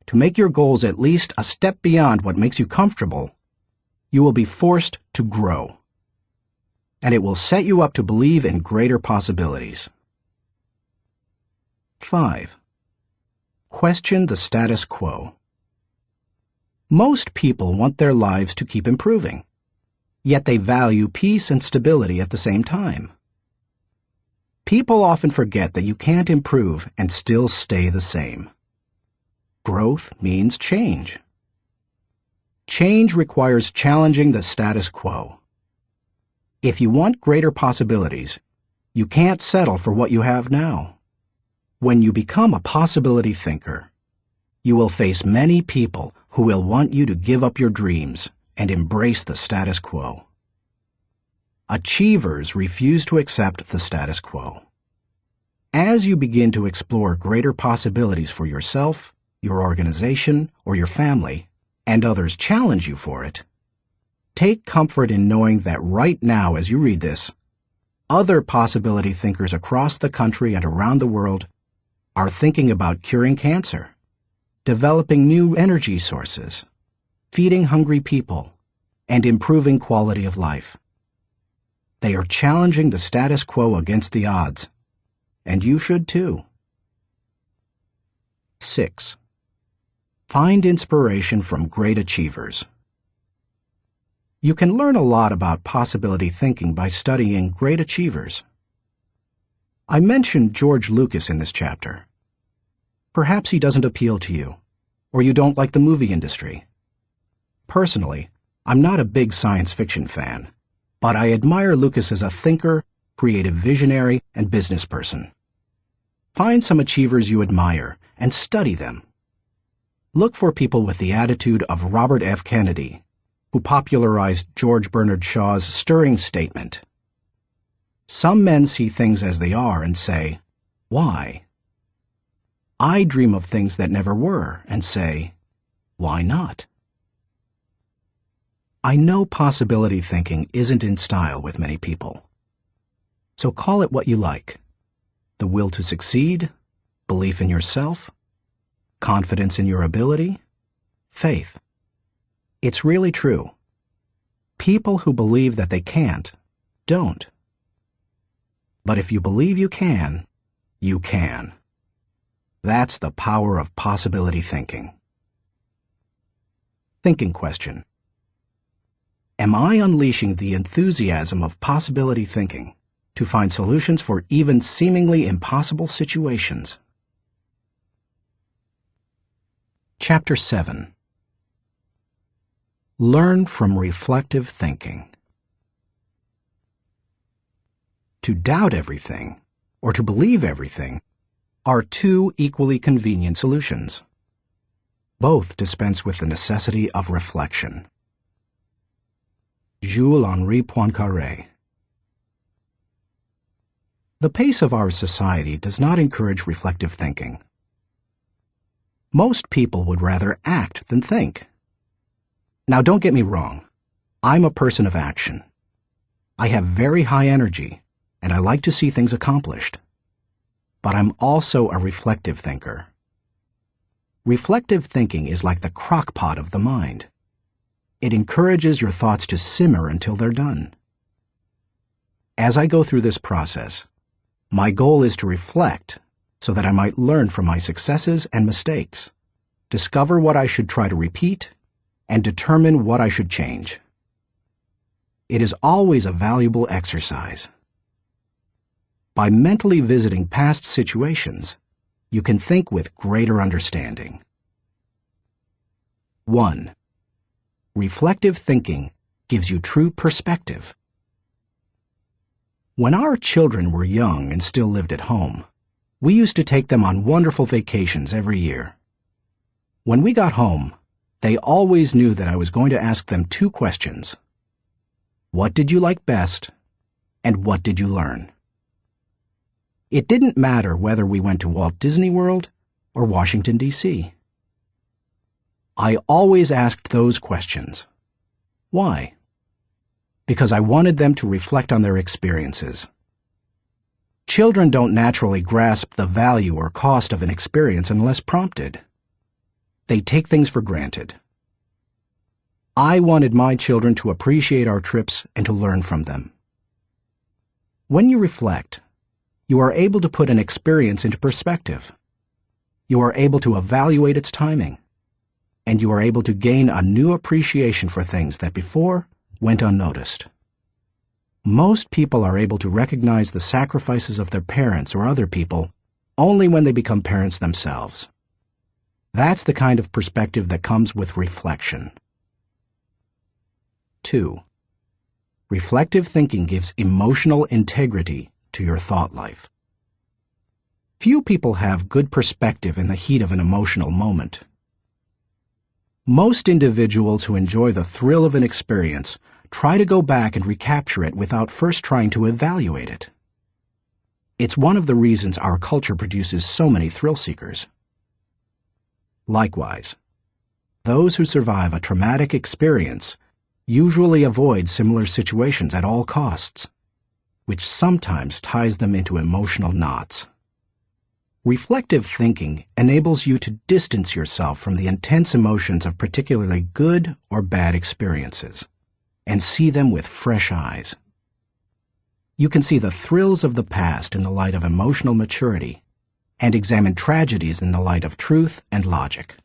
to make your goals at least a step beyond what makes you comfortable, you will be forced to grow. And it will set you up to believe in greater possibilities. 5. Question the status quo. Most people want their lives to keep improving, yet they value peace and stability at the same time. People often forget that you can't improve and still stay the same. Growth means change. Change requires challenging the status quo. If you want greater possibilities, you can't settle for what you have now. When you become a possibility thinker, you will face many people who will want you to give up your dreams and embrace the status quo. Achievers refuse to accept the status quo. As you begin to explore greater possibilities for yourself, your organization, or your family, and others challenge you for it, take comfort in knowing that right now as you read this, other possibility thinkers across the country and around the world are thinking about curing cancer, developing new energy sources, feeding hungry people, and improving quality of life. They are challenging the status quo against the odds, and you should too. 6. Find inspiration from great achievers. You can learn a lot about possibility thinking by studying great achievers. I mentioned George Lucas in this chapter. Perhaps he doesn't appeal to you, or you don't like the movie industry. Personally, I'm not a big science fiction fan, but I admire Lucas as a thinker, creative visionary, and business person. Find some achievers you admire and study them. Look for people with the attitude of Robert F. Kennedy, who popularized George Bernard Shaw's stirring statement. Some men see things as they are and say, "Why?" I dream of things that never were and say, "Why not?" I know possibility thinking isn't in style with many people. So call it what you like. The will to succeed, belief in yourself, confidence in your ability, faith. It's really true. People who believe that they can't, don't. But if you believe you can, you can. That's the power of possibility thinking. Thinking question. Am I unleashing the enthusiasm of possibility thinking to find solutions for even seemingly impossible situations? Chapter 7. Learn from reflective thinking. To doubt everything, or to believe everything, are two equally convenient solutions. Both dispense with the necessity of reflection. Jules-Henri Poincaré. The pace of our society does not encourage reflective thinking. Most people would rather act than think. Now, don't get me wrong. I'm a person of action. I have very high energy, and I like to see things accomplished. But I'm also a reflective thinker. Reflective thinking is like the crock pot of the mind. It encourages your thoughts to simmer until they're done. As I go through this process, my goal is to reflect so that I might learn from my successes and mistakes, discover what I should try to repeat, and determine what I should change. It is always a valuable exercise. By mentally visiting past situations, you can think with greater understanding. 1. Reflective thinking gives you true perspective. When our children were young and still lived at home, we used to take them on wonderful vacations every year. When we got home, they always knew that I was going to ask them two questions. What did you like best, and what did you learn? It didn't matter whether we went to Walt Disney World or Washington, D.C. I always asked those questions. Why? Because I wanted them to reflect on their experiences. Children don't naturally grasp the value or cost of an experience unless prompted. They take things for granted. I wanted my children to appreciate our trips and to learn from them. When you reflect, you are able to put an experience into perspective. You are able to evaluate its timing. And you are able to gain a new appreciation for things that before went unnoticed. Most people are able to recognize the sacrifices of their parents or other people only when they become parents themselves. That's the kind of perspective that comes with reflection. 2. Reflective thinking gives emotional integrity to your thought life. Few people have good perspective in the heat of an emotional moment. Most individuals who enjoy the thrill of an experience try to go back and recapture it without first trying to evaluate it. It's one of the reasons our culture produces so many thrill seekers. Likewise, those who survive a traumatic experience usually avoid similar situations at all costs, which sometimes ties them into emotional knots. Reflective thinking enables you to distance yourself from the intense emotions of particularly good or bad experiences and see them with fresh eyes. You can see the thrills of the past in the light of emotional maturity and examine tragedies in the light of truth and logic.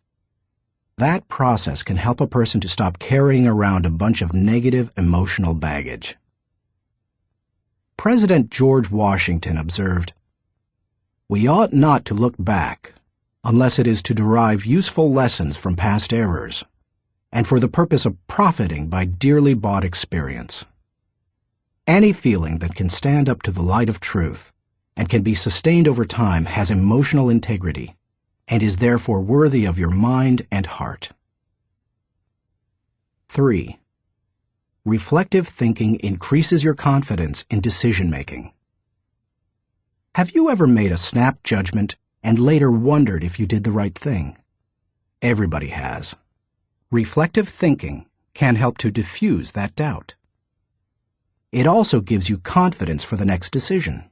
That process can help a person to stop carrying around a bunch of negative emotional baggage. President George Washington observed, "We ought not to look back unless it is to derive useful lessons from past errors, and for the purpose of profiting by dearly bought experience. Any feeling that can stand up to the light of truth and can be sustained over time has emotional integrity and is therefore worthy of your mind and heart." 3. Reflective thinking increases your confidence in decision-making. Have you ever made a snap judgment and later wondered if you did the right thing? Everybody has. Reflective thinking can help to diffuse that doubt. It also gives you confidence for the next decision.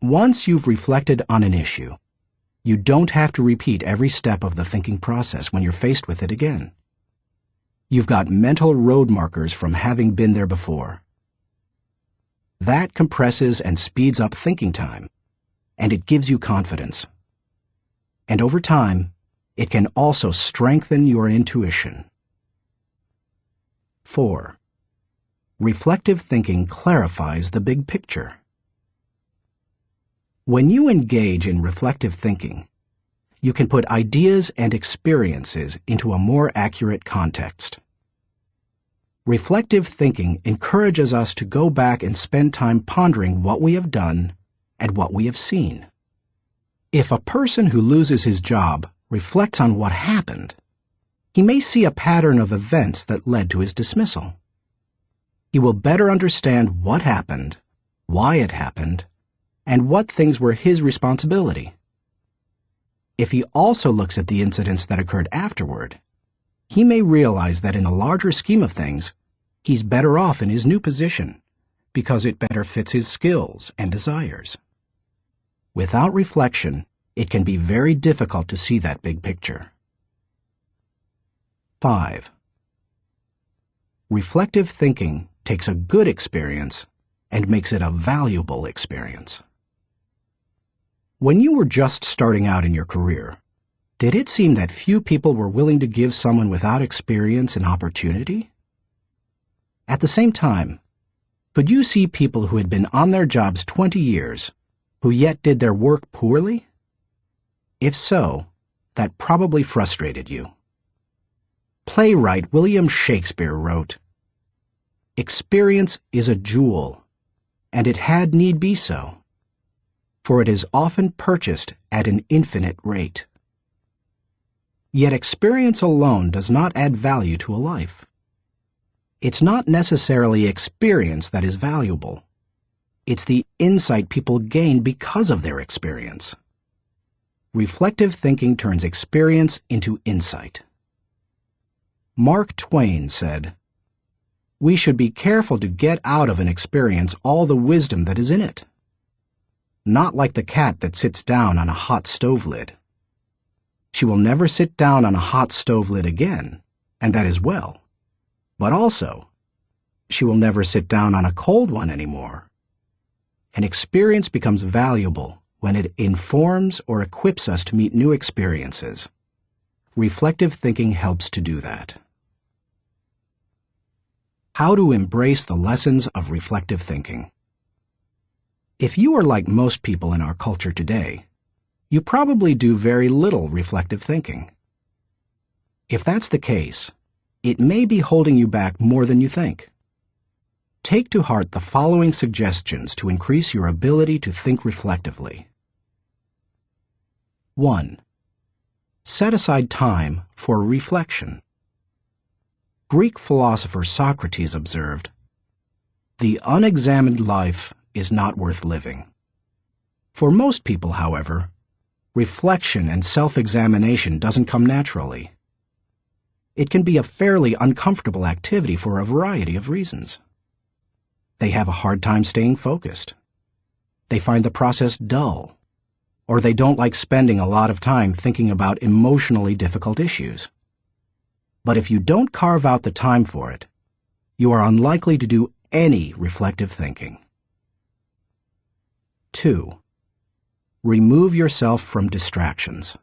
Once you've reflected on an issue, you don't have to repeat every step of the thinking process when you're faced with it again. You've got mental road markers from having been there before. That compresses and speeds up thinking time, and it gives you confidence. And over time, it can also strengthen your intuition. 4. Reflective thinking clarifies the big picture. When you engage in reflective thinking, you can put ideas and experiences into a more accurate context. Reflective thinking encourages us to go back and spend time pondering what we have done and what we have seen. If a person who loses his job reflects on what happened, he may see a pattern of events that led to his dismissal. He will better understand what happened, why it happened, and what things were his responsibility. If he also looks at the incidents that occurred afterward, he may realize that in the larger scheme of things, he's better off in his new position because it better fits his skills and desires. Without reflection, it can be very difficult to see that big picture. 5. Reflective thinking takes a good experience and makes it a valuable experience. When you were just starting out in your career, did it seem that few people were willing to give someone without experience an opportunity? At the same time, could you see people who had been on their jobs 20 years, who yet did their work poorly? If so, that probably frustrated you. Playwright William Shakespeare wrote, "Experience is a jewel, and it had need be so, for it is often purchased at an infinite rate." Yet experience alone does not add value to a life. It's not necessarily experience that is valuable. It's the insight people gain because of their experience. Reflective thinking turns experience into insight. Mark Twain said, "We should be careful to get out of an experience all the wisdom that is in it. Not like the cat that sits down on a hot stove lid. She will never sit down on a hot stove lid again, and that is well. But also, she will never sit down on a cold one anymore." An experience becomes valuable when it informs or equips us to meet new experiences. Reflective thinking helps to do that. How to embrace the lessons of reflective thinking. If you are like most people in our culture today, you probably do very little reflective thinking. If that's the case, it may be holding you back more than you think. Take to heart the following suggestions to increase your ability to think reflectively. 1. Set aside time for reflection. Greek philosopher Socrates observed, "The unexamined life is not worth living." For most people, however, reflection and self-examination doesn't come naturally. It can be a fairly uncomfortable activity for a variety of reasons. They have a hard time staying focused. They find the process dull, or they don't like spending a lot of time thinking about emotionally difficult issues. But if you don't carve out the time for it, you are unlikely to do any reflective thinking. 2. Remove yourself from distractions.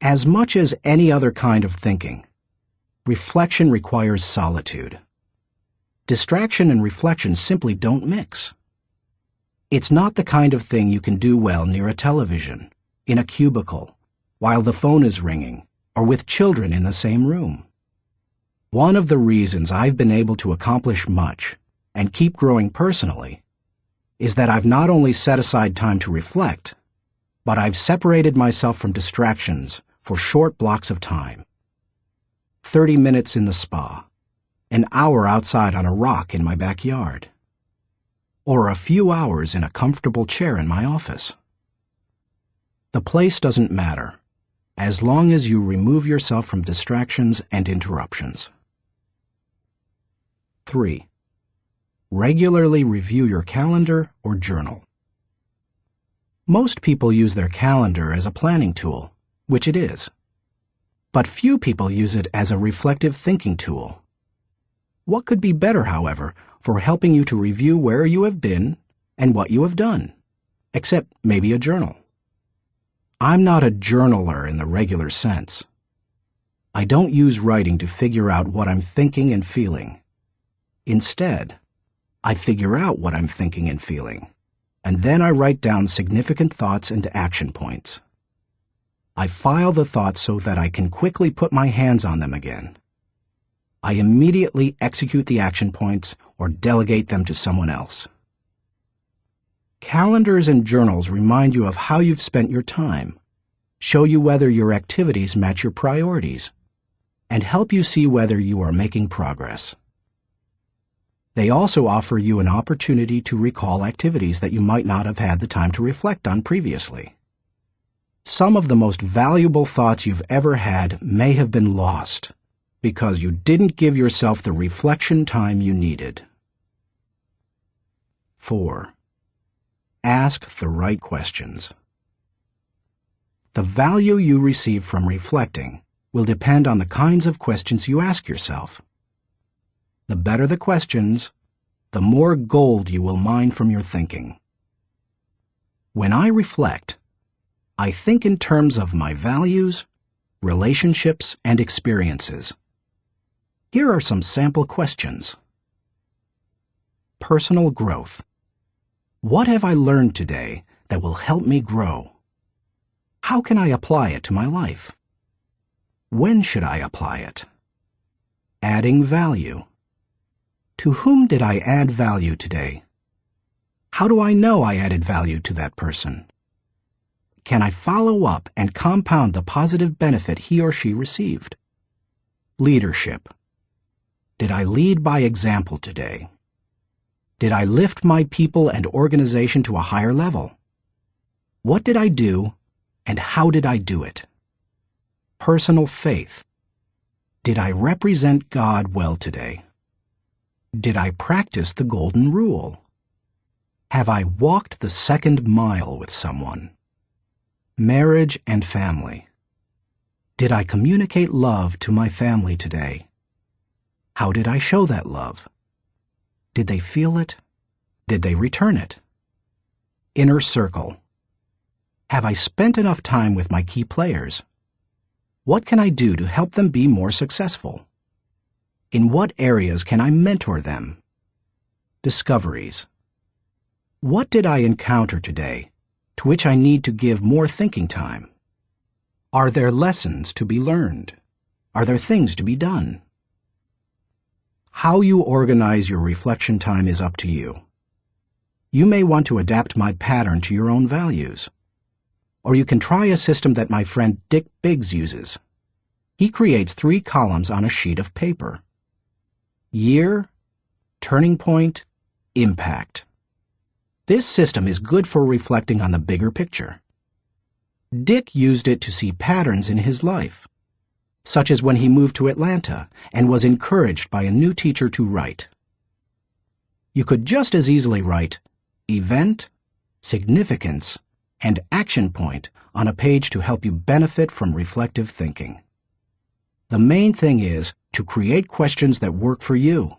As much as any other kind of thinking, reflection requires solitude. Distraction and reflection simply don't mix. It's not the kind of thing you can do well near a television, in a cubicle, while the phone is ringing, or with children in the same room. One of the reasons I've been able to accomplish much and keep growing personally is that I've not only set aside time to reflect, but I've separated myself from distractions for short blocks of time. 30 minutes in the spa, an hour outside on a rock in my backyard, or a few hours in a comfortable chair in my office. The place doesn't matter, as long as you remove yourself from distractions and interruptions. 3. Regularly review your calendar or journal. Most people use their calendar as a planning tool, which it is. But few people use it as a reflective thinking tool. What could be better, however, for helping you to review where you have been and what you have done, except maybe a journal? I'm not a journaler in the regular sense. I don't use writing to figure out what I'm thinking and feeling. Instead, I figure out what I'm thinking and feeling, and then I write down significant thoughts and action points. I file the thoughts so that I can quickly put my hands on them again. I immediately execute the action points or delegate them to someone else. Calendars and journals remind you of how you've spent your time, show you whether your activities match your priorities, and help you see whether you are making progress. They also offer you an opportunity to recall activities that you might not have had the time to reflect on previously. Some of the most valuable thoughts you've ever had may have been lost because you didn't give yourself the reflection time you needed. 4. Ask the right questions. The value you receive from reflecting will depend on the kinds of questions you ask yourself. The better the questions, the more gold you will mine from your thinking. When I reflect, I think in terms of my values, relationships, and experiences. Here are some sample questions. Personal growth. What have I learned today that will help me grow? How can I apply it to my life? When should I apply it? Adding value. To whom did I add value today? How do I know I added value to that person? Can I follow up and compound the positive benefit he or she received? Leadership. Did I lead by example today? Did I lift my people and organization to a higher level? What did I do, and how did I do it? Personal faith. Did I represent God well today? Did I practice the golden rule? Have I walked the second mile with someone? Marriage and family. Did I communicate love to my family today? How did I show that love? Did they feel it? Did they return it? Inner circle. Have I spent enough time with my key players? What can I do to help them be more successful? In what areas can I mentor them? Discoveries. What did I encounter today to which I need to give more thinking time? Are there lessons to be learned? Are there things to be done? How you organize your reflection time is up to you. You may want to adapt my pattern to your own values. Or you can try a system that my friend Dick Biggs uses. He creates 3 columns on a sheet of paper. Year, turning point, impact. This system is good for reflecting on the bigger picture. Dick used it to see patterns in his life, such as when he moved to Atlanta and was encouraged by a new teacher to write. You could just as easily write event, significance, and action point on a page to help you benefit from reflective thinking. The main thing is to create questions that work for you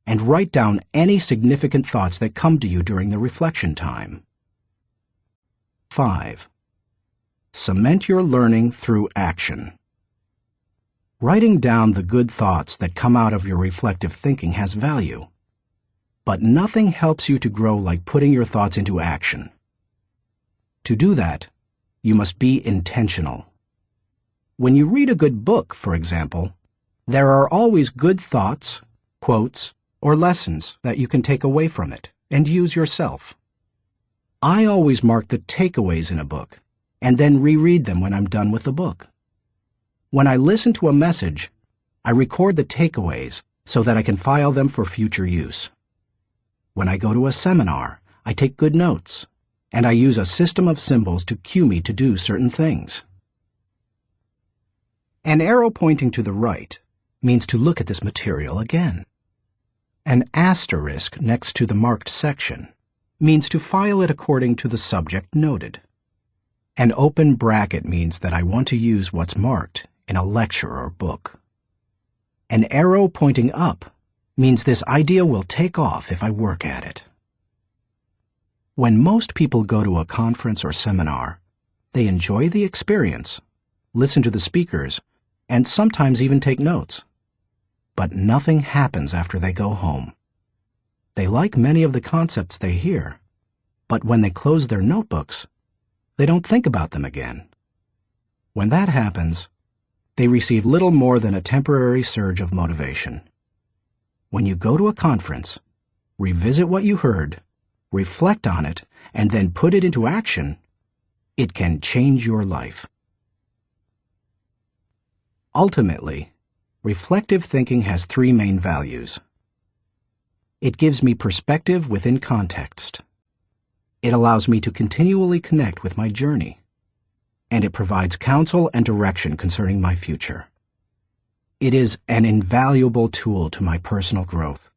and write down any significant thoughts that come to you during the reflection time. 5. Cement your learning through action. Writing down the good thoughts that come out of your reflective thinking has value. But nothing helps you to grow like putting your thoughts into action. To do that, you must be intentional. When you read a good book, for example, there are always good thoughts, quotes, or lessons that you can take away from it and use yourself. I always mark the takeaways in a book and then reread them when I'm done with the book. When I listen to a message, I record the takeaways so that I can file them for future use. When I go to a seminar, I take good notes, and I use a system of symbols to cue me to do certain things. An arrow pointing to the right means to look at this material again. An asterisk next to the marked section means to file it according to the subject noted. An open bracket means that I want to use what's marked in a lecture or book. An arrow pointing up means this idea will take off if I work at it. When most people go to a conference or seminar, they enjoy the experience, listen to the speakers, and sometimes even take notes. But nothing happens after they go home. They like many of the concepts they hear, but when they close their notebooks, they don't think about them again. When that happens, they receive little more than a temporary surge of motivation. When you go to a conference, revisit what you heard, reflect on it, and then put it into action, it can change your life. Ultimately, reflective thinking has three main values. It gives me perspective within context. It allows me to continually connect with my journey. And it provides counsel and direction concerning my future. It is an invaluable tool to my personal growth.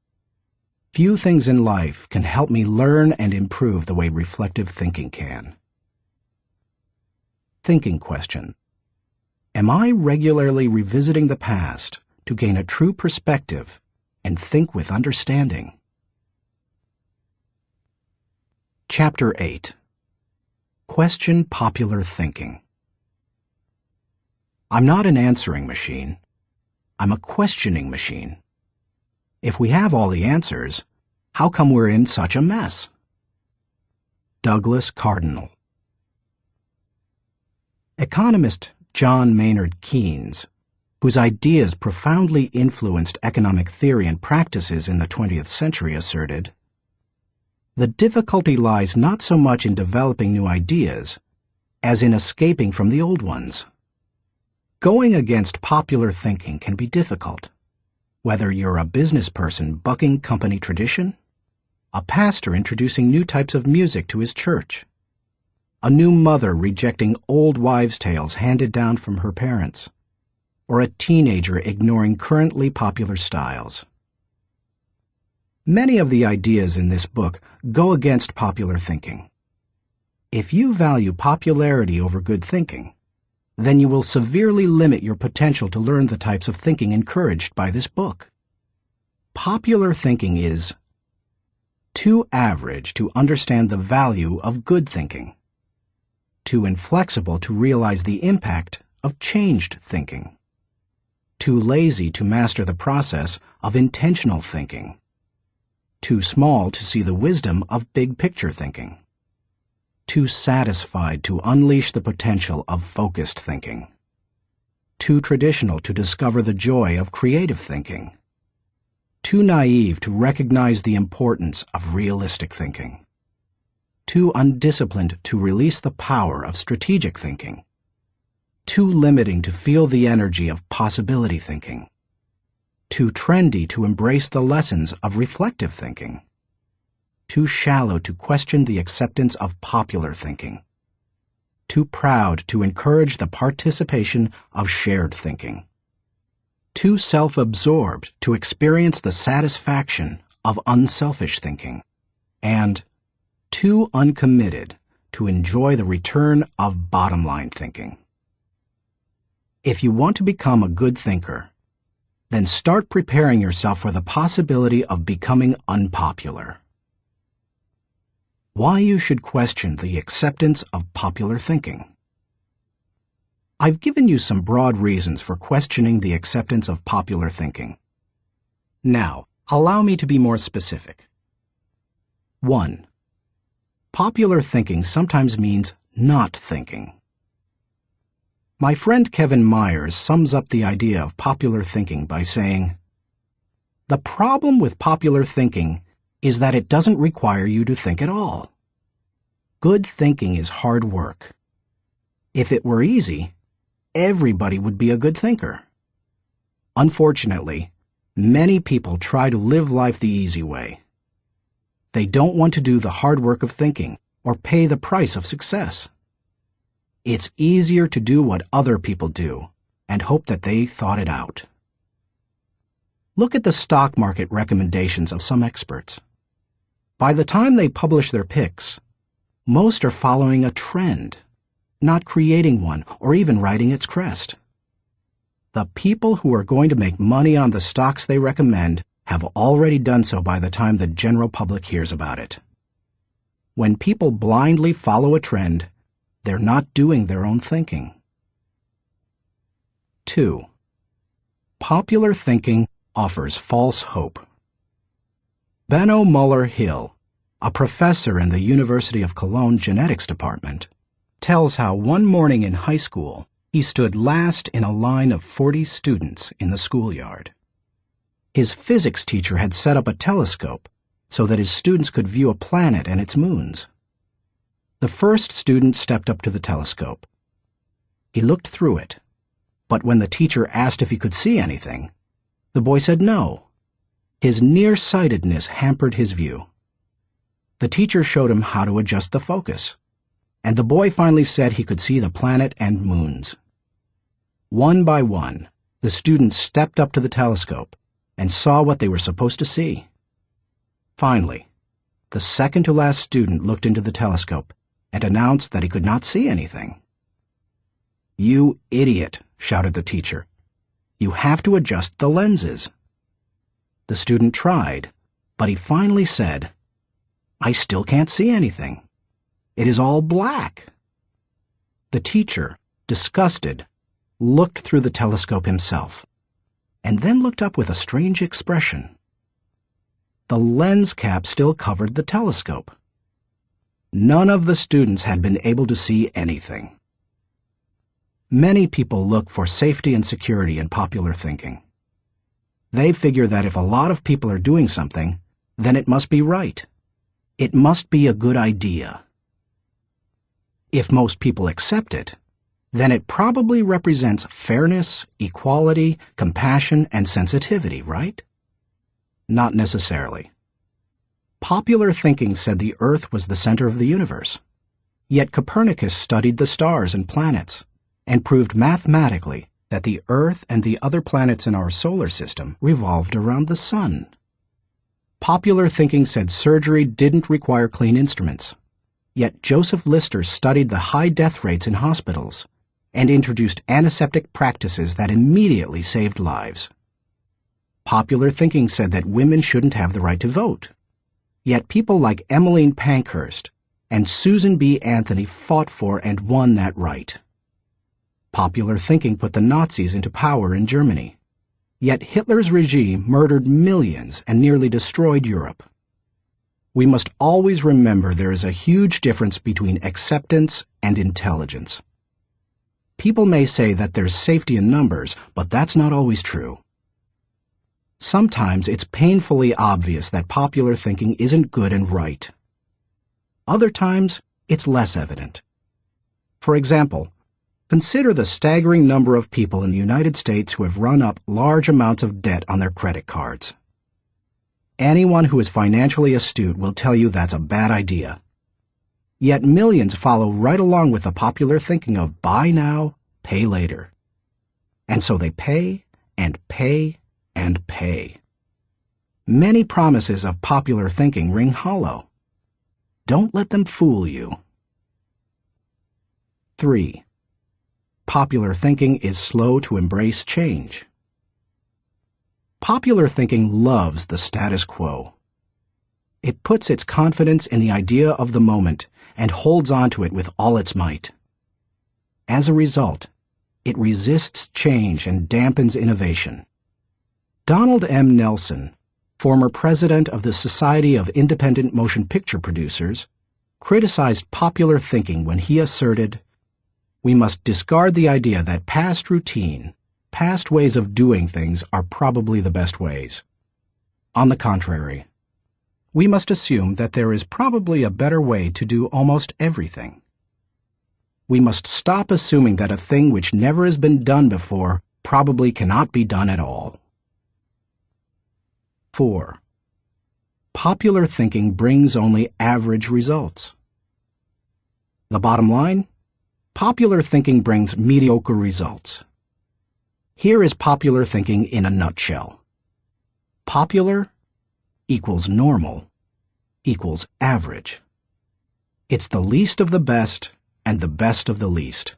Few things in life can help me learn and improve the way reflective thinking can. Thinking question. Am I regularly revisiting the past to gain a true perspective and think with understanding? Chapter 8. Question popular thinking. I'm not an answering machine. I'm a questioning machine. If we have all the answers, how come we're in such a mess? Douglas Cardinal. Economist John Maynard Keynes, whose ideas profoundly influenced economic theory and practices in the 20th century, asserted, "The difficulty lies not so much in developing new ideas as in escaping from the old ones." Going against popular thinking can be difficult, whether you're a business person bucking company tradition, a pastor introducing new types of music to his church, a new mother rejecting old wives' tales handed down from her parents, or a teenager ignoring currently popular styles. Many of the ideas in this book go against popular thinking. If you value popularity over good thinking, then you will severely limit your potential to learn the types of thinking encouraged by this book. Popular thinking is too average to understand the value of good thinking, too inflexible to realize the impact of changed thinking, too lazy to master the process of intentional thinking, too small to see the wisdom of big-picture thinking, too satisfied to unleash the potential of focused thinking, too traditional to discover the joy of creative thinking, too naive to recognize the importance of realistic thinking, too undisciplined to release the power of strategic thinking, too limiting to feel the energy of possibility thinking, too trendy to embrace the lessons of reflective thinking, too shallow to question the acceptance of popular thinking, too proud to encourage the participation of shared thinking, too self-absorbed to experience the satisfaction of unselfish thinking, and too uncommitted to enjoy the return of bottom-line thinking. If you want to become a good thinker, then start preparing yourself for the possibility of becoming unpopular. Why you should question the acceptance of popular thinking. I've given you some broad reasons for questioning the acceptance of popular thinking. Now, allow me to be more specific. 1. Popular thinking sometimes means not thinking. My friend Kevin Myers sums up the idea of popular thinking by saying, "The problem with popular thinking is that it doesn't require you to think at all. Good thinking is hard work. If it were easy, everybody would be a good thinker. Unfortunately, many people try to live life the easy way. They don't want to do the hard work of thinking or pay the price of success. It's easier to do what other people do and hope that they thought it out." Look at the stock market recommendations of some experts. By the time they publish their picks, most are following a trend, not creating one or even riding its crest. The people who are going to make money on the stocks they recommend have already done so by the time the general public hears about it. When people blindly follow a trend, they're not doing their own thinking. 2. Popular thinking offers false hope. Benno Muller-Hill, a professor in the University of Cologne Genetics Department, tells how one morning in high school he stood last in a line of 40 students in the schoolyard. His physics teacher had set up a telescope so that his students could view a planet and its moons. The first student stepped up to the telescope. He looked through it, but when the teacher asked if he could see anything, the boy said no. His nearsightedness hampered his view. The teacher showed him how to adjust the focus, and the boy finally said he could see the planet and moons. One by one, the students stepped up to the telescope and saw what they were supposed to see. Finally, the second-to-last student looked into the telescope and announced that he could not see anything. "You idiot," shouted the teacher. "You have to adjust the lenses." The student tried, but he finally said, "I still can't see anything. It is all black." The teacher, disgusted, looked through the telescope himself, and then looked up with a strange expression. The lens cap still covered the telescope. None of the students had been able to see anything. Many people look for safety and security in popular thinking. They figure that if a lot of people are doing something, then it must be right. It must be a good idea. If most people accept it, then it probably represents fairness, equality, compassion, and sensitivity, right? Not necessarily. Popular thinking said the Earth was the center of the universe. Yet Copernicus studied the stars and planets and proved mathematically that the Earth and the other planets in our solar system revolved around the sun. Popular thinking said surgery didn't require clean instruments. Yet Joseph Lister studied the high death rates in hospitals and introduced antiseptic practices that immediately saved lives. Popular thinking said that women shouldn't have the right to vote. Yet people like Emmeline Pankhurst and Susan B. Anthony fought for and won that right. Popular thinking put the Nazis into power in Germany. Yet Hitler's regime murdered millions and nearly destroyed Europe. We must always remember there is a huge difference between acceptance and intelligence. People may say that there's safety in numbers, but that's not always true. Sometimes it's painfully obvious that popular thinking isn't good and right. Other times, it's less evident. For example, consider the staggering number of people in the United States who have run up large amounts of debt on their credit cards. Anyone who is financially astute will tell you that's a bad idea. Yet millions follow right along with the popular thinking of buy now, pay later. And so they pay and pay and pay. Many promises of popular thinking ring hollow. Don't let them fool you. 3. Popular thinking is slow to embrace change. Popular thinking loves the status quo. It puts its confidence in the idea of the moment and holds on to it with all its might. As a result, It resists change and dampens innovation. Donald M. Nelson, former president of the Society of Independent Motion Picture Producers, criticized popular thinking when he asserted, "We must discard the idea that past routine, past ways of doing things are probably the best ways. On the contrary, we must assume that there is probably a better way to do almost everything. We must stop assuming that a thing which never has been done before probably cannot be done at all." 4. Popular thinking brings only average results. The bottom line? Popular thinking brings mediocre results. Here is popular thinking in a nutshell. Popular equals normal equals average. It's the least of the best and the best of the least.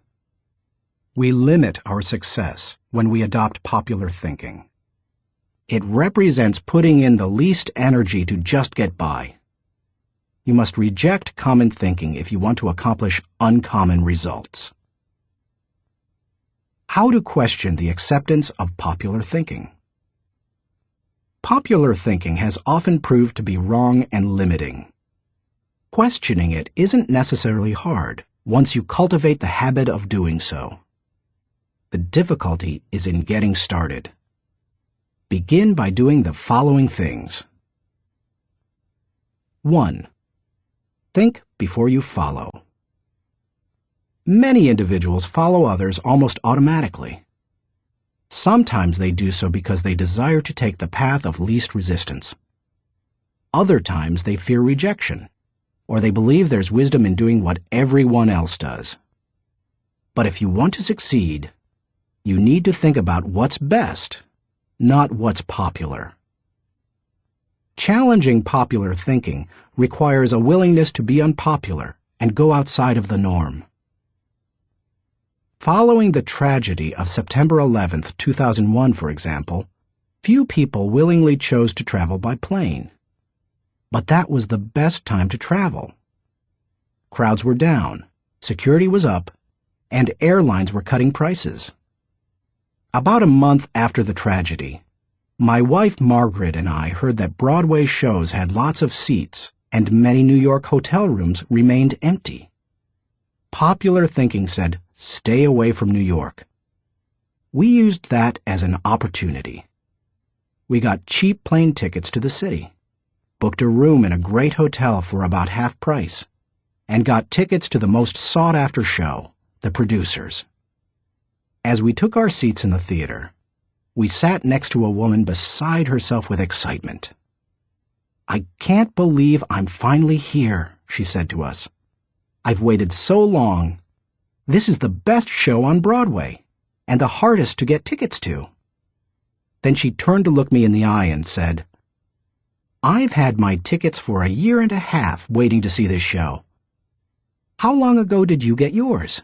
We limit our success when we adopt popular thinking. It represents putting in the least energy to just get by. You must reject common thinking if you want to accomplish uncommon results. How to question the acceptance of popular thinking. Popular thinking has often proved to be wrong and limiting. Questioning it isn't necessarily hard once you cultivate the habit of doing so. The difficulty is in getting started. Begin by doing the following things. 1. Think before you follow. Many individuals follow others almost automatically. Sometimes they do so because they desire to take the path of least resistance. Other times they fear rejection, or they believe there's wisdom in doing what everyone else does. But if you want to succeed, you need to think about what's best, not what's popular. Challenging popular thinking requires a willingness to be unpopular and go outside of the norm. Following the tragedy of September 11, 2001, for example, few people willingly chose to travel by plane. But that was the best time to travel. Crowds were down, security was up, and airlines were cutting prices. About a month after the tragedy, my wife Margaret and I heard that Broadway shows had lots of seats and many New York hotel rooms remained empty. Popular thinking said, "Stay away from New York." We used that as an opportunity. We got cheap plane tickets to the city, booked a room in a great hotel for about half price, and got tickets to the most sought-after show, The Producers. As we took our seats in the theater, we sat next to a woman beside herself with excitement. "I can't believe I'm finally here," she said to us. "I've waited so long. This is the best show on Broadway, and the hardest to get tickets to." Then she turned to look me in the eye and said, "I've had my tickets for 1.5 years waiting to see this show. How long ago did you get yours?"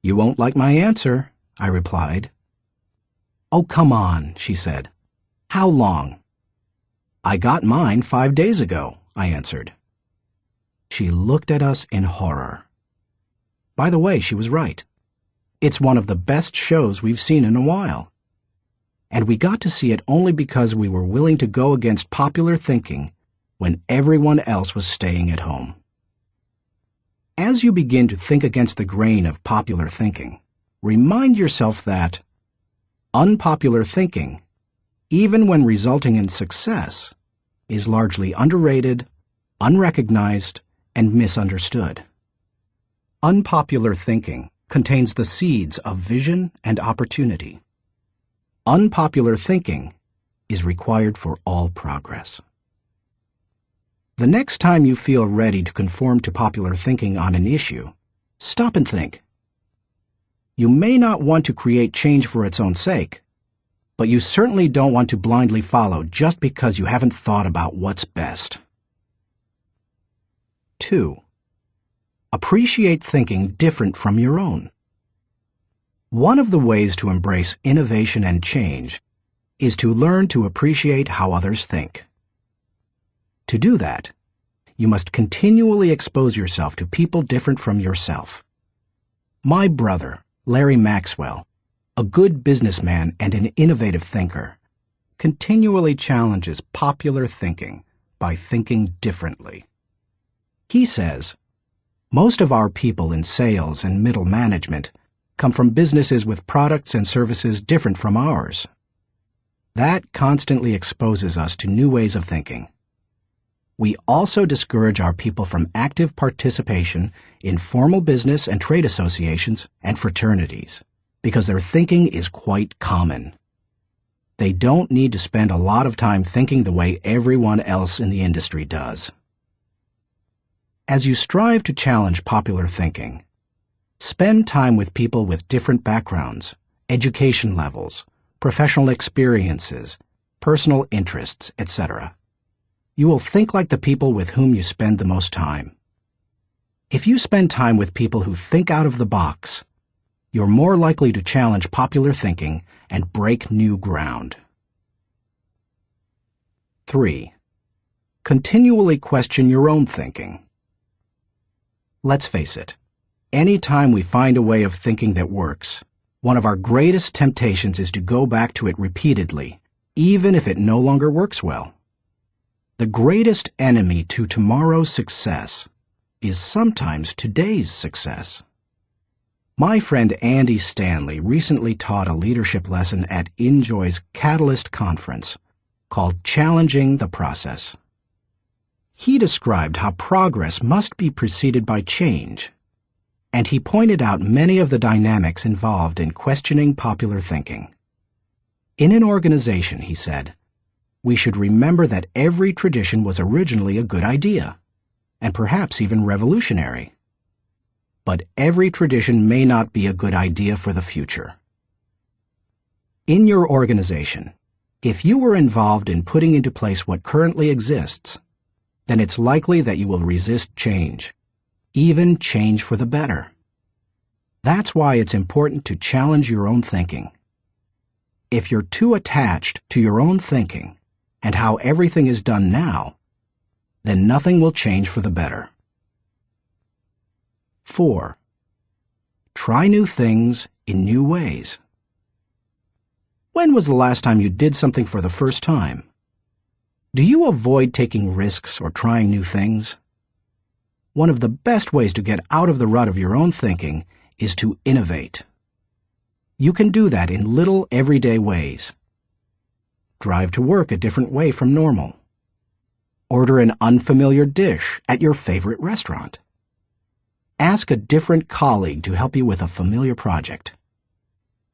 "You won't like my answer," I replied. "Oh, come on," she said. "How long?" "I got mine 5 days ago," I answered. She looked at us in horror. By the way, she was right. It's one of the best shows we've seen in a while. And we got to see it only because we were willing to go against popular thinking when everyone else was staying at home. As you begin to think against the grain of popular thinking, remind yourself that unpopular thinking, even when resulting in success, is largely underrated, unrecognized, and misunderstood. Unpopular thinking contains the seeds of vision and opportunity. Unpopular thinking is required for all progress. The next time you feel ready to conform to popular thinking on an issue, stop and think. You may not want to create change for its own sake, but you certainly don't want to blindly follow just because you haven't thought about what's best. 2. Appreciate thinking different from your own. One of the ways to embrace innovation and change is to learn to appreciate how others think. To do that, you must continually expose yourself to people different from yourself. My brother, Larry Maxwell, a good businessman and an innovative thinker, continually challenges popular thinking by thinking differently. He says, most of our people in sales and middle management come from businesses with products and services different from ours. That constantly exposes us to new ways of thinking. We also discourage our people from active participation in formal business and trade associations and fraternities because their thinking is quite common. They don't need to spend a lot of time thinking the way everyone else in the industry does. As you strive to challenge popular thinking, spend time with people with different backgrounds, education levels, professional experiences, personal interests, etc. You will think like the people with whom you spend the most time. If you spend time with people who think out of the box, you're more likely to challenge popular thinking and break new ground. 3. Continually question your own thinking. Let's face it, any time we find a way of thinking that works, one of our greatest temptations is to go back to it repeatedly, even if it no longer works well. The greatest enemy to tomorrow's success is sometimes today's success. My friend Andy Stanley recently taught a leadership lesson at Enjoy's Catalyst Conference called Challenging the Process. He described how progress must be preceded by change, and he pointed out many of the dynamics involved in questioning popular thinking. In an organization, he said, we should remember that every tradition was originally a good idea, and perhaps even revolutionary. But every tradition may not be a good idea for the future. In your organization, if you were involved in putting into place what currently exists, then it's likely that you will resist change, even change for the better. That's why it's important to challenge your own thinking. If you're too attached to your own thinking and how everything is done now, then nothing will change for the better. 4. Try new things in new ways. When was the last time you did something for the first time? Do you avoid taking risks or trying new things? One of the best ways to get out of the rut of your own thinking is to innovate. You can do that in little everyday ways. Drive to work a different way from normal. Order an unfamiliar dish at your favorite restaurant. Ask a different colleague to help you with a familiar project.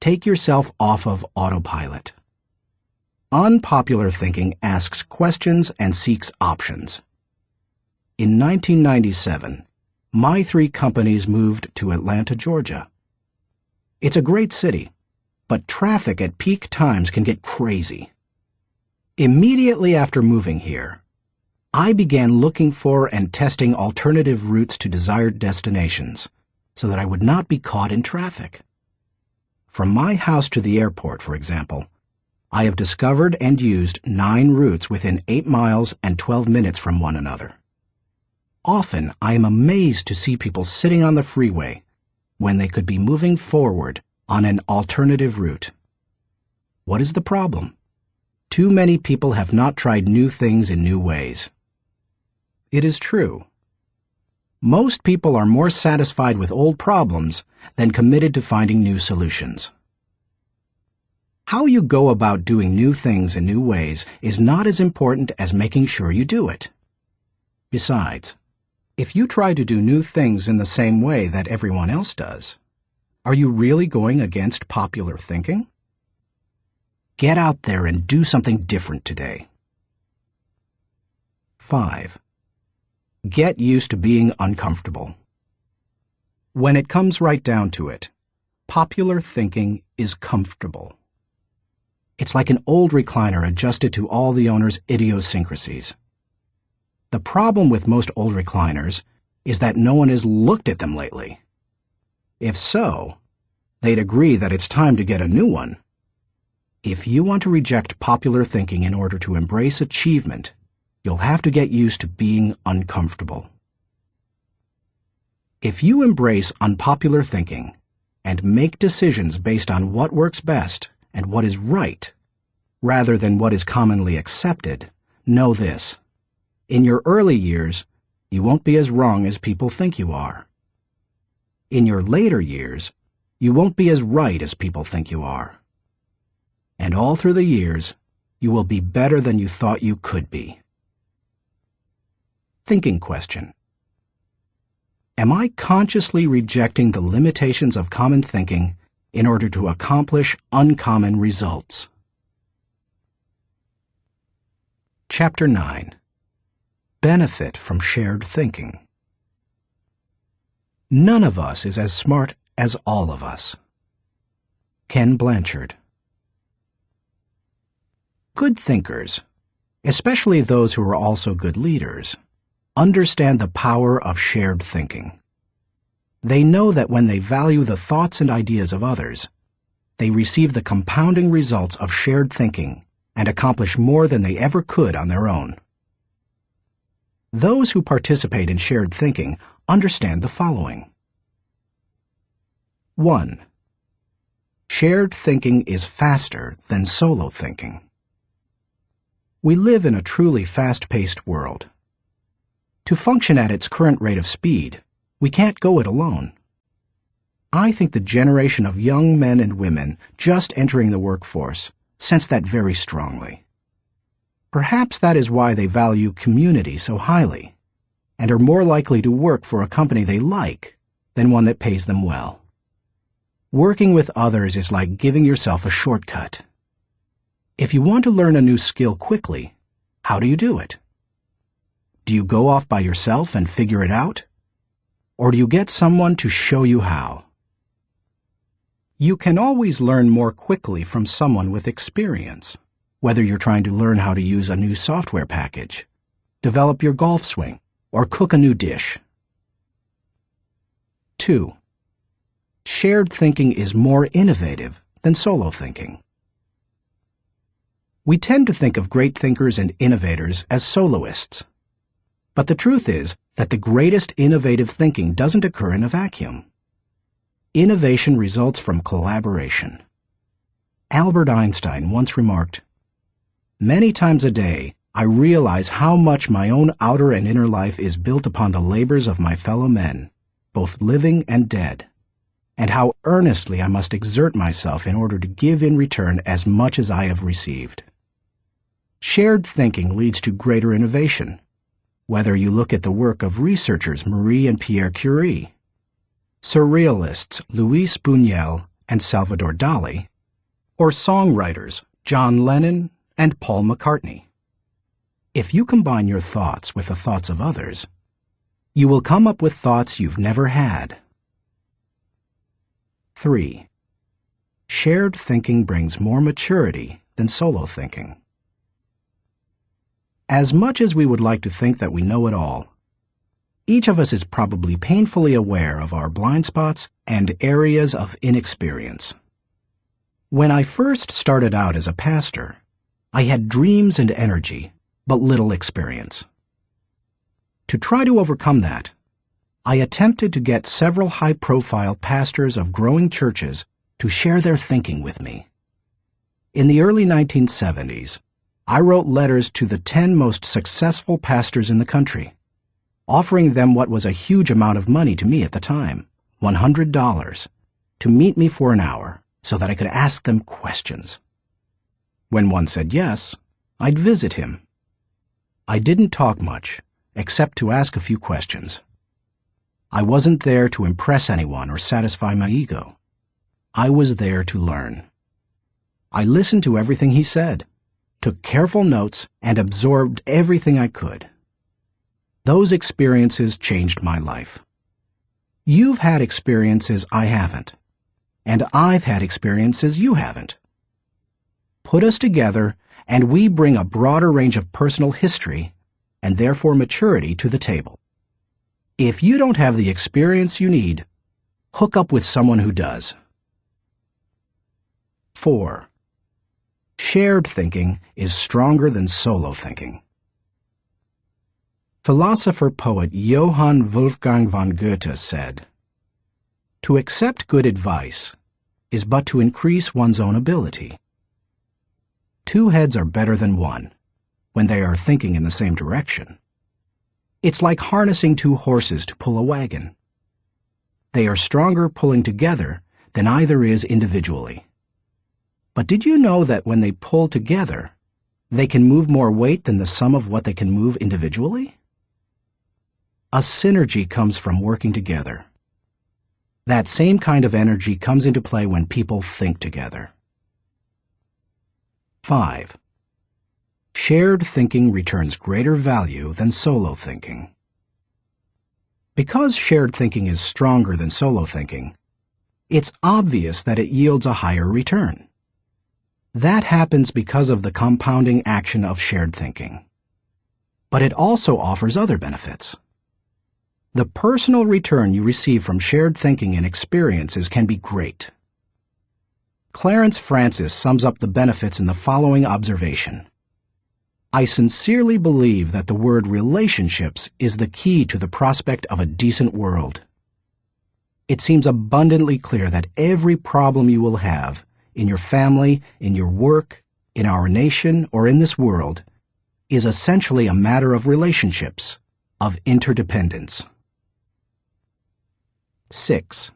Take yourself off of autopilot. Unpopular thinking asks questions and seeks options. In 1997, my 3 companies moved to Atlanta, Georgia. It's a great city, but traffic at peak times can get crazy. Immediately after moving here, I began looking for and testing alternative routes to desired destinations so that I would not be caught in traffic. From my house to the airport, for example, I have discovered and used 9 routes within 8 miles and 12 minutes from one another. Often, I am amazed to see people sitting on the freeway when they could be moving forward on an alternative route. What is the problem? Too many people have not tried new things in new ways. It is true. Most people are more satisfied with old problems than committed to finding new solutions. How you go about doing new things in new ways is not as important as making sure you do it. Besides, if you try to do new things in the same way that everyone else does, are you really going against popular thinking? Get out there and do something different today. 5. Get used to being uncomfortable. When it comes right down to it, popular thinking is comfortable. It's like an old recliner adjusted to all the owner's idiosyncrasies. The problem with most old recliners is that no one has looked at them lately. If so, they'd agree that it's time to get a new one. If you want to reject popular thinking in order to embrace achievement, you'll have to get used to being uncomfortable. If you embrace unpopular thinking, and make decisions based on what works best and what is right, rather than what is commonly accepted, know this: in your early years, you won't be as wrong as people think you are. In your later years, you won't be as right as people think you are. And all through the years, you will be better than you thought you could be. Thinking question. Am I consciously rejecting the limitations of common thinking in order to accomplish uncommon results? Chapter 9. Benefit from shared thinking. None of us is as smart as all of us. Ken Blanchard. Good thinkers, especially those who are also good leaders, understand the power of shared thinking. They know that when they value the thoughts and ideas of others, they receive the compounding results of shared thinking and accomplish more than they ever could on their own. Those who participate in shared thinking understand the following. 1. Shared thinking is faster than solo thinking. We live in a truly fast-paced world. To function at its current rate of speed, we can't go it alone. I think the generation of young men and women just entering the workforce sense that very strongly. Perhaps that is why they value community so highly, and are more likely to work for a company they like than one that pays them well. Working with others is like giving yourself a shortcut. If you want to learn a new skill quickly, how do you do it? Do you go off by yourself and figure it out? Or do you get someone to show you how? You can always learn more quickly from someone with experience, whether you're trying to learn how to use a new software package, develop your golf swing, or cook a new dish. 2. Shared thinking is more innovative than solo thinking. We tend to think of great thinkers and innovators as soloists. But the truth is that the greatest innovative thinking doesn't occur in a vacuum. Innovation results from collaboration. Albert Einstein once remarked, "Many times a day, I realize how much my own outer and inner life is built upon the labors of my fellow men, both living and dead, and how earnestly I must exert myself in order to give in return as much as I have received." Shared thinking leads to greater innovation, whether you look at the work of researchers Marie and Pierre Curie, surrealists Luis Buñuel and Salvador Dali, or songwriters John Lennon and Paul McCartney. If you combine your thoughts with the thoughts of others, you will come up with thoughts you've never had. 3. Shared thinking brings more maturity than solo thinking. As much as we would like to think that we know it all, each of us is probably painfully aware of our blind spots and areas of inexperience. When I first started out as a pastor, I had dreams and energy, but little experience. To try to overcome that, I attempted to get several high-profile pastors of growing churches to share their thinking with me. In the early 1970s, I wrote letters to the 10 most successful pastors in the country, offering them what was a huge amount of money to me at the time, $100, to meet me for an hour so that I could ask them questions. When one said yes, I'd visit him. I didn't talk much, except to ask a few questions. I wasn't there to impress anyone or satisfy my ego. I was there to learn. I listened to everything he said, took careful notes, and absorbed everything I could. Those experiences changed my life. You've had experiences I haven't, and I've had experiences you haven't. Put us together, and we bring a broader range of personal history, and therefore maturity, to the table. If you don't have the experience you need, hook up with someone who does. 4. Shared thinking is stronger than solo thinking. Philosopher-poet Johann Wolfgang von Goethe said, To accept good advice is but to increase one's own ability. Two heads are better than one when they are thinking in the same direction. It's like harnessing two horses to pull a wagon. They are stronger pulling together than either is individually. But did you know that when they pull together, they can move more weight than the sum of what they can move individually? A synergy comes from working together. That same kind of energy comes into play when people think together. 5. Shared thinking returns greater value than solo thinking. Because shared thinking is stronger than solo thinking, it's obvious that it yields a higher return. That happens because of the compounding action of shared thinking. But it also offers other benefits. The personal return you receive from shared thinking and experiences can be great. Clarence Francis sums up the benefits in the following observation. I sincerely believe that the word relationships is the key to the prospect of a decent world. It seems abundantly clear that every problem you will have, in your family, in your work, in our nation, or in this world, is essentially a matter of relationships, of interdependence. 6.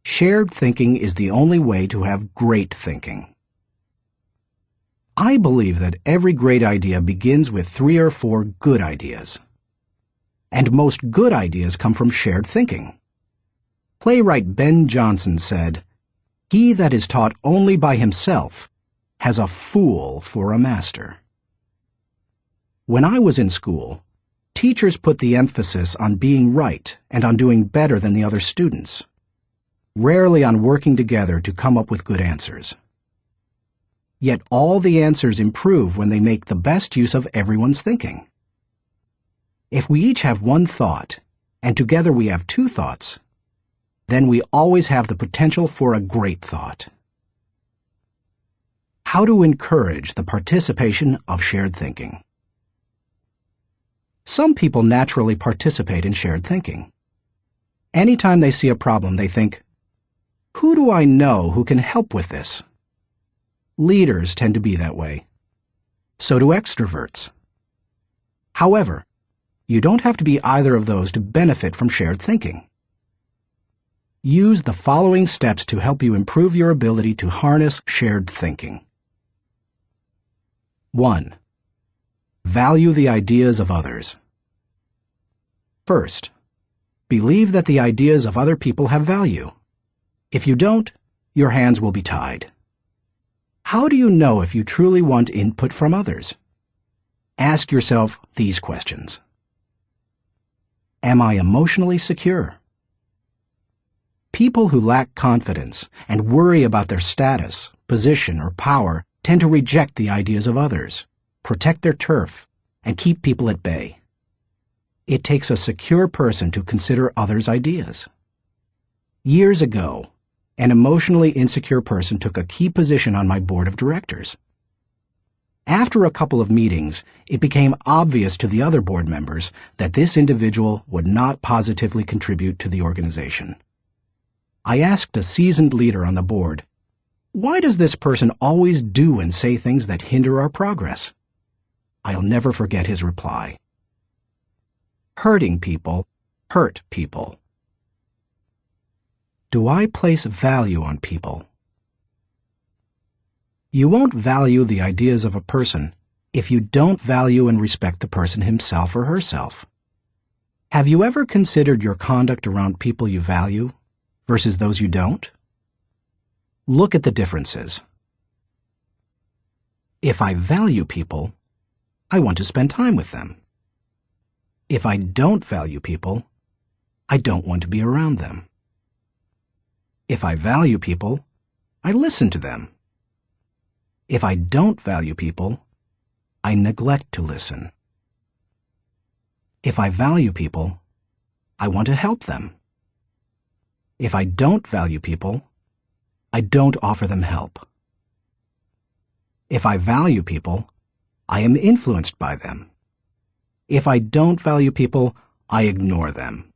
Shared thinking is the only way to have great thinking. I believe that every great idea begins with 3 or 4 good ideas. And most good ideas come from shared thinking. Playwright Ben Jonson said, "He that is taught only by himself has a fool for a master." When I was in school, teachers put the emphasis on being right and on doing better than the other students, rarely on working together to come up with good answers. Yet all the answers improve when they make the best use of everyone's thinking. If we each have one thought, and together we have 2 thoughts, then we always have the potential for a great thought. How to encourage the participation of shared thinking. Some people naturally participate in shared thinking. Anytime they see a problem, they think, "Who do I know who can help with this?" Leaders tend to be that way. So do extroverts. However, you don't have to be either of those to benefit from shared thinking. Use the following steps to help you improve your ability to harness shared thinking. 1. Value the ideas of others. First, believe that the ideas of other people have value. If you don't, your hands will be tied. How do you know if you truly want input from others? Ask yourself these questions. Am I emotionally secure? People who lack confidence and worry about their status, position, or power tend to reject the ideas of others, protect their turf, and keep people at bay. It takes a secure person to consider others' ideas. Years ago, an emotionally insecure person took a key position on my board of directors. After a couple of meetings, it became obvious to the other board members that this individual would not positively contribute to the organization. I asked a seasoned leader on the board, "Why does this person always do and say things that hinder our progress?" I'll never forget his reply. Hurting people hurt people. Do I place value on people? You won't value the ideas of a person if you don't value and respect the person himself or herself. Have you ever considered your conduct around people you value versus those you don't? Look at the differences. If I value people, I want to spend time with them. If I don't value people, I don't want to be around them. If I value people, I listen to them. If I don't value people, I neglect to listen. If I value people, I want to help them. If I don't value people, I don't offer them help. If I value people, I am influenced by them. If I don't value people, I ignore them.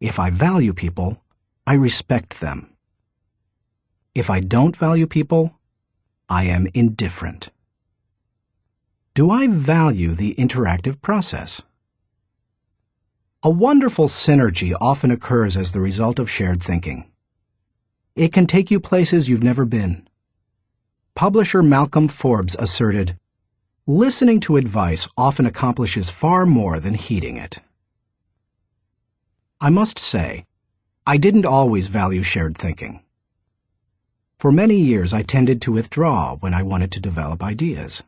If I value people, I respect them. If I don't value people, I am indifferent. Do I value the interactive process? A wonderful synergy often occurs as the result of shared thinking. It can take you places you've never been. Publisher Malcolm Forbes asserted, "Listening to advice often accomplishes far more than heeding it." I must say, I didn't always value shared thinking. For many years, I tended to withdraw when I wanted to develop ideas.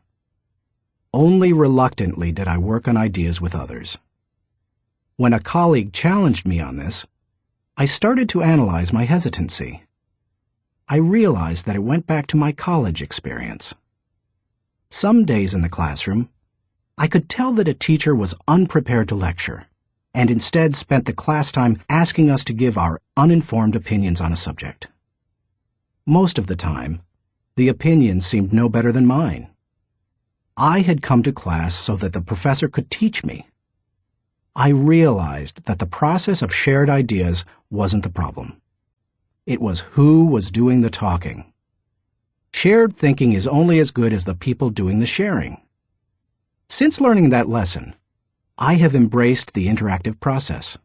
Only reluctantly did I work on ideas with others. When a colleague challenged me on this, I started to analyze my hesitancy. I realized that it went back to my college experience. Some days in the classroom, I could tell that a teacher was unprepared to lecture, and instead spent the class time asking us to give our uninformed opinions on a subject. Most of the time, the opinions seemed no better than mine. I had come to class so that the professor could teach me. I realized that the process of shared ideas wasn't the problem. It was who was doing the talking. Shared thinking is only as good as the people doing the sharing. Since learning that lesson, I have embraced the interactive process,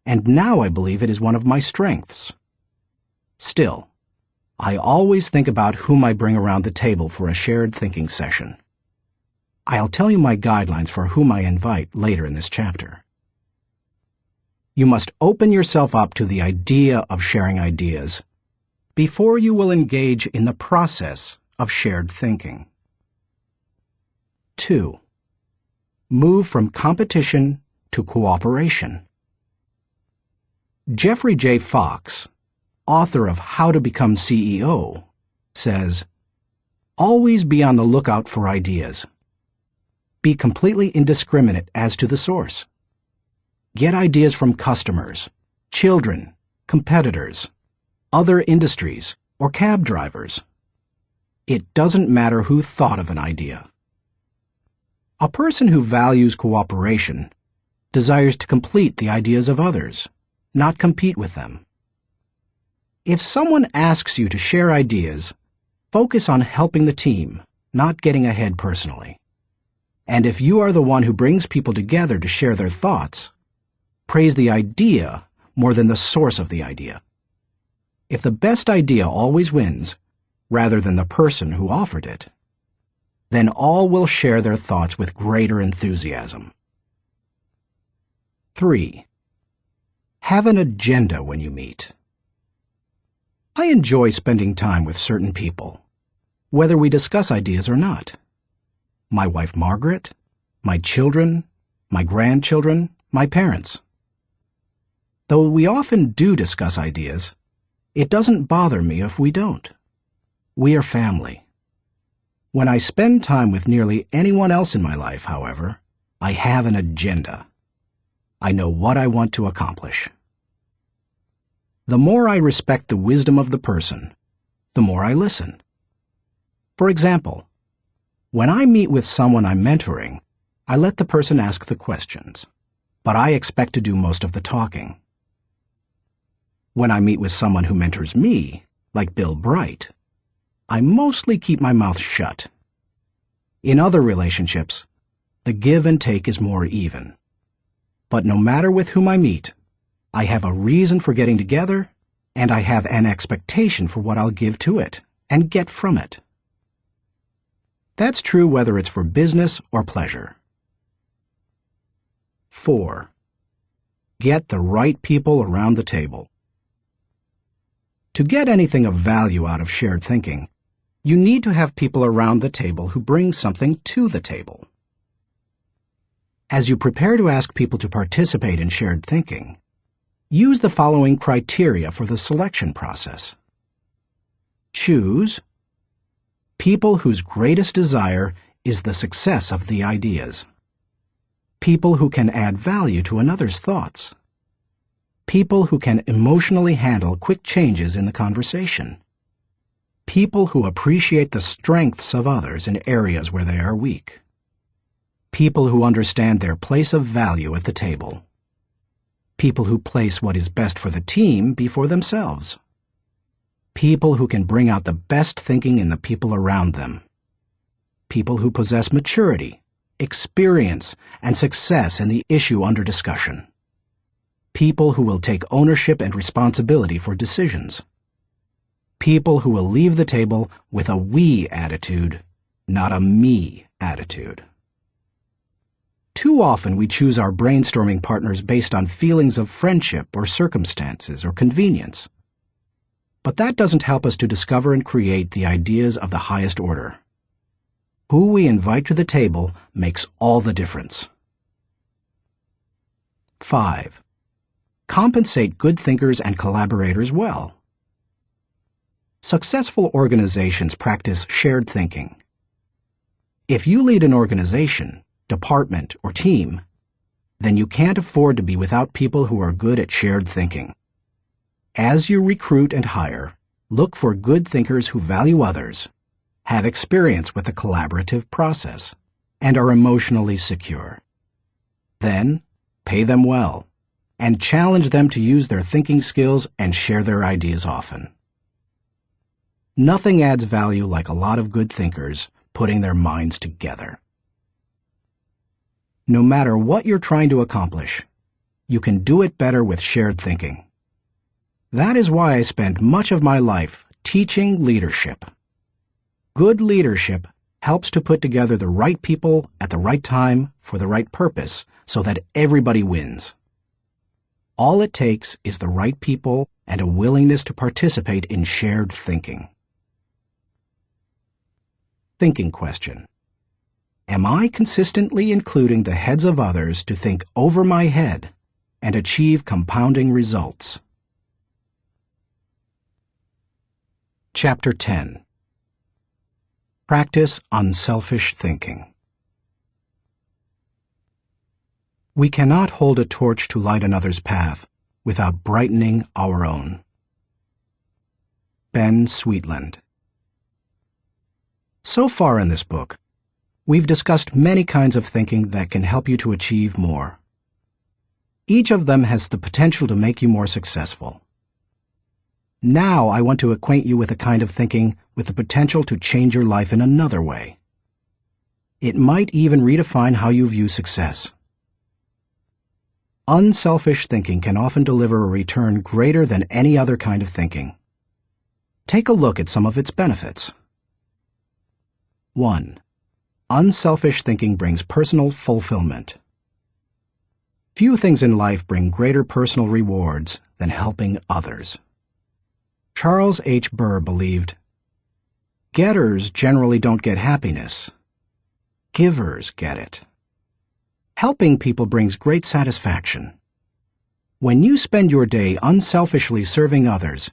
and now I believe it is one of my strengths. Still, I always think about whom I bring around the table for a shared thinking session. I'll tell you my guidelines for whom I invite later in this chapter. You must open yourself up to the idea of sharing ideas before you will engage in the process of shared thinking. 2. Move from competition to cooperation. Jeffrey J. Fox, author of How to Become CEO, says, "Always be on the lookout for ideas. Be completely indiscriminate as to the source. Get ideas from customers, children, competitors, other industries, or cab drivers. It doesn't matter who thought of an idea." A person who values cooperation desires to complete the ideas of others, not compete with them. If someone asks you to share ideas, focus on helping the team, not getting ahead personally. And if you are the one who brings people together to share their thoughts, praise the idea more than the source of the idea. If the best idea always wins, rather than the person who offered it, then all will share their thoughts with greater enthusiasm. 3. Have an agenda when you meet. I enjoy spending time with certain people, whether we discuss ideas or not. My wife Margaret, my children, my grandchildren, my parents. Though we often do discuss ideas, it doesn't bother me if we don't. We are family. When I spend time with nearly anyone else in my life, however, I have an agenda. I know what I want to accomplish. The more I respect the wisdom of the person, the more I listen. For example, when I meet with someone I'm mentoring, I let the person ask the questions, but I expect to do most of the talking. When I meet with someone who mentors me, like Bill Bright, I mostly keep my mouth shut. In other relationships, the give and take is more even. But no matter with whom I meet, I have a reason for getting together, and I have an expectation for what I'll give to it and get from it. That's true whether it's for business or pleasure. 4. Get the right people around the table. To get anything of value out of shared thinking, you need to have people around the table who bring something to the table. As you prepare to ask people to participate in shared thinking, use the following criteria for the selection process. Choose people whose greatest desire is the success of the ideas. People who can add value to another's thoughts. People who can emotionally handle quick changes in the conversation. People who appreciate the strengths of others in areas where they are weak. People who understand their place of value at the table. People who place what is best for the team before themselves. People who can bring out the best thinking in the people around them. People who possess maturity, experience, and success in the issue under discussion. People who will take ownership and responsibility for decisions. People who will leave the table with a we attitude, not a me attitude. Too often we choose our brainstorming partners based on feelings of friendship or circumstances or convenience. But that doesn't help us to discover and create the ideas of the highest order. Who we invite to the table makes all the difference. 5. Compensate good thinkers and collaborators well. Successful organizations practice shared thinking. If you lead an organization, department, or team, then you can't afford to be without people who are good at shared thinking. As you recruit and hire, look for good thinkers who value others, have experience with the collaborative process, and are emotionally secure. Then, pay them well, and challenge them to use their thinking skills and share their ideas often. Nothing adds value like a lot of good thinkers putting their minds together. No matter what you're trying to accomplish, you can do it better with shared thinking. That is why I spent much of my life teaching leadership. Good leadership helps to put together the right people at the right time for the right purpose so that everybody wins. All it takes is the right people and a willingness to participate in shared thinking. Thinking question. Am I consistently including the heads of others to think over my head and achieve compounding results? Chapter 10. Practice unselfish thinking. We cannot hold a torch to light another's path without brightening our own. Ben Sweetland. So far in this book, we've discussed many kinds of thinking that can help you to achieve more. Each of them has the potential to make you more successful. Now I want to acquaint you with a kind of thinking with the potential to change your life in another way. It might even redefine how you view success. Unselfish thinking can often deliver a return greater than any other kind of thinking. Take a look at some of its benefits. 1. Unselfish thinking brings personal fulfillment. Few things in life bring greater personal rewards than helping others. Charles H. Burr believed, "Getters generally don't get happiness. Givers get it." Helping people brings great satisfaction. When you spend your day unselfishly serving others,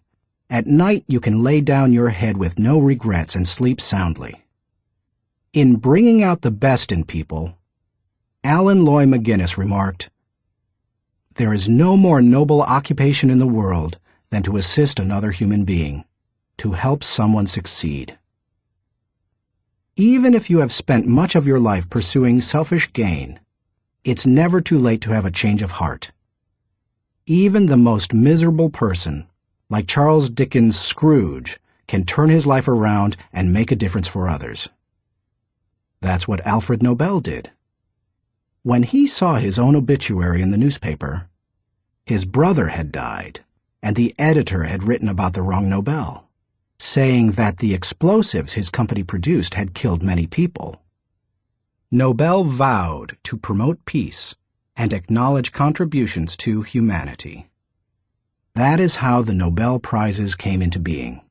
at night you can lay down your head with no regrets and sleep soundly. In Bringing Out the Best in People, Alan Loy McGuinness remarked, "There is no more noble occupation in the world than to assist another human being, to help someone succeed." Even if you have spent much of your life pursuing selfish gain, it's never too late to have a change of heart. Even the most miserable person, like Charles Dickens' Scrooge, can turn his life around and make a difference for others. That's what Alfred Nobel did. When he saw his own obituary in the newspaper, his brother had died, and the editor had written about the wrong Nobel, saying that the explosives his company produced had killed many people. Nobel vowed to promote peace and acknowledge contributions to humanity. That is how the Nobel Prizes came into being.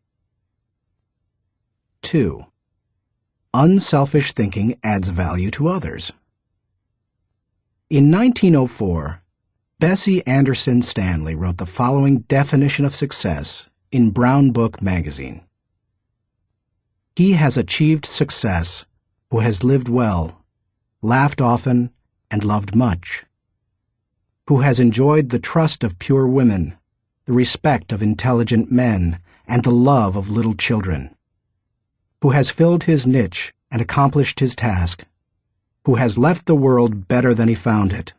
2. Unselfish thinking adds value to others. In 1904, Bessie Anderson Stanley wrote the following definition of success in Brown Book magazine. "He has achieved success who has lived well, laughed often, and loved much, who has enjoyed the trust of pure women, the respect of intelligent men, and the love of little children, who has filled his niche and accomplished his task, who has left the world better than he found it,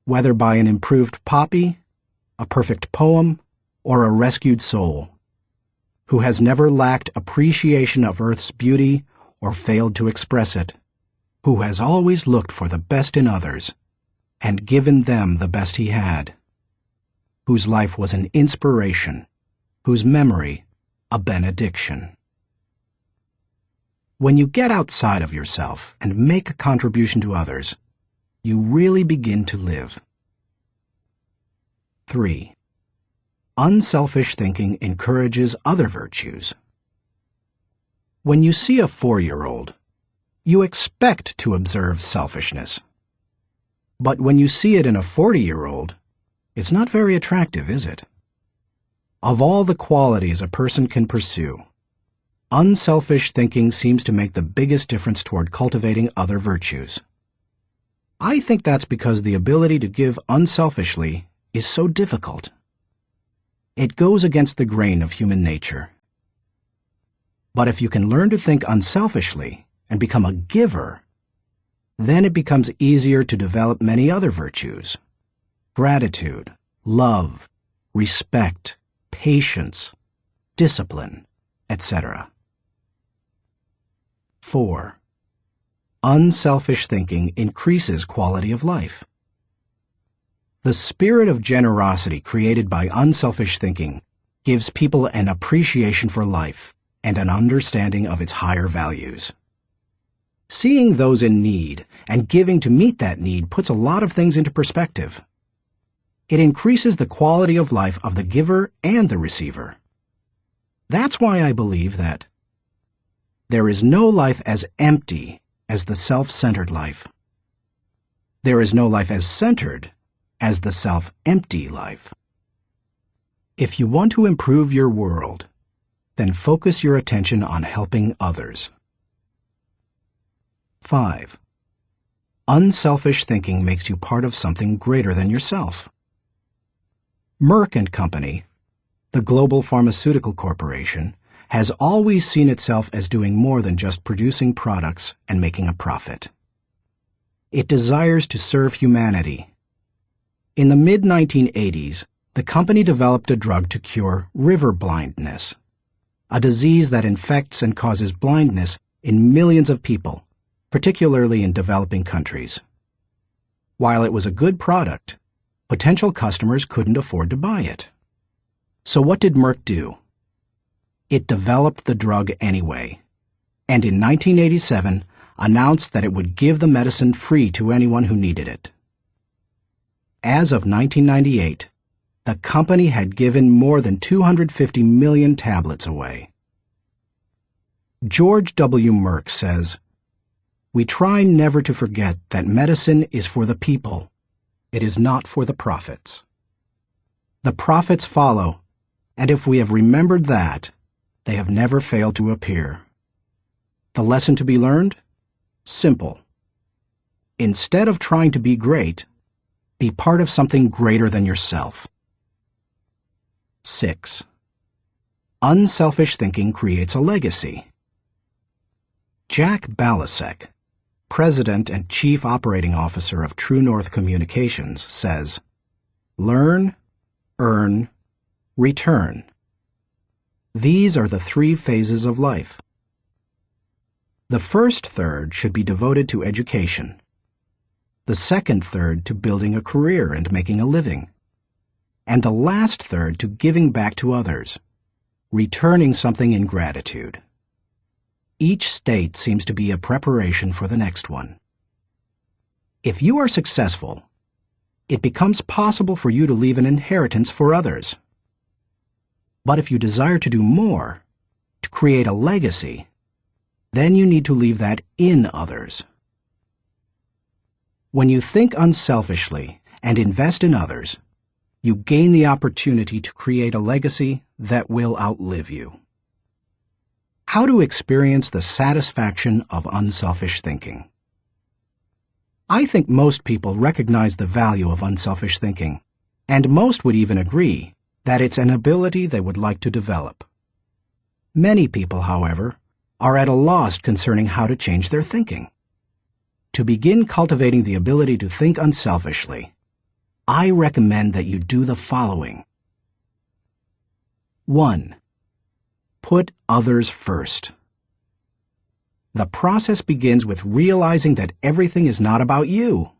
whether by an improved poppy, a perfect poem, or a rescued soul, who has never lacked appreciation of Earth's beauty or failed to express it, who has always looked for the best in others and given them the best he had, whose life was an inspiration, whose memory a benediction. When you get outside of yourself and make a contribution to others, you really begin to live. 3. Unselfish thinking encourages other virtues. When you see a 4-year-old, you expect to observe selfishness. But when you see it in a 40-year-old, it's not very attractive, is it? Of all the qualities a person can pursue, unselfish thinking seems to make the biggest difference toward cultivating other virtues. I think that's because the ability to give unselfishly is so difficult. It goes against the grain of human nature. But if you can learn to think unselfishly and become a giver, then it becomes easier to develop many other virtues: gratitude, love, respect, patience, discipline, etc. 4. Unselfish thinking increases quality of life. The spirit of generosity created by unselfish thinking gives people an appreciation for life and an understanding of its higher values. Seeing those in need and giving to meet that need puts a lot of things into perspective. It increases the quality of life of the giver and the receiver. That's why I believe that there is no life as empty as the self-centered life. There is no life as centered as the self-empty life. If you want to improve your world, then focus your attention on helping others. 5. Unselfish thinking makes you part of something greater than yourself. Merck & Company, the global pharmaceutical corporation, has always seen itself as doing more than just producing products and making a profit. It desires to serve humanity. In the mid-1980s, the company developed a drug to cure river blindness, a disease that infects and causes blindness in millions of people, particularly in developing countries. While it was a good product, potential customers couldn't afford to buy it. So what did Merck do? It developed the drug anyway, and in 1987 announced that it would give the medicine free to anyone who needed it. As of 1998, the company had given more than 250 million tablets away. George W. Merck says, "We try never to forget that medicine is for the people. It is not for the profits. The profits follow, and if we have remembered that, they have never failed to appear." The lesson to be learned? Simple. Instead of trying to be great, be part of something greater than yourself. 6. Unselfish thinking creates a legacy. Jack Balasek, President and Chief Operating Officer of True North Communications, says, "Learn, earn, return. These are the 3 phases of life. The first third should be devoted to education. The second third to building a career and making a living. And the last third to giving back to others, returning something in gratitude. Each state seems to be a preparation for the next one. If you are successful, it becomes possible for you to leave an inheritance for others. But if you desire to do more, to create a legacy, then you need to leave that in others. When you think unselfishly and invest in others, you gain the opportunity to create a legacy that will outlive you. How to experience the satisfaction of unselfish thinking. I think most people recognize the value of unselfish thinking, and most would even agree that it's an ability they would like to develop. Many people, however, are at a loss concerning how to change their thinking. To begin cultivating the ability to think unselfishly, I recommend that you do the following. 1. Put others first. The process begins with realizing that everything is not about you.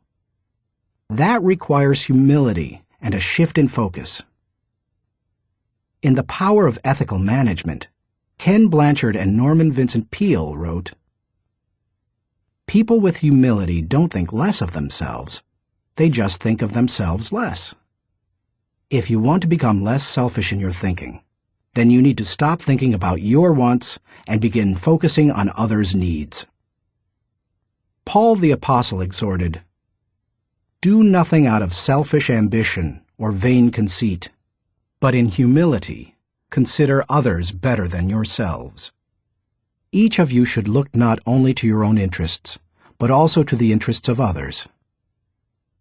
That requires humility and a shift in focus. In The Power of Ethical Management, Ken Blanchard and Norman Vincent Peale wrote, "People with humility don't think less of themselves. They just think of themselves less." If you want to become less selfish in your thinking, then you need to stop thinking about your wants and begin focusing on others' needs. Paul the Apostle exhorted, "Do nothing out of selfish ambition or vain conceit, but in humility consider others better than yourselves." Each of you should look not only to your own interests, but also to the interests of others.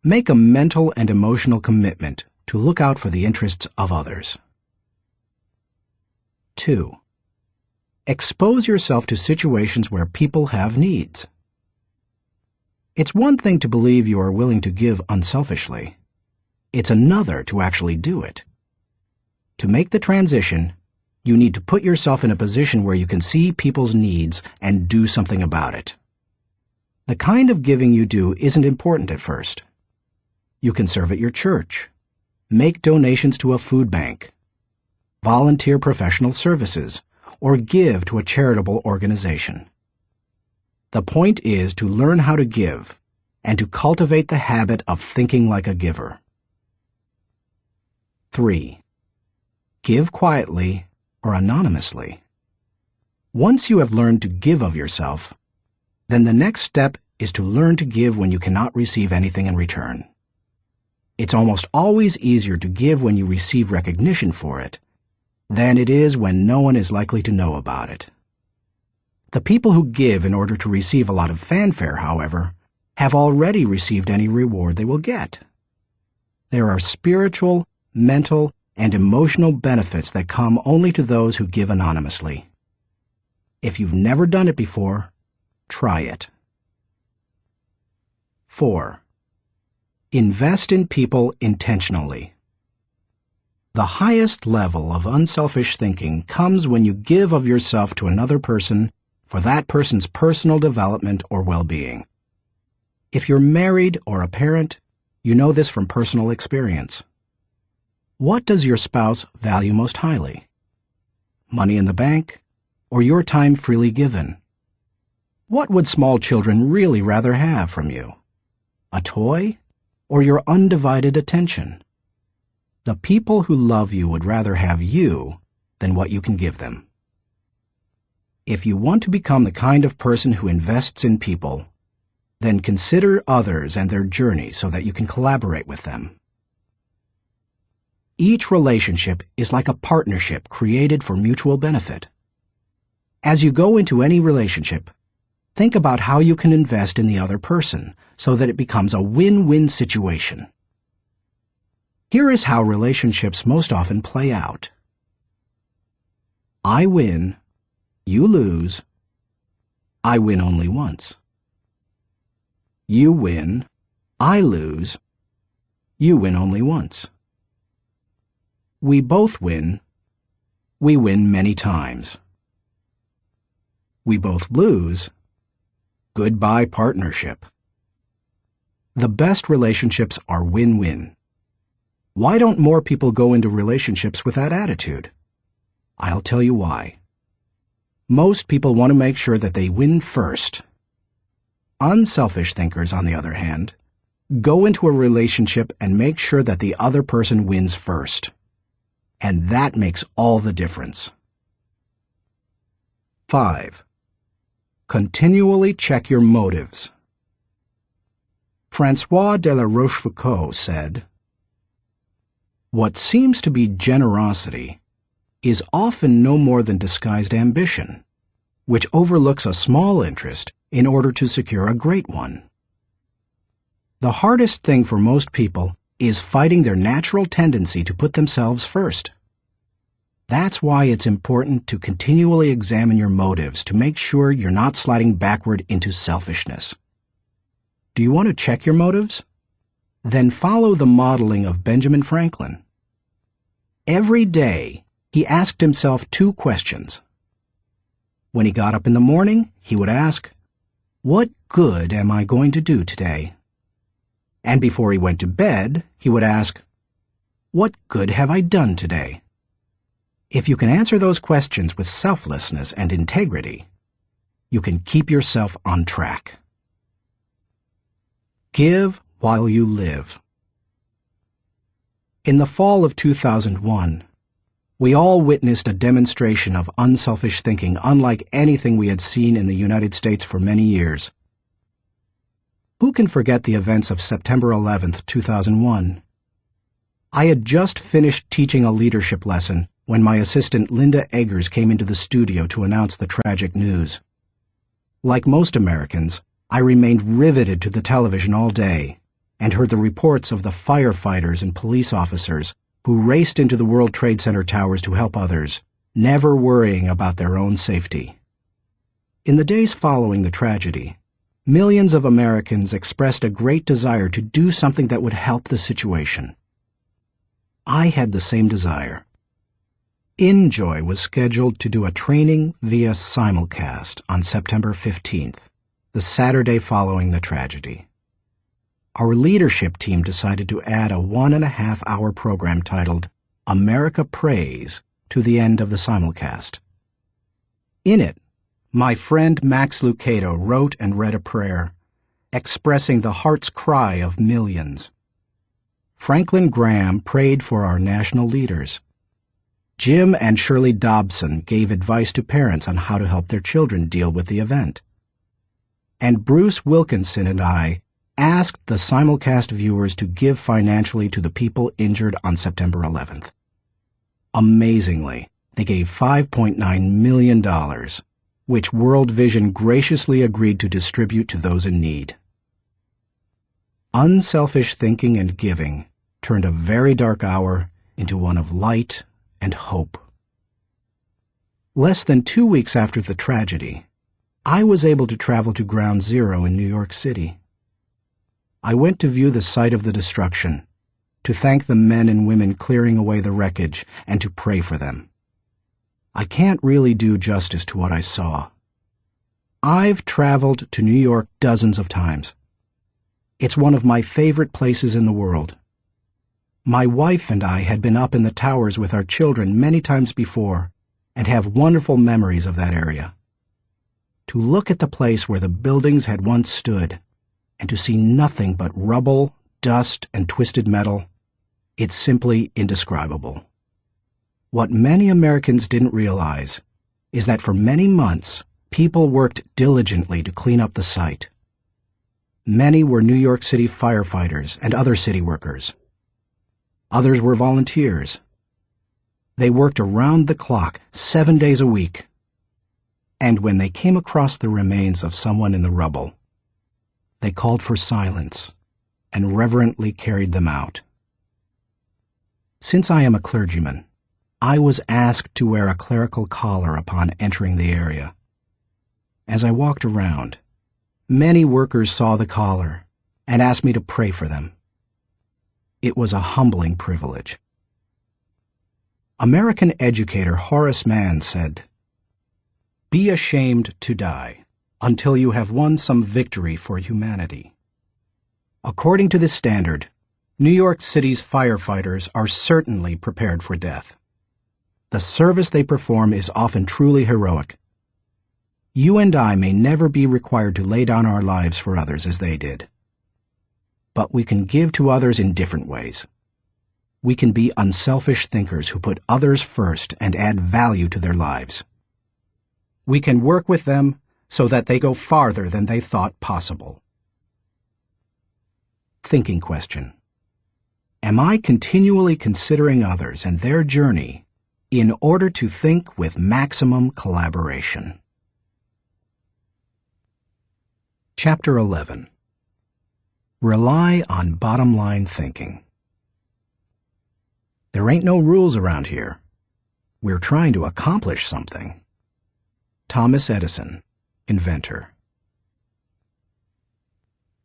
Make a mental and emotional commitment to look out for the interests of others. 2. Expose yourself to situations where people have needs. It's one thing to believe you are willing to give unselfishly. It's another to actually do it. To make the transition, you need to put yourself in a position where you can see people's needs and do something about it. The kind of giving you do isn't important at first. You can serve at your church, make donations to a food bank, volunteer professional services, or give to a charitable organization. The point is to learn how to give and to cultivate the habit of thinking like a giver. 3. Give quietly or anonymously. Once you have learned to give of yourself, then the next step is to learn to give when you cannot receive anything in return. It's almost always easier to give when you receive recognition for it than it is when no one is likely to know about it. The people who give in order to receive a lot of fanfare, however, have already received any reward they will get. There are spiritual, mental, and emotional benefits that come only to those who give anonymously. If you've never done it before, try it. 4. Invest in people intentionally. The highest level of unselfish thinking comes when you give of yourself to another person for that person's personal development or well-being. If you're married or a parent, you know this from personal experience. What does your spouse value most highly? Money in the bank, or your time freely given? What would small children really rather have from you? A toy, or your undivided attention? The people who love you would rather have you than what you can give them. If you want to become the kind of person who invests in people, then consider others and their journey so that you can collaborate with them. Each relationship is like a partnership created for mutual benefit. As you go into any relationship, think about how you can invest in the other person so that it becomes a win-win situation. Here is how relationships most often play out. I win, you lose, I win only once. You win, I lose, you win only once. We both win, we win many times. We both lose, goodbye partnership. The best relationships are win-win. Why don't more people go into relationships with that attitude? I'll tell you why. Most people want to make sure that they win first. Unselfish thinkers, on the other hand, go into a relationship and make sure that the other person wins first. And that makes all the difference. 5. Continually check your motives. François de la Rochefoucauld said, "What seems to be generosity is often no more than disguised ambition, which overlooks a small interest in order to secure a great one." The hardest thing for most people is fighting their natural tendency to put themselves first. That's why it's important to continually examine your motives to make sure you're not sliding backward into selfishness. Do you want to check your motives? then follow the modeling of Benjamin Franklin. Every day, he asked himself 2 questions. When he got up in the morning, he would ask, "What good am I going to do today?" And before he went to bed, he would ask, "What good have I done today?" If you can answer those questions with selflessness and integrity, you can keep yourself on track. Give while you live. In the fall of 2001, we all witnessed a demonstration of unselfish thinking unlike anything we had seen in the United States for many years. Who can forget the events of September 11th, 2001? I had just finished teaching a leadership lesson when my assistant Linda Eggers came into the studio to announce the tragic news. Like most Americans, I remained riveted to the television all day and heard the reports of the firefighters and police officers who raced into the World Trade Center towers to help others, never worrying about their own safety. In the days following the tragedy, millions of Americans expressed a great desire to do something that would help the situation. I had the same desire. InJoy was scheduled to do a training via simulcast on September 15th, the Saturday following the tragedy. Our leadership team decided to add a 1.5-hour program titled America Prays to the end of the simulcast. In it, my friend Max Lucado wrote and read a prayer, expressing the heart's cry of millions. Franklin Graham prayed for our national leaders. Jim and Shirley Dobson gave advice to parents on how to help their children deal with the event. And Bruce Wilkinson and I asked the simulcast viewers to give financially to the people injured on September 11th. Amazingly, they gave $5.9 million, which World Vision graciously agreed to distribute to those in need. Unselfish thinking and giving turned a very dark hour into one of light and hope. Less than 2 weeks after the tragedy, I was able to travel to Ground Zero in New York City. I went to view the site of the destruction, to thank the men and women clearing away the wreckage, and to pray for them. I can't really do justice to what I saw. I've traveled to New York dozens of times. It's one of my favorite places in the world. My wife and I had been up in the towers with our children many times before and have wonderful memories of that area. To look at the place where the buildings had once stood and to see nothing but rubble, dust, and twisted metal, it's simply indescribable. What many Americans didn't realize is that for many months, people worked diligently to clean up the site. Many were New York City firefighters and other city workers. Others were volunteers. They worked around the clock, 7 days a week. And when they came across the remains of someone in the rubble, they called for silence and reverently carried them out. Since I am a clergyman, I was asked to wear a clerical collar upon entering the area. As I walked around, many workers saw the collar and asked me to pray for them. It was a humbling privilege. American educator Horace Mann said, "Be ashamed to die until you have won some victory for humanity." According to this standard, New York City's firefighters are certainly prepared for death. The service they perform is often truly heroic. You and I may never be required to lay down our lives for others as they did. But we can give to others in different ways. We can be unselfish thinkers who put others first and add value to their lives. We can work with them so that they go farther than they thought possible. Thinking question. Am I continually considering others and their journey in order to think with maximum collaboration? Chapter 11. Rely on bottom-line thinking. There ain't no rules around here. We're trying to accomplish something. Thomas Edison, inventor.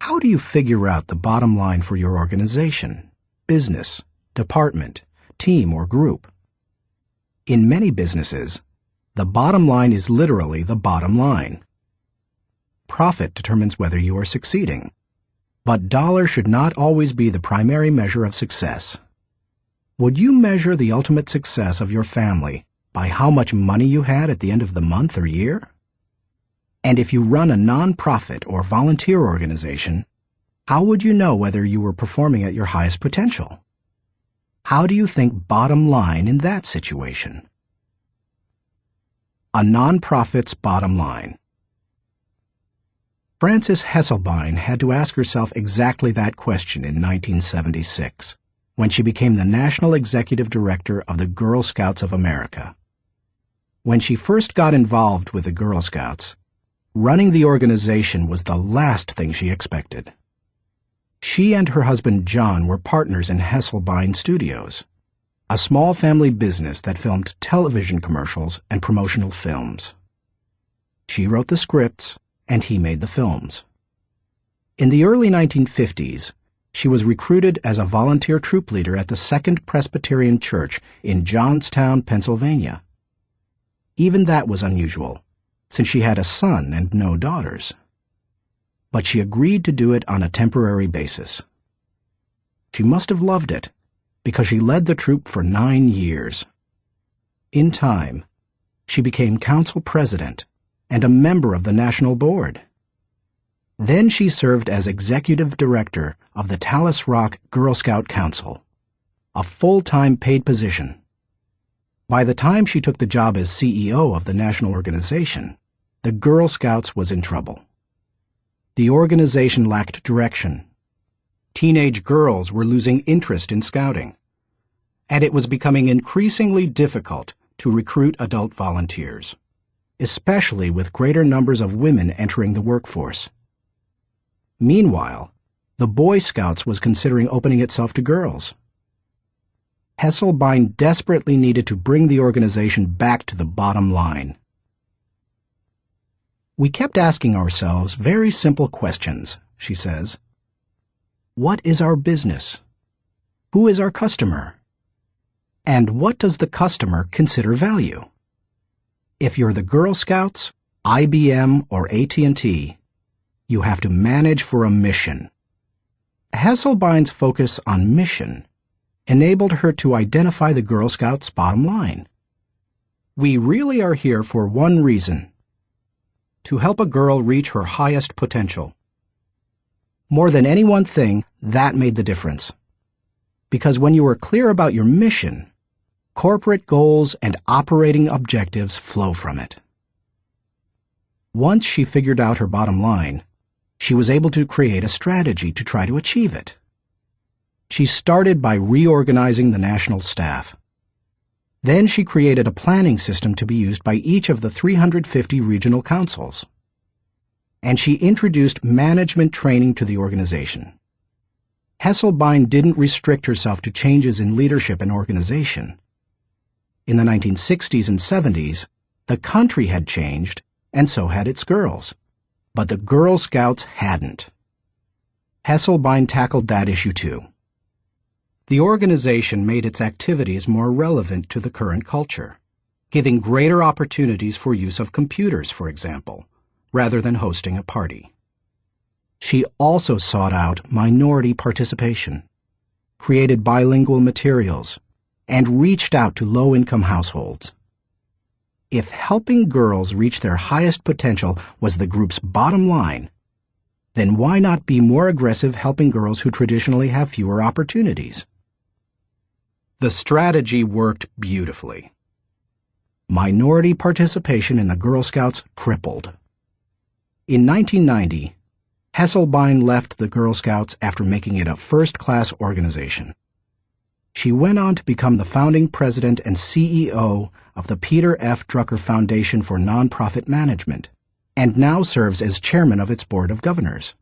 How do you figure out the bottom line for your organization, business, department, team, or group? In many businesses, the bottom line is literally the bottom line. Profit determines whether you are succeeding, but dollars should not always be the primary measure of success. Would you measure the ultimate success of your family by how much money you had at the end of the month or year? And if you run a non-profit or volunteer organization, how would you know whether you were performing at your highest potential? How do you think bottom line in that situation? A non-profit's bottom line. Frances Hesselbein had to ask herself exactly that question in 1976, when she became the National Executive Director of the Girl Scouts of America. When she first got involved with the Girl Scouts, running the organization was the last thing she expected. She and her husband John were partners in Hesselbein Studios, a small family business that filmed television commercials and promotional films. She wrote the scripts, and he made the films. In the early 1950s, she was recruited as a volunteer troop leader at the Second Presbyterian Church in Johnstown, Pennsylvania. Even that was unusual, since she had a son and no daughters. But she agreed to do it on a temporary basis. She must have loved it, because she led the troop for 9 years. In time, she became council president and a member of the national board. Then she served as executive director of the Tallis Rock Girl Scout Council, a full-time paid position. By the time she took the job as CEO of the national organization, the Girl Scouts was in trouble. The organization lacked direction. Teenage girls were losing interest in scouting, and it was becoming increasingly difficult to recruit adult volunteers, especially with greater numbers of women entering the workforce. Meanwhile, the Boy Scouts was considering opening itself to girls. Hesselbein desperately needed to bring the organization back to the bottom line. We kept asking ourselves very simple questions, she says. What is our business? Who is our customer? And what does the customer consider value? If you're the Girl Scouts, IBM, or AT&T, you have to manage for a mission. Hesselbein's focus on mission enabled her to identify the Girl Scouts' bottom line. We really are here for one reason: to help a girl reach her highest potential. More than any one thing, that made the difference. Because when you are clear about your mission, corporate goals and operating objectives flow from it. Once she figured out her bottom line, she was able to create a strategy to try to achieve it. She started by reorganizing the national staff. Then she created a planning system to be used by each of the 350 regional councils. And she introduced management training to the organization. Hesselbein didn't restrict herself to changes in leadership and organization. In the 1960s and 70s, the country had changed, and so had its girls. But the Girl Scouts hadn't. Hesselbein tackled that issue too. The organization made its activities more relevant to the current culture, giving greater opportunities for use of computers, for example, rather than hosting a party. She also sought out minority participation, created bilingual materials, and reached out to low-income households. If helping girls reach their highest potential was the group's bottom line, then why not be more aggressive helping girls who traditionally have fewer opportunities? The strategy worked beautifully. Minority participation in the Girl Scouts tripled. In 1990, Hesselbein left the Girl Scouts after making it a first-class organization. She went on to become the founding president and CEO of the Peter F. Drucker Foundation for Nonprofit Management, and now serves as chairman of its board of governors.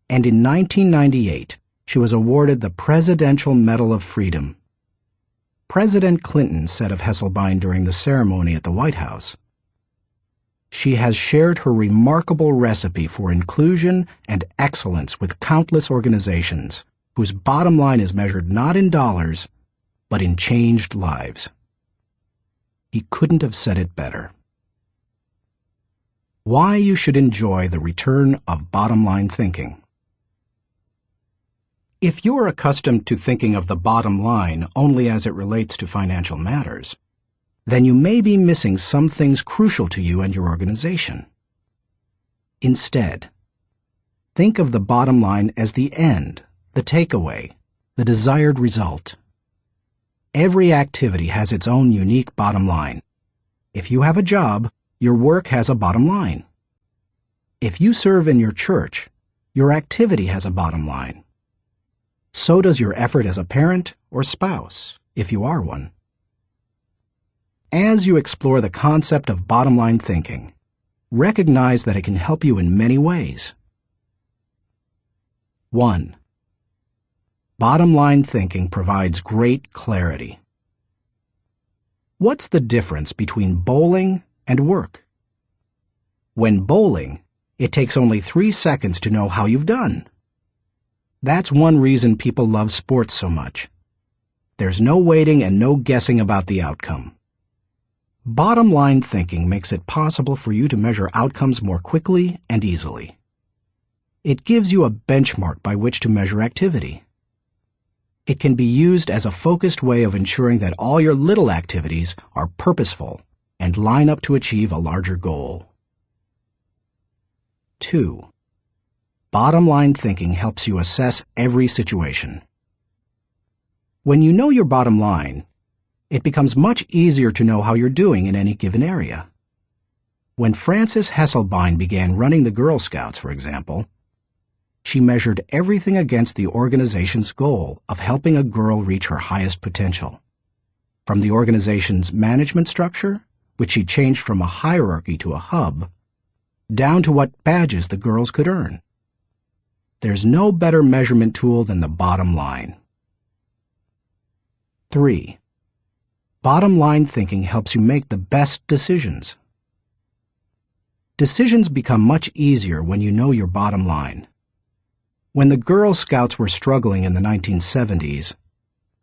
And in 1998, she was awarded the Presidential Medal of Freedom. President Clinton said of Hesselbein during the ceremony at the White House, She has shared her remarkable recipe for inclusion and excellence with countless organizations whose bottom line is measured not in dollars, but in changed lives. He couldn't have said it better. Why you should enjoy the return of bottom-line thinking. If you're accustomed to thinking of the bottom line only as it relates to financial matters, then you may be missing some things crucial to you and your organization. Instead, think of the bottom line as the end, the takeaway, the desired result. Every activity has its own unique bottom line. If you have a job, your work has a bottom line. If you serve in your church, your activity has a bottom line. So does your effort as a parent or spouse, if you are one. As you explore the concept of bottom-line thinking, recognize that it can help you in many ways. 1. Bottom-line thinking provides great clarity. What's the difference between bowling and work? When bowling, it takes only 3 seconds to know how you've done. That's one reason people love sports so much. There's no waiting and no guessing about the outcome. Bottom-line thinking makes it possible for you to measure outcomes more quickly and easily. It gives you a benchmark by which to measure activity. It can be used as a focused way of ensuring that all your little activities are purposeful and line up to achieve a larger goal. 2. Bottom-line thinking helps you assess every situation. When you know your bottom line, it becomes much easier to know how you're doing in any given area. When Frances Hesselbein began running the Girl Scouts, for example, she measured everything against the organization's goal of helping a girl reach her highest potential. From the organization's management structure, which she changed from a hierarchy to a hub, down to what badges the girls could earn. There's no better measurement tool than the bottom line. 3. Bottom-line thinking helps you make the best decisions. Decisions become much easier when you know your bottom line. When the Girl Scouts were struggling in the 1970s,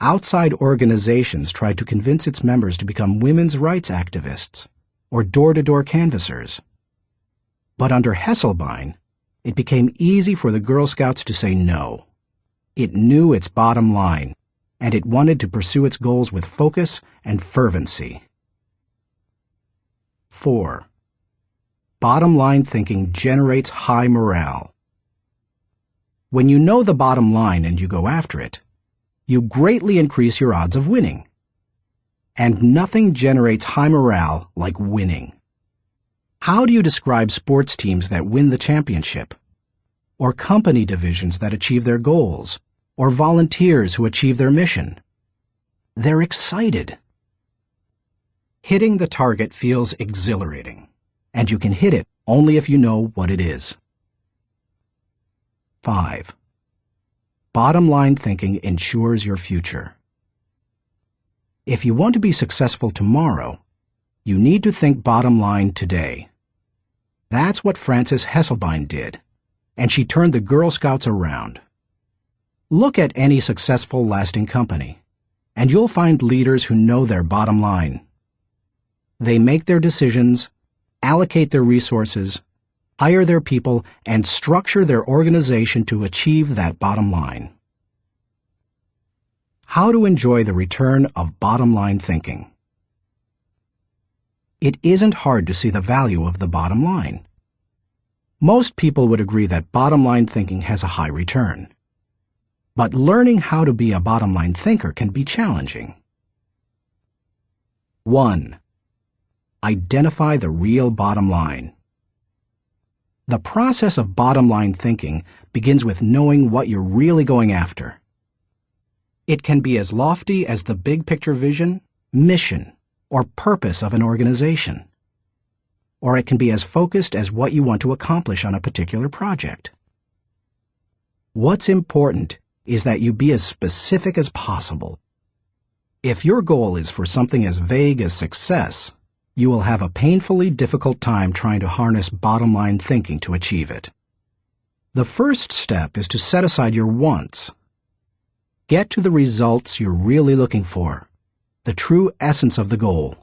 outside organizations tried to convince its members to become women's rights activists or door-to-door canvassers. But under Hesselbein, it became easy for the Girl Scouts to say no. It knew its bottom line, and it wanted to pursue its goals with focus and fervency. 4. Bottom-line thinking generates high morale. When you know the bottom line and you go after it, you greatly increase your odds of winning. And nothing generates high morale like winning. How do you describe sports teams that win the championship? Or company divisions that achieve their goals? Or volunteers who achieve their mission? They're excited. Hitting the target feels exhilarating, and you can hit it only if you know what it is. 5. Bottom-line thinking ensures your future. If you want to be successful tomorrow, you need to think bottom line today. That's what Frances Hesselbein did, and she turned the Girl Scouts around. Look at any successful, lasting company, and you'll find leaders who know their bottom line. They make their decisions, allocate their resources, hire their people, and structure their organization to achieve that bottom line. How to enjoy the return of bottom-line thinking. It isn't hard to see the value of the bottom line. Most people would agree that bottom-line thinking has a high return. But learning how to be a bottom-line thinker can be challenging. 1. Identify the real bottom line. The process of bottom-line thinking begins with knowing what you're really going after. It can be as lofty as the big-picture vision, mission, or purpose of an organization. Or it can be as focused as what you want to accomplish on a particular project. What's important is that you be as specific as possible. If your goal is for something as vague as success, you will have a painfully difficult time trying to harness bottom-line thinking to achieve it. The first step is to set aside your wants. Get to the results you're really looking for, the true essence of the goal.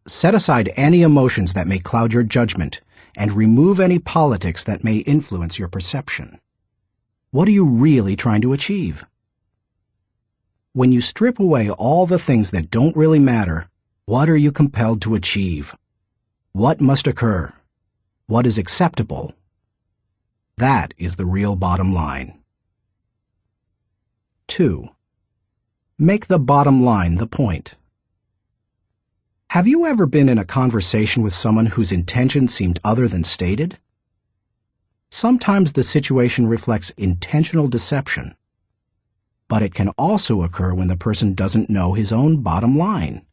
Set aside any emotions that may cloud your judgment and remove any politics that may influence your perception. What are you really trying to achieve? When you strip away all the things that don't really matter, what are you compelled to achieve? What must occur? What is acceptable? That is the real bottom line. 2. Make the bottom line the point. Have you ever been in a conversation with someone whose intention seemed other than stated? Sometimes the situation reflects intentional deception, but it can also occur when the person doesn't know his own bottom line.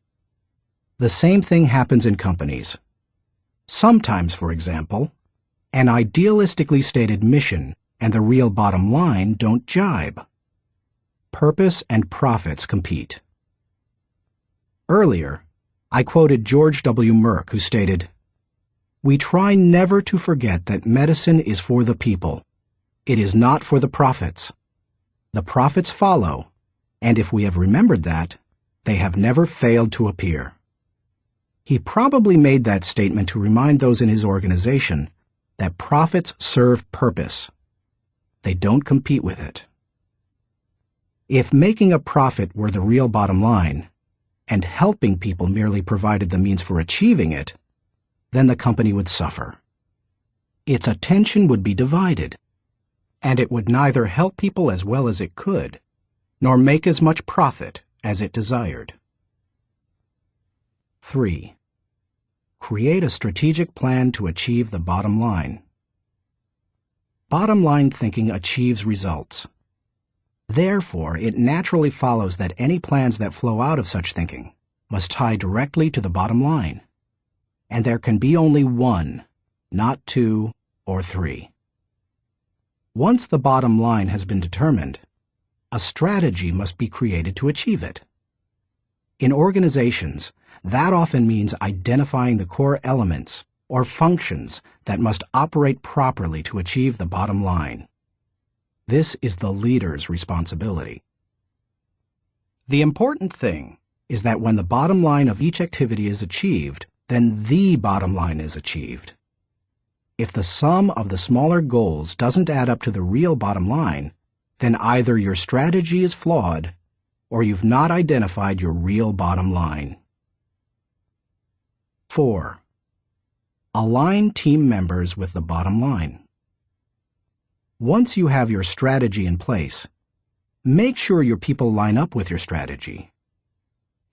The same thing happens in companies. Sometimes, for example, an idealistically stated mission and the real bottom line don't jibe. Purpose and profits compete. Earlier, I quoted George W. Merck, who stated, "We try never to forget that medicine is for the people. It is not for the profits. The profits follow, and if we have remembered that, they have never failed to appear." He probably made that statement to remind those in his organization that profits serve purpose. They don't compete with it. If making a profit were the real bottom line, and helping people merely provided the means for achieving it, then the company would suffer. Its attention would be divided, and it would neither help people as well as it could, nor make as much profit as it desired. 3. Create a strategic plan to achieve the bottom line. Bottom line thinking achieves results. Therefore, it naturally follows that any plans that flow out of such thinking must tie directly to the bottom line. And there can be only one, not two or three. Once the bottom line has been determined, a strategy must be created to achieve it. In organizations, that often means identifying the core elements or functions that must operate properly to achieve the bottom line. This is the leader's responsibility. The important thing is that when the bottom line of each activity is achieved, then the bottom line is achieved. If the sum of the smaller goals doesn't add up to the real bottom line, then either your strategy is flawed or you've not identified your real bottom line. 4. Align team members with the bottom line. Once you have your strategy in place, make sure your people line up with your strategy.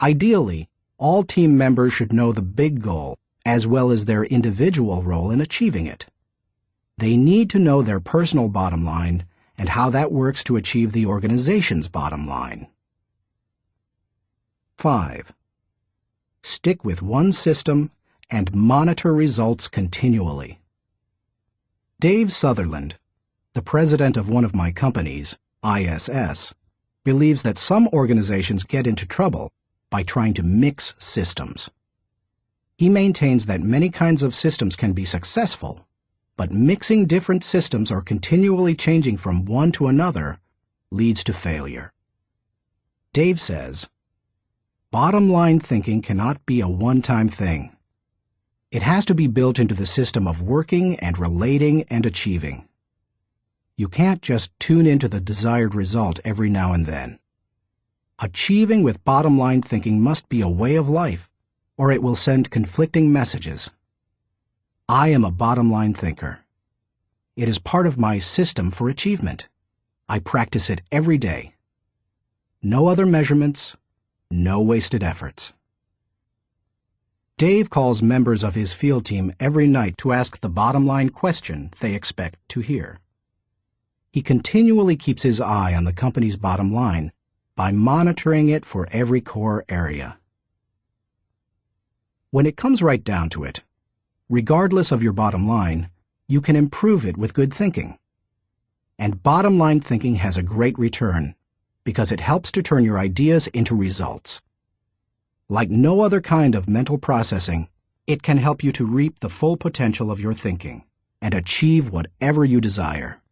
Ideally, all team members should know the big goal as well as their individual role in achieving it. They need to know their personal bottom line and how that works to achieve the organization's bottom line. 5. Stick with one system and monitor results continually. Dave Sutherland, the president of one of my companies, ISS, believes that some organizations get into trouble by trying to mix systems. He maintains that many kinds of systems can be successful, but mixing different systems or continually changing from one to another leads to failure. Dave says, "Bottom line thinking cannot be a one-time thing. It has to be built into the system of working and relating and achieving. You can't just tune into the desired result every now and then. Achieving with bottom line thinking must be a way of life, or it will send conflicting messages. I am a bottom line thinker. It is part of my system for achievement. I practice it every day. No other measurements, no wasted efforts." Dave calls members of his field team every night to ask the bottom line question they expect to hear. He continually keeps his eye on the company's bottom line by monitoring it for every core area. When it comes right down to it, regardless of your bottom line, you can improve it with good thinking. And bottom line thinking has a great return because it helps to turn your ideas into results. Like no other kind of mental processing, it can help you to reap the full potential of your thinking and achieve whatever you desire.